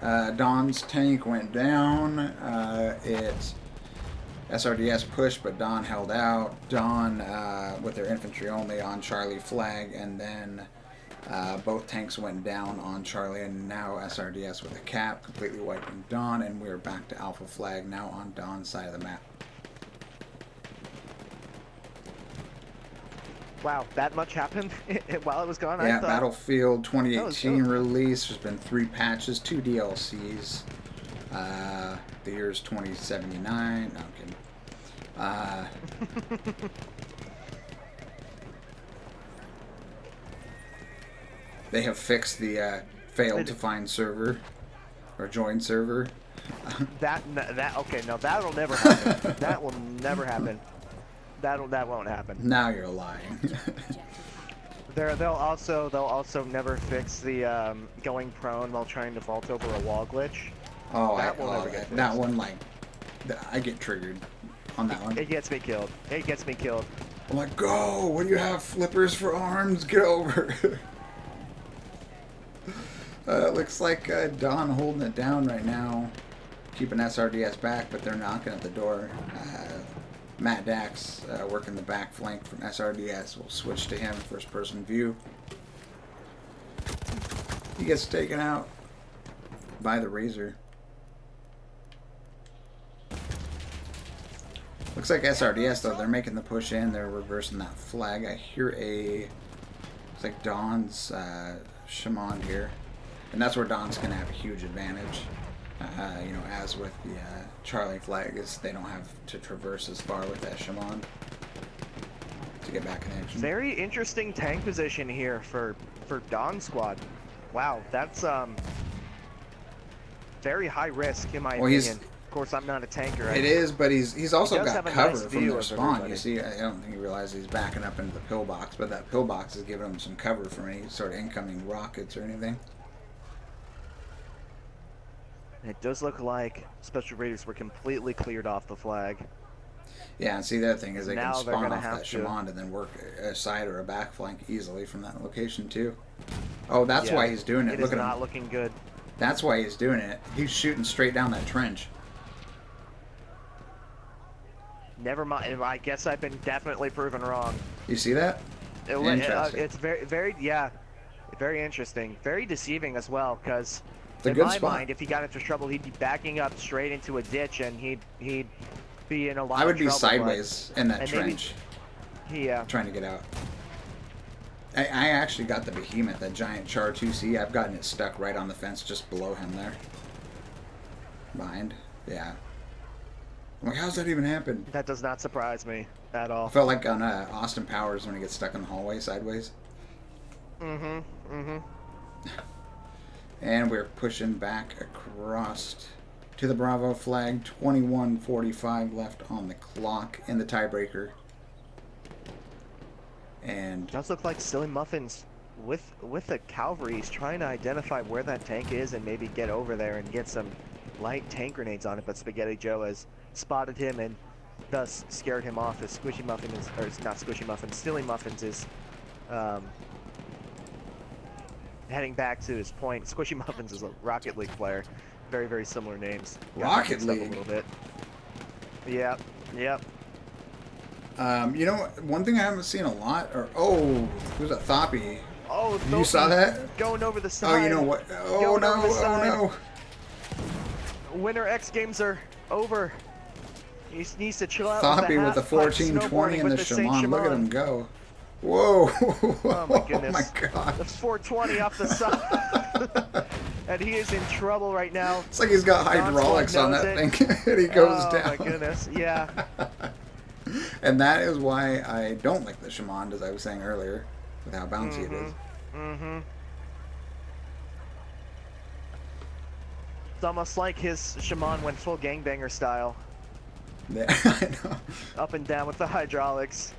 Dawn's tank went down. SRDS pushed, but Dawn held out. Dawn with their infantry only on Charlie flag, and then both tanks went down on Charlie, and now SRDS with a cap, completely wiping Dawn, and we're back to Alpha flag now on Dawn's side of the map. Wow, that much happened while it was gone? Yeah, I thought... Battlefield 2018 release. There's been 3 patches, 2 DLCs. The year's 2079. No, I'm kidding. They have fixed the failed to find server or join server. Okay, no, that'll never happen. That will never happen. That won't happen. Now you're lying. They'll also never fix the going prone while trying to vault over a wall glitch. Oh, that one, like, I get triggered on that one. It gets me killed. It gets me killed. I'm like, go! What do you have? Flippers for arms? Get over. Looks like Dawn holding it down right now, keeping SRDS back, but they're knocking at the door. Matt Dax working the back flank from SRDS. We'll switch to him, first person view. He gets taken out by the Razor. Looks like SRDS, though, they're making the push in. They're reversing that flag. I hear it's like Dawn's shaman here. And that's where Dawn's going to have a huge advantage. You know, as with the Charlie flag, is they don't have to traverse as far with that shaman to get back in action. Very interesting tank position here for Dawn squad. Wow, that's very high risk in my opinion. Of course, I'm not a tanker. It is, but he's also got cover nice from their spawn. You see, I don't think he realizes he's backing up into the pillbox, but that pillbox is giving him some cover from any sort of incoming rockets or anything. It does look like Special Raiders were completely cleared off the flag. Yeah, and see, the other thing is they can spawn off that to... shaman and then work a side or a back flank easily from that location, too. Oh, that's why he's doing it. Look at him. It is not looking good. That's why he's doing it. He's shooting straight down that trench. Never mind. I guess I've been definitely proven wrong. You see that? Interesting. It's very interesting. Very deceiving as well, because in my mind, if he got into trouble, he'd be backing up straight into a ditch, and he'd be in a lot of trouble. I would be sideways in that trench, trying to get out. I actually got the behemoth, that giant Char 2C. I've gotten it stuck right on the fence just below him there. Behind. Yeah. I'm like, how's that even happen? That does not surprise me at all. I felt like on Austin Powers when he gets stuck in the hallway sideways. And we're pushing back across to the Bravo flag. 21:45 left on the clock in the tiebreaker. And It does look like Silly Muffins with the cavalry. He's trying to identify where that tank is and maybe get over there and get some light tank grenades on it. But Spaghetti Joe has spotted him and thus scared him off. As Squishy Muffin is, or it's not Squishy Muffin, Silly Muffins is heading back to his point. Squishy Muffins is a Rocket League player. Very, very similar names. Rocket League. A little bit. Yep. Yep. You know, one thing I haven't seen a lot, who's a Thoppy? Oh, you saw that? Going over the side. Oh, you know what? Oh no! Oh no! Winter X Games are over. He needs to chill out. Thoppy with the 1420 and the Shaman. Look at him go. Whoa! Oh my goodness! Oh my god! The 420 off the side, and he is in trouble right now. It's like he's got hydraulics on that thing, and he goes down. Oh my goodness! Yeah. And that is why I don't like the Shaman, as I was saying earlier, with how bouncy it is. Mm-hmm. It's almost like his Shaman went full gangbanger style. Yeah, I know. Up and down with the hydraulics.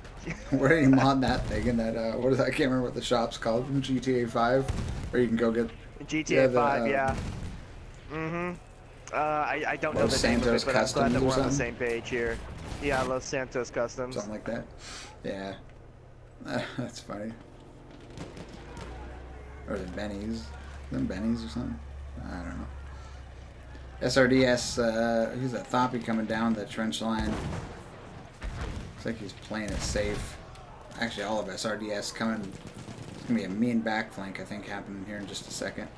Where did he mod that thing in that, what is that? I can't remember what the shop's called from GTA 5, where you can go get... GTA 5, yeah. Mm-hmm. I don't know the name of it, but I'm glad that we're on the same page here. Yeah, Los Santos Customs. Something like that. Yeah. That's funny. Or is it Benny's? Is it Benny's or something? I don't know. SRDS, who's that Thoppy coming down the trench line? Looks like he's playing it safe. Actually, all of SRDS coming. It's going to be a mean back flank, I think, happening here in just a second.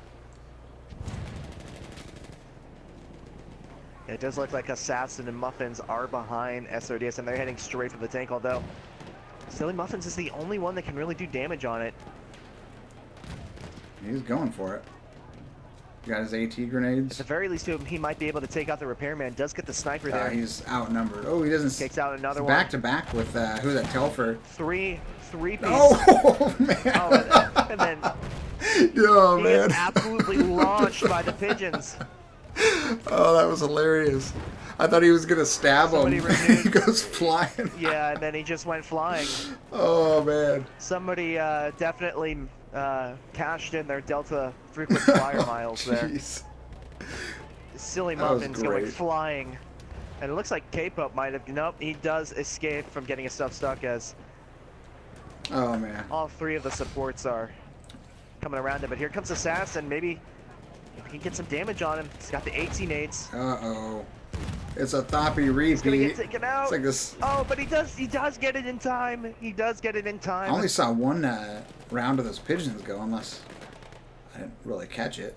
It does look like Assassin and Muffins are behind SRDS, and they're heading straight for the tank, although Silly Muffins is the only one that can really do damage on it. He's going for it. Got his AT grenades. At the very least, he might be able to take out the repairman. Does get the sniper there. He's outnumbered. Oh, he doesn't. Takes out another one. Back to back with who's that? Telfer. Three piece. Oh man. Oh, and then oh he man. gets absolutely launched by the pigeons. Oh, that was hilarious. I thought he was gonna stab him. He goes flying. Yeah, and then he just went flying. Oh man. Somebody definitely cashed in their Delta frequent flyer miles there. Jeez. Silly Muffins going flying. And it looks like K-Pop might have... Nope, he does escape from getting his stuff stuck as... Oh, man. All three of the supports are coming around him. But here comes Assassin. Maybe we can get some damage on him. He's got the 18 nades. Uh-oh. It's a Thoppy repeat. He's gonna get taken out. It's like this... Oh, but he does get it in time. He does get it in time. I only saw one round of those pigeons go, unless I didn't really catch it.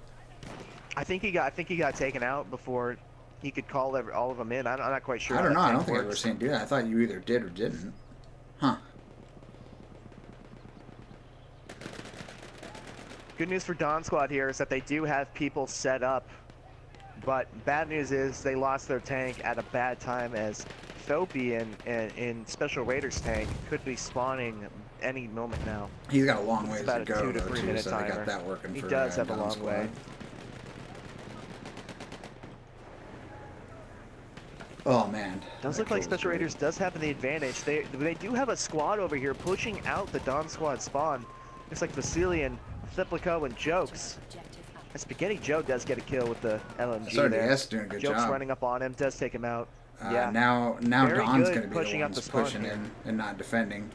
I think he got taken out before he could call all of them in. I'm not quite sure. I don't know. I don't think I've ever seen him do that. I thought you either did or didn't. Huh. Good news for Dawn Squad here is that they do have people set up, but bad news is they lost their tank at a bad time, as Thoppy in Special Raiders tank could be spawning any moment now. He's got a long ways to go, 2 to 3 minute so timer. they got that working He for does have a Dawn long Squad. way. Oh man. Does look like Special Raiders does have the advantage. They do have a squad over here pushing out the Dawn Squad spawn. Looks like Vasilian, Thiplico, and Jokes. And Spaghetti Joe does get a kill with the LMG SRDS there. doing a good Jokes job. running up on him, does take him out. Yeah. Now Very Dawn's good going to be pushing the up ones the spawn pushing here. in and not defending.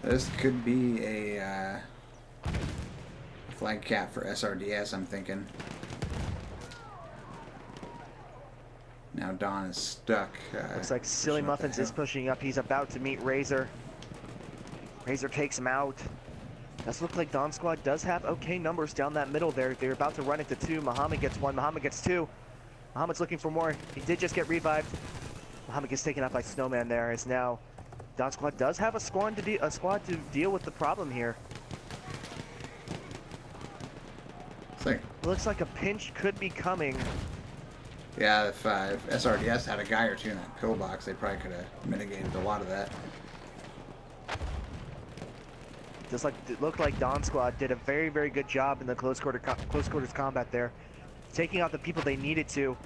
This could be a flag cap for SRDS, I'm thinking. Now Dawn is stuck. Looks like Silly Muffins is pushing up. He's about to meet Razor. Razor takes him out. Does look like Dawn Squad does have okay numbers down that middle there. They're about to run it to 2. Muhammad gets 1. Muhammad gets 2. Muhammad's looking for more. He did just get revived. Muhammad gets taken out by Snowman there. As now Dawn Squad does have a squad to deal with the problem here. Like, Looks like a pinch could be coming. yeah, if SRDS had a guy or two in that pillbox, they probably could have mitigated a lot of that. It looked like Dawn Squad did a very, very good job in the close quarters combat there, taking out the people they needed to.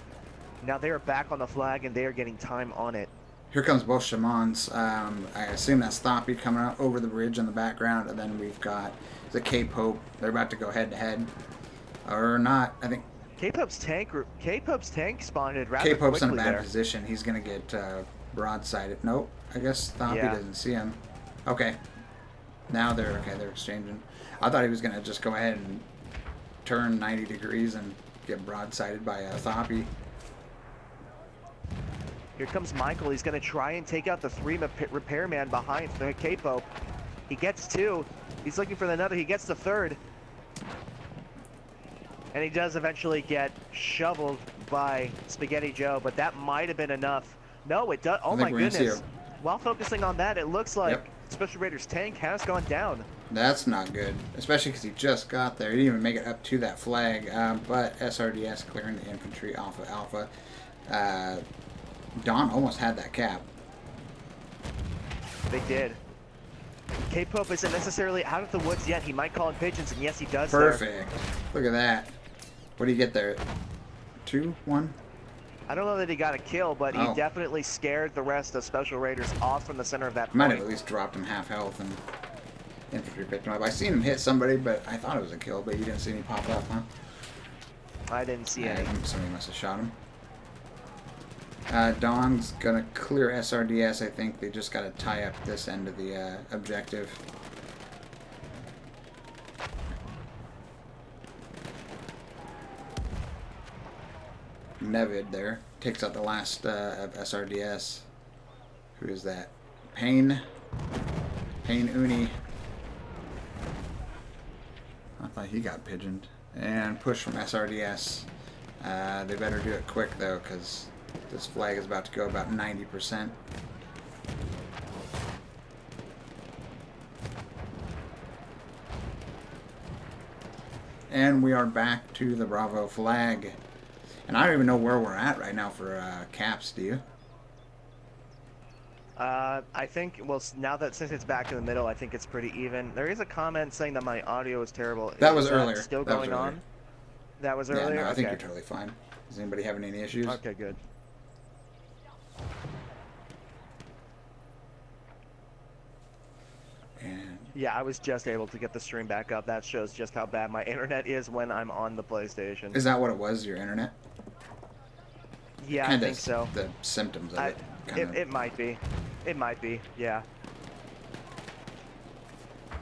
Now they are back on the flag and they are getting time on it. Here comes both Shamans. I assume that's Thoppy coming out over the bridge in the background, and then we've got the K-Pope. They're about to go head to head, or not? I think K-Pope's tank spawned rather K-Pope's in a quickly bad there. position. He's gonna get broadsided. Nope. I guess Thoppy doesn't see him. Okay. Now they're exchanging. I thought he was gonna just go ahead and turn 90 degrees and get broadsided by Thoppy. Here comes Michael. He's going to try and take out the 3 repairman behind the K-Pope. He gets 2. He's looking for another. He gets the 3rd. And he does eventually get shoveled by Spaghetti Joe, but that might have been enough. No, it does. Oh my goodness. While focusing on that, it looks like Special Raiders tank has gone down. That's not good, especially because he just got there. He didn't even make it up to that flag, but SRDS clearing the infantry off of Alpha. Dawn almost had that cap. They did. K-Pope isn't necessarily out of the woods yet. He might call in pigeons, and yes, he does. Perfect. Look at that. What do you get there? 2, 1? I don't know that he got a kill, but he definitely scared the rest of Special Raiders off from the center of that point. Might have at least dropped him half health, and infantry picked him up. I seen him hit somebody, but I thought it was a kill, but you didn't see any pop up, huh? I didn't see any. Somebody must have shot him. Dawn's gonna clear SRDS. I think they just gotta tie up this end of the objective. Neville there takes out the last of SRDS. Who is that? Payne Uni. I thought he got pigeoned. And push from SRDS. They better do it quick though, because this flag is about to go about 90%. And we are back to the Bravo flag. And I don't even know where we're at right now for caps, do you? I think, well, now that since it's back in the middle, I think it's pretty even. There is a comment saying that my audio is terrible. That was earlier. Still going on? That was earlier? Yeah, no, I think you're totally fine. Is anybody having any issues? Okay, good. And yeah, I was just able to get the stream back up. That shows just how bad my internet is when I'm on the PlayStation. Is that what it was, your internet? Yeah, I think so. The symptoms of it. It might be. It might be, yeah.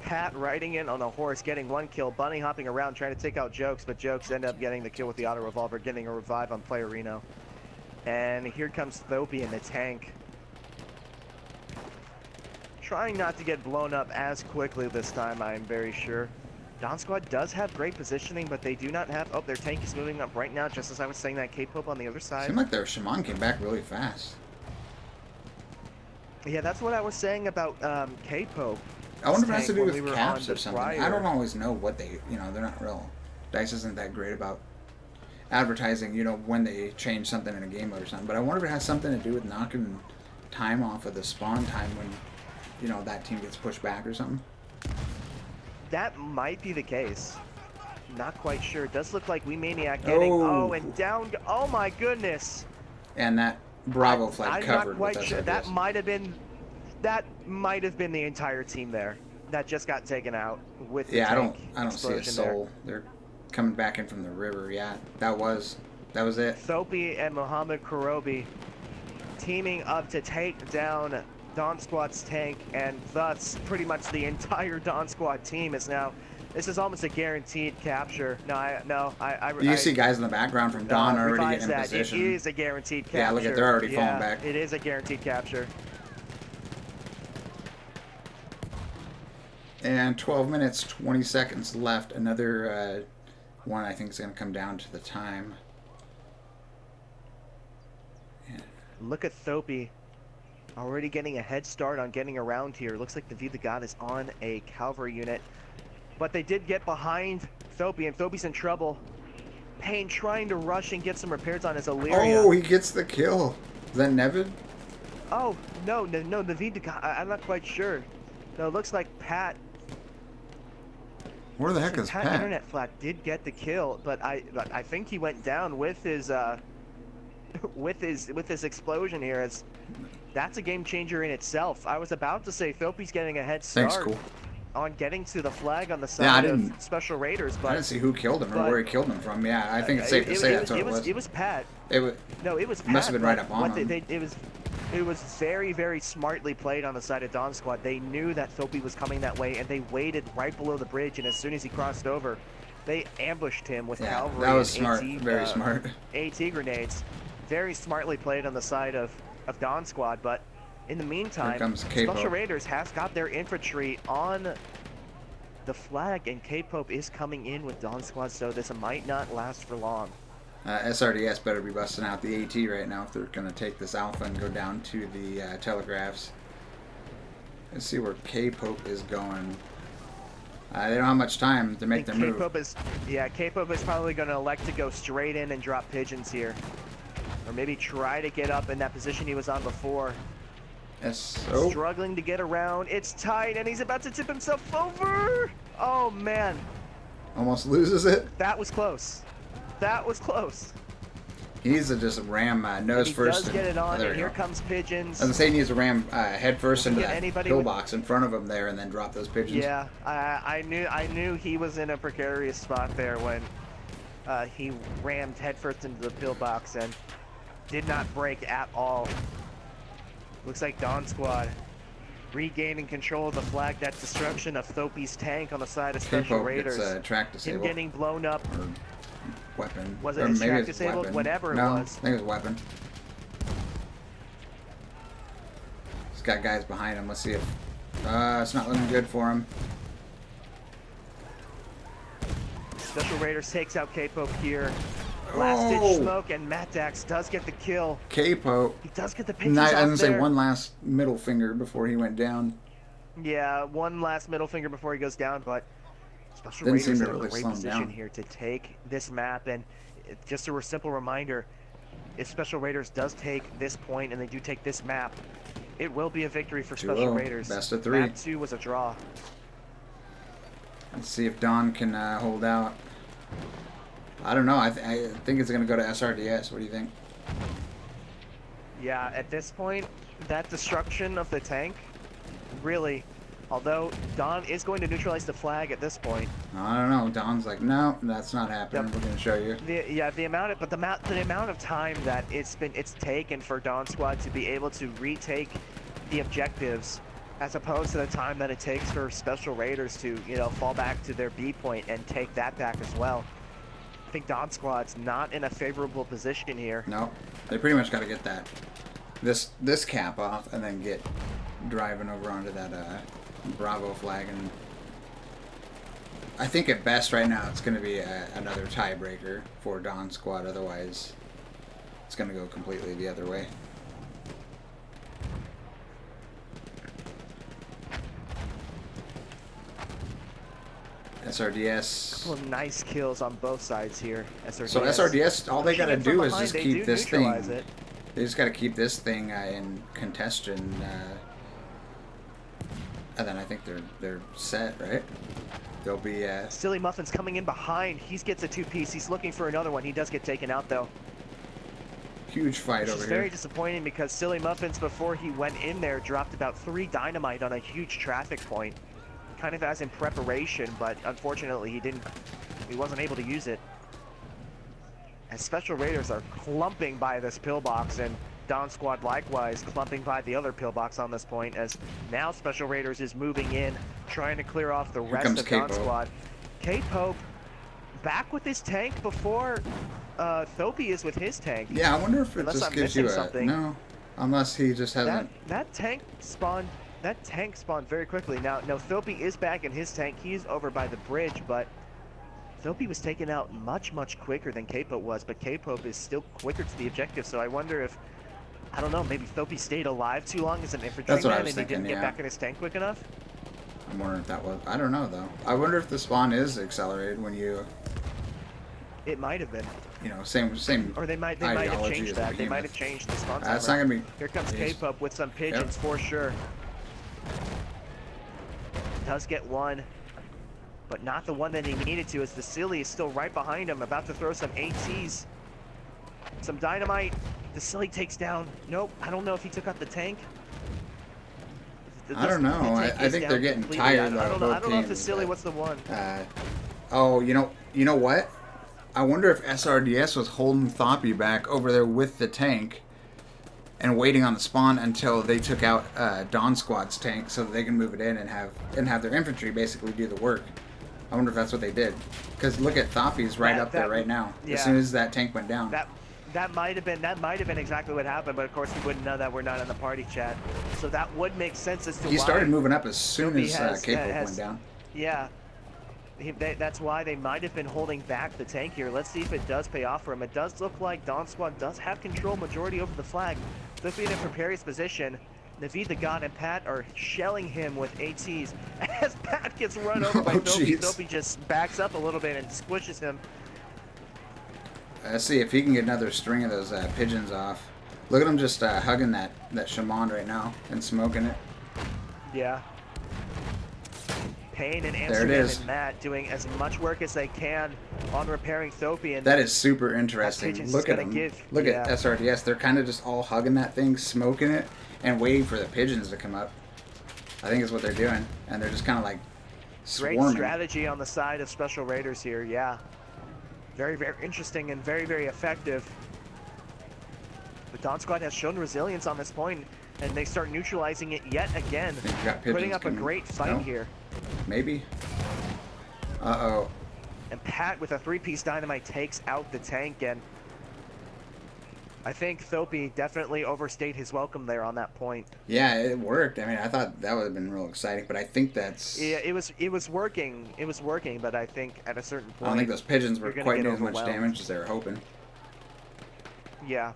Pat riding in on a horse, getting 1 kill, bunny hopping around, trying to take out Jokes, but Jokes end up getting the kill with the auto revolver, getting a revive on player Reno. And here comes Thoppy in the tank. Trying not to get blown up as quickly this time, I am very sure. Dawn Squad does have great positioning, but they do not have... Oh, their tank is moving up right now, just as I was saying that. K-Pope on the other side. Seemed like their Shaman came back really fast. Yeah, that's what I was saying about K-Pope. I wonder if it has to do with caps or something. I don't always know what they... You know, they're not real... DICE isn't that great about advertising, you know, when they change something in a game mode or something. But I wonder if it has something to do with knocking time off of the spawn time when, you know, that team gets pushed back or something. That might be the case. Not quite sure. It does look like We Maniac getting... Oh, and down... Oh, my goodness. And that Bravo flag covered. I'm not quite sure. That might have been... That might have been the entire team there. That just got taken out with the tank. I don't see a soul. They're coming back in from the river. Yeah, that was it. Thoppy and Mohammed Kurobi teaming up to take down Dawn Squad's tank, and thus pretty much the entire Dawn Squad team is now... This is almost a guaranteed capture. You see guys in the background from Dawn already getting in position. It is a guaranteed capture. Yeah, look at, they're already falling back. It is a guaranteed capture. And 12 minutes, 20 seconds left. Another one I think is going to come down to the time. Yeah. Look at Thoppy. Already getting a head start on getting around here. Looks like the God is on a cavalry unit. But they did get behind Thoppy, and Thoppy's in trouble. Payne trying to rush and get some repairs on his Illyria. Oh, he gets the kill. Is that Neville? Oh, no, the God. I'm not quite sure. No, it looks like Pat Where the heck is Pat Pat? Internet Flat did get the kill, but I think he went down with his with his explosion here. As that's a game changer in itself. I was about to say Thopi's getting a head start. Thanks, cool. On getting to the flag on the side of Special Raiders, but I didn't see who killed him or where he killed him from. Yeah, I think it's safe to say that's what it was. It was Pat. It was. No, it was Pat. Must have been right up on him. It was very, very smartly played on the side of Dawn Squad. They knew that Thopi was coming that way, and they waited right below the bridge. And as soon as he crossed over, they ambushed him with cavalry. That was and smart. AT, Very smart. AT grenades. Very smartly played on the side of Dawn Squad. But in the meantime, Special Raiders has got their infantry on the flag, and K-Pope is coming in with Dawn Squad, so this might not last for long. SRDS better be busting out the AT right now if they're going to take this alpha and go down to the telegraphs. Let's see where K-Pope is going. They don't have much time to make their move. K-Pope is probably going to elect to go straight in and drop pigeons here. Or maybe try to get up in that position he was on before. Struggling to get around. It's tight, and he's about to tip himself over. Oh, man. Almost loses it. That was close. That was close. He needs to just ram nose first. He does get it on, and here comes pigeons. I was saying he needs to ram head first into that pillbox in front of him there, and then drop those pigeons. Yeah, I knew he was in a precarious spot there when he rammed head first into the pillbox and did not break at all. Looks like Dawn Squad regaining control of the flag. That destruction of Thopi's tank on the side of Special Raiders. Track disabled. Him getting blown up. Or weapon. Was it his track disabled? Whatever it was. I think it was weapon. He's got guys behind him. Let's see if it's not looking good for him. Special Raiders takes out K-Pope here. Last ditch smoke, and Matt Dax does get the kill. K-Pope. He does get the pictures I was gonna say one last middle finger before he went down. Yeah, one last middle finger before he goes down, but Special Raiders in a great position here to take this map. And just a simple reminder, if Special Raiders does take this point and they do take this map, it will be a victory for Special Raiders. Best of 3. Map 2 was a draw. Let's see if Dawn can hold out. I don't know. I think it's going to go to SRDS. What do you think? Yeah, at this point, that destruction of the tank, really, although Dawn is going to neutralize the flag at this point. I don't know. Dawn's like, no, that's not happening. We're going to show you. The amount of time that it's taken for Dawn Squad to be able to retake the objectives, as opposed to the time that it takes for Special Raiders to, fall back to their B point and take that back as well. I think Dawn Squad's not in a favorable position here. No, they pretty much got to get this cap off and then get driving over onto that Bravo flag. And I think at best right now it's going to be another tiebreaker for Dawn Squad. Otherwise, it's going to go completely the other way. SRDS. Well, nice kills on both sides here. SRDS. So SRDS, all they got to do is just keep this thing. They just got to keep this thing in contention, and then I think they're set, right? They'll be. Silly Muffin's coming in behind. He gets a 2-piece. He's looking for another one. He does get taken out though. Huge fight over here. It's very disappointing because Silly Muffins, before he went in there, dropped about 3 dynamite on a huge traffic point. Kind of as in preparation, but unfortunately he wasn't able to use it. As Special Raiders are clumping by this pillbox, and Dawn Squad likewise clumping by the other pillbox on this point, as now Special Raiders is moving in, trying to clear off the rest of Dawn Squad. K-Pope back with his tank before Thopi is with his tank. Yeah, I wonder if it just gives you something. No, unless he just hasn't. That tank spawned. That tank spawned very quickly. Now Thopi is back in his tank. He's over by the bridge, but Thopi was taken out much, much quicker than K-Pope was, but K-Pope is still quicker to the objective, so I wonder if, I don't know, maybe Thopi stayed alive too long as an infantryman and he didn't get back in his tank quick enough? I'm wondering if that was, I don't know though. I wonder if the spawn is accelerated when you... It might have been. Same or they might have changed that. They might have changed the spawn timer. That's not going to be... Here comes K-Pope with some pigeons for sure. Does get one. but not the one that he needed to, as the Silly is still right behind him, about to throw some ATs. Some dynamite. The Silly takes down. Nope, I don't know if he took out the tank. I don't know. I think they're getting tired. I don't know if the Silly was the one. Oh, you know what? I wonder if SRDS was holding Thoppy back over there with the tank and waiting on the spawn until they took out Dawn Squad's tank so that they can move it in and have their infantry basically do the work. I wonder if that's what they did. Because look at Thoppy's right up there right now. Yeah. As soon as that tank went down. That might have been exactly what happened, but of course we wouldn't know that. We're not in the party chat, so that would make sense as to why he started moving up as soon as K-Pop went down. Yeah, that's why they might have been holding back the tank here. Let's see if it does pay off for him. It does look like Dawn Squad does have control majority over the flag. Though in a precarious position, Neville the God and Pat are shelling him with ATs as Pat gets run over by Thoppy. Thoppy just backs up a little bit and squishes him. Let's see if he can get another string of those pigeons off. Look at him just hugging that Shaman right now and smoking it. Yeah. Payne and Amsterdam and Matt doing as much work as they can on repairing Thoppy. And that is super interesting. Look at them. Look at SRDS. They're kind of just all hugging that thing, smoking it, and waiting for the pigeons to come up. I think is what they're doing. And they're just kind of like swarming. Great strategy on the side of Special Raiders here, yeah. Very, very interesting and very, very effective. The Dawn Squad has shown resilience on this point, and they start neutralizing it yet again, putting up a great fight here. Maybe. Uh-oh. And Pat with a 3-piece dynamite takes out the tank, and I think Thoppy definitely overstayed his welcome there on that point. Yeah, it worked. I mean, I thought that would have been real exciting, but I think that's... Yeah, it was working. It was working, but I think at a certain point... I don't think those pigeons were quite doing as much damage as they were hoping. Yeah.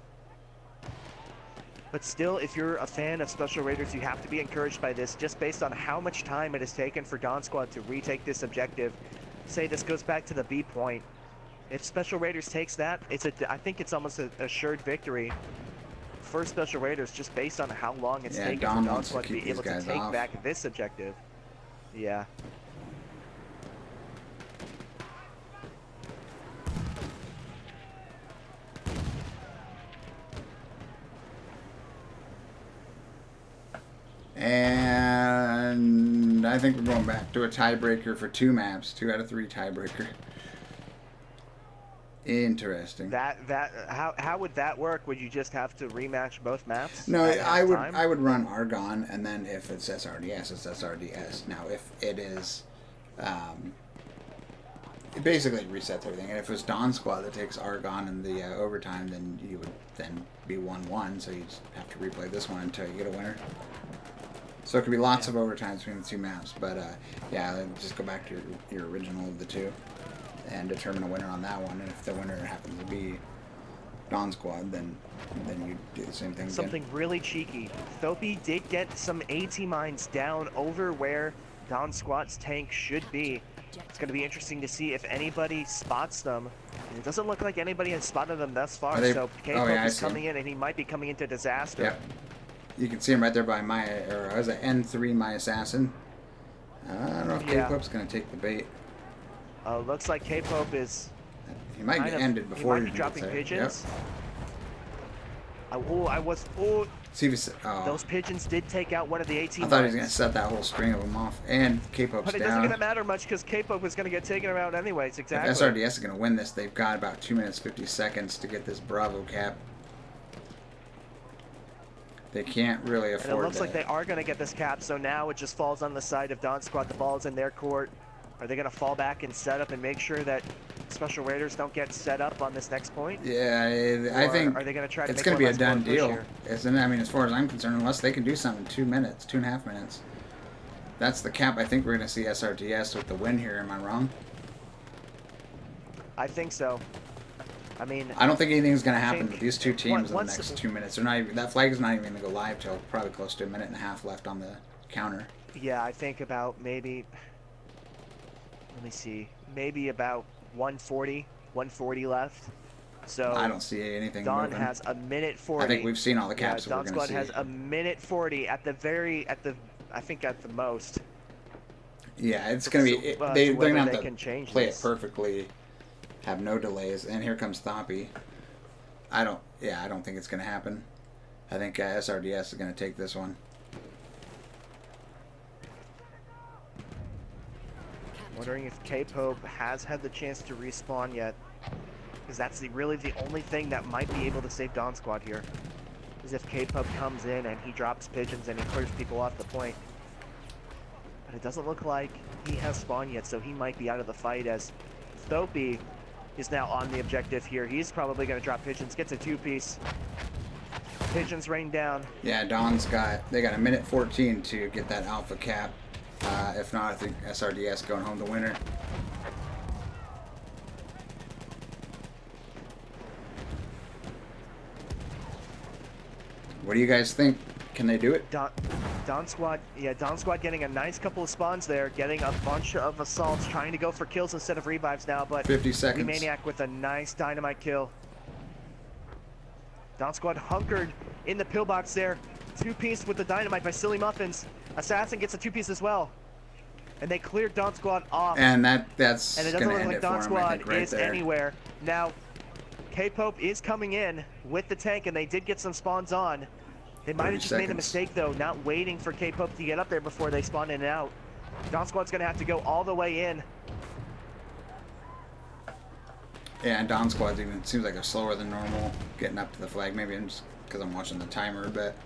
But still, if you're a fan of Special Raiders, you have to be encouraged by this, just based on how much time it has taken for Dawn Squad to retake this objective. Say this goes back to the B point. If Special Raiders takes that, I think it's almost an assured victory for Special Raiders, just based on how long it's taken for Dawn Squad to be able to take back this objective. Yeah. And I think we're going back to a tiebreaker for 2 maps, 2 out of 3 tiebreaker. Interesting. How would that work? Would you just have to rematch both maps? No, I would run Argonne, and then if it's SRDS, it's SRDS. Now if it is, it basically resets everything. And if it was Dawn Squad that takes Argonne in the overtime, then you would then be 1-1. So you just have to replay this one until you get a winner. So it could be lots of overtimes between the 2 maps, but yeah, just go back to your original of the 2. And determine a winner on that one, and if the winner happens to be Dawn Squad, then you do the same thing again. Something really cheeky. Thoppy did get some AT mines down over where Dawn Squad's tank should be. It's going to be interesting to see if anybody spots them. And it doesn't look like anybody has spotted them thus far, so K-Pop is coming in, and he might be coming into disaster. Yep. You can see him right there by my, or was it N3, my assassin. I don't know if K-Pop's going to take the bait. Looks like K-Pop is... He might get ended before he might be dropping pigeons. Yep. See if he's, those pigeons did take out one of the 18 I thought he was going to set that whole string of them off. And K-Pop's down. But it doesn't going to matter much because K-Pop is going to get taken out anyways. Exactly. If SRDS is going to win this, they've got about 2 minutes 50 seconds to get this Bravo cap. They can't really afford it. And it looks like they are going to get this cap, so now it just falls on the side of Dawn Squad. The ball's in their court. Are they going to fall back and set up and make sure that Special Raiders don't get set up on this next point? Yeah, I think are they going to try to it's going to be a done deal. Isn't it? I mean, as far as I'm concerned, unless they can do something in 2 minutes, 2.5 minutes. That's the cap. I think we're going to see SRDS with the win here. Am I wrong? I think so. I mean, I don't think anything's going to happen with these 2 teams in the next 2 minutes. They're not even, that flag is not even going to go live till probably close to 1.5 minutes left on the counter. Yeah, I think about maybe... Let me see. Maybe about 140 left. So I don't see anything. Dawn has a minute 40. I think we've seen all the caps. Dawn Squad has a minute 40 at the I think at the most. Yeah, it's going to be... they're going to have to play it perfectly, have no delays. And here comes Stompy. I don't think it's going to happen. I think SRDS is going to take this one. Wondering if K-Pope has had the chance to respawn yet. Because that's really the only thing that might be able to save Dawn Squad here. Is if K-Pope comes in and he drops pigeons and he clears people off the point. But it doesn't look like he has spawned yet, so he might be out of the fight as Thopey is now on the objective here. He's probably going to drop pigeons, gets a 2-piece. Pigeons rain down. Yeah, they got a minute 14 to get that alpha cap. If not, I think SRDS going home the winner. What do you guys think? Can they do it? Dawn Squad getting a nice couple of spawns there, getting a bunch of assaults, trying to go for kills instead of revives now, but 50 seconds. Maniac with a nice dynamite kill. Dawn Squad hunkered in the pillbox there. 2-piece with the dynamite by Silly Muffins. Assassin gets a 2-piece as well. And they cleared Dawn Squad off. And that's and it doesn't look like Dawn Squad is anywhere. Now, K-Pope is coming in with the tank, and they did get some spawns on. They might have just made a mistake, though, not waiting for K-Pope to get up there before they spawn in and out. Dawn Squad's going to have to go all the way in. Yeah, and Dawn Squad's even seems like they're slower than normal getting up to the flag. Maybe I'm just because I'm watching the timer, but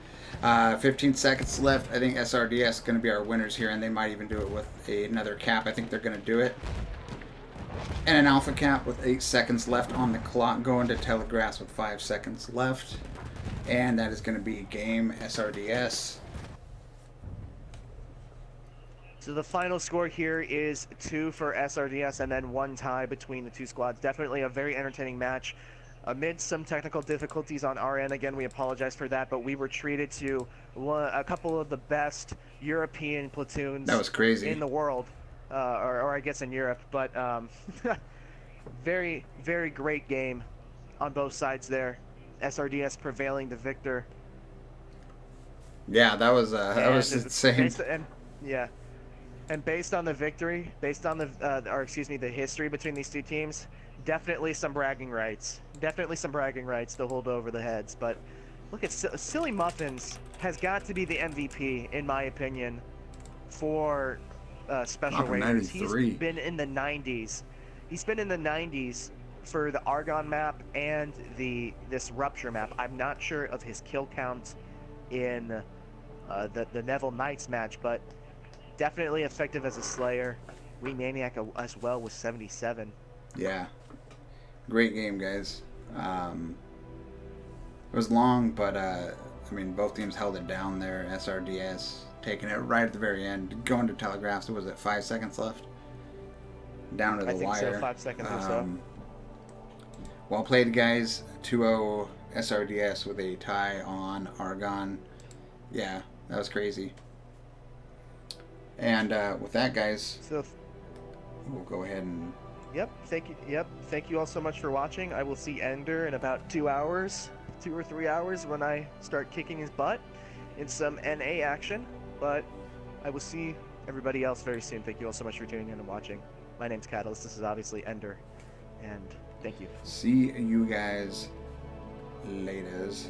15 seconds left. I think SRDS is going to be our winners here, and they might even do it with another cap. I think they're going to do it. And an alpha cap with 8 seconds left on the clock, going to Telegraphs with 5 seconds left. And that is going to be game SRDS. So the final score here is 2 for SRDS and then 1 tie between the two squads. Definitely a very entertaining match. Amid some technical difficulties on our end, again, we apologize for that, but we were treated to a couple of the best European platoons that was crazy in the world, or I guess in Europe, but very, very great game on both sides there. SRDS prevailing the victor. Yeah, that was insane. And based on the victory, based on the history between these two teams, definitely some bragging rights. Definitely some bragging rights to hold over the heads. But look at Silly Muffins has got to be the MVP in my opinion for Special Raiders. He's been in the 90s. He's been in the 90s for the Argonne map and this Rupture map. I'm not sure of his kill count in the Neville Knights match, but definitely effective as a Slayer. We Maniac as well with 77. Yeah. Great game, guys. It was long, but I mean, both teams held it down there. SRDS taking it right at the very end, going to Telegraphs. Was it 5 seconds left? Down to the wire. I think so, 5 seconds or so. Well played, guys. 2-0 SRDS with a tie on Argonne. Yeah, that was crazy. And with that, guys, so we'll go ahead and... Yep, thank you all so much for watching. I will see Ender in about 2 hours, 2 or 3 hours, when I start kicking his butt in some NA action. But I will see everybody else very soon. Thank you all so much for tuning in and watching. My name's Catalyst. This is obviously Ender, and thank you. See you guys laters.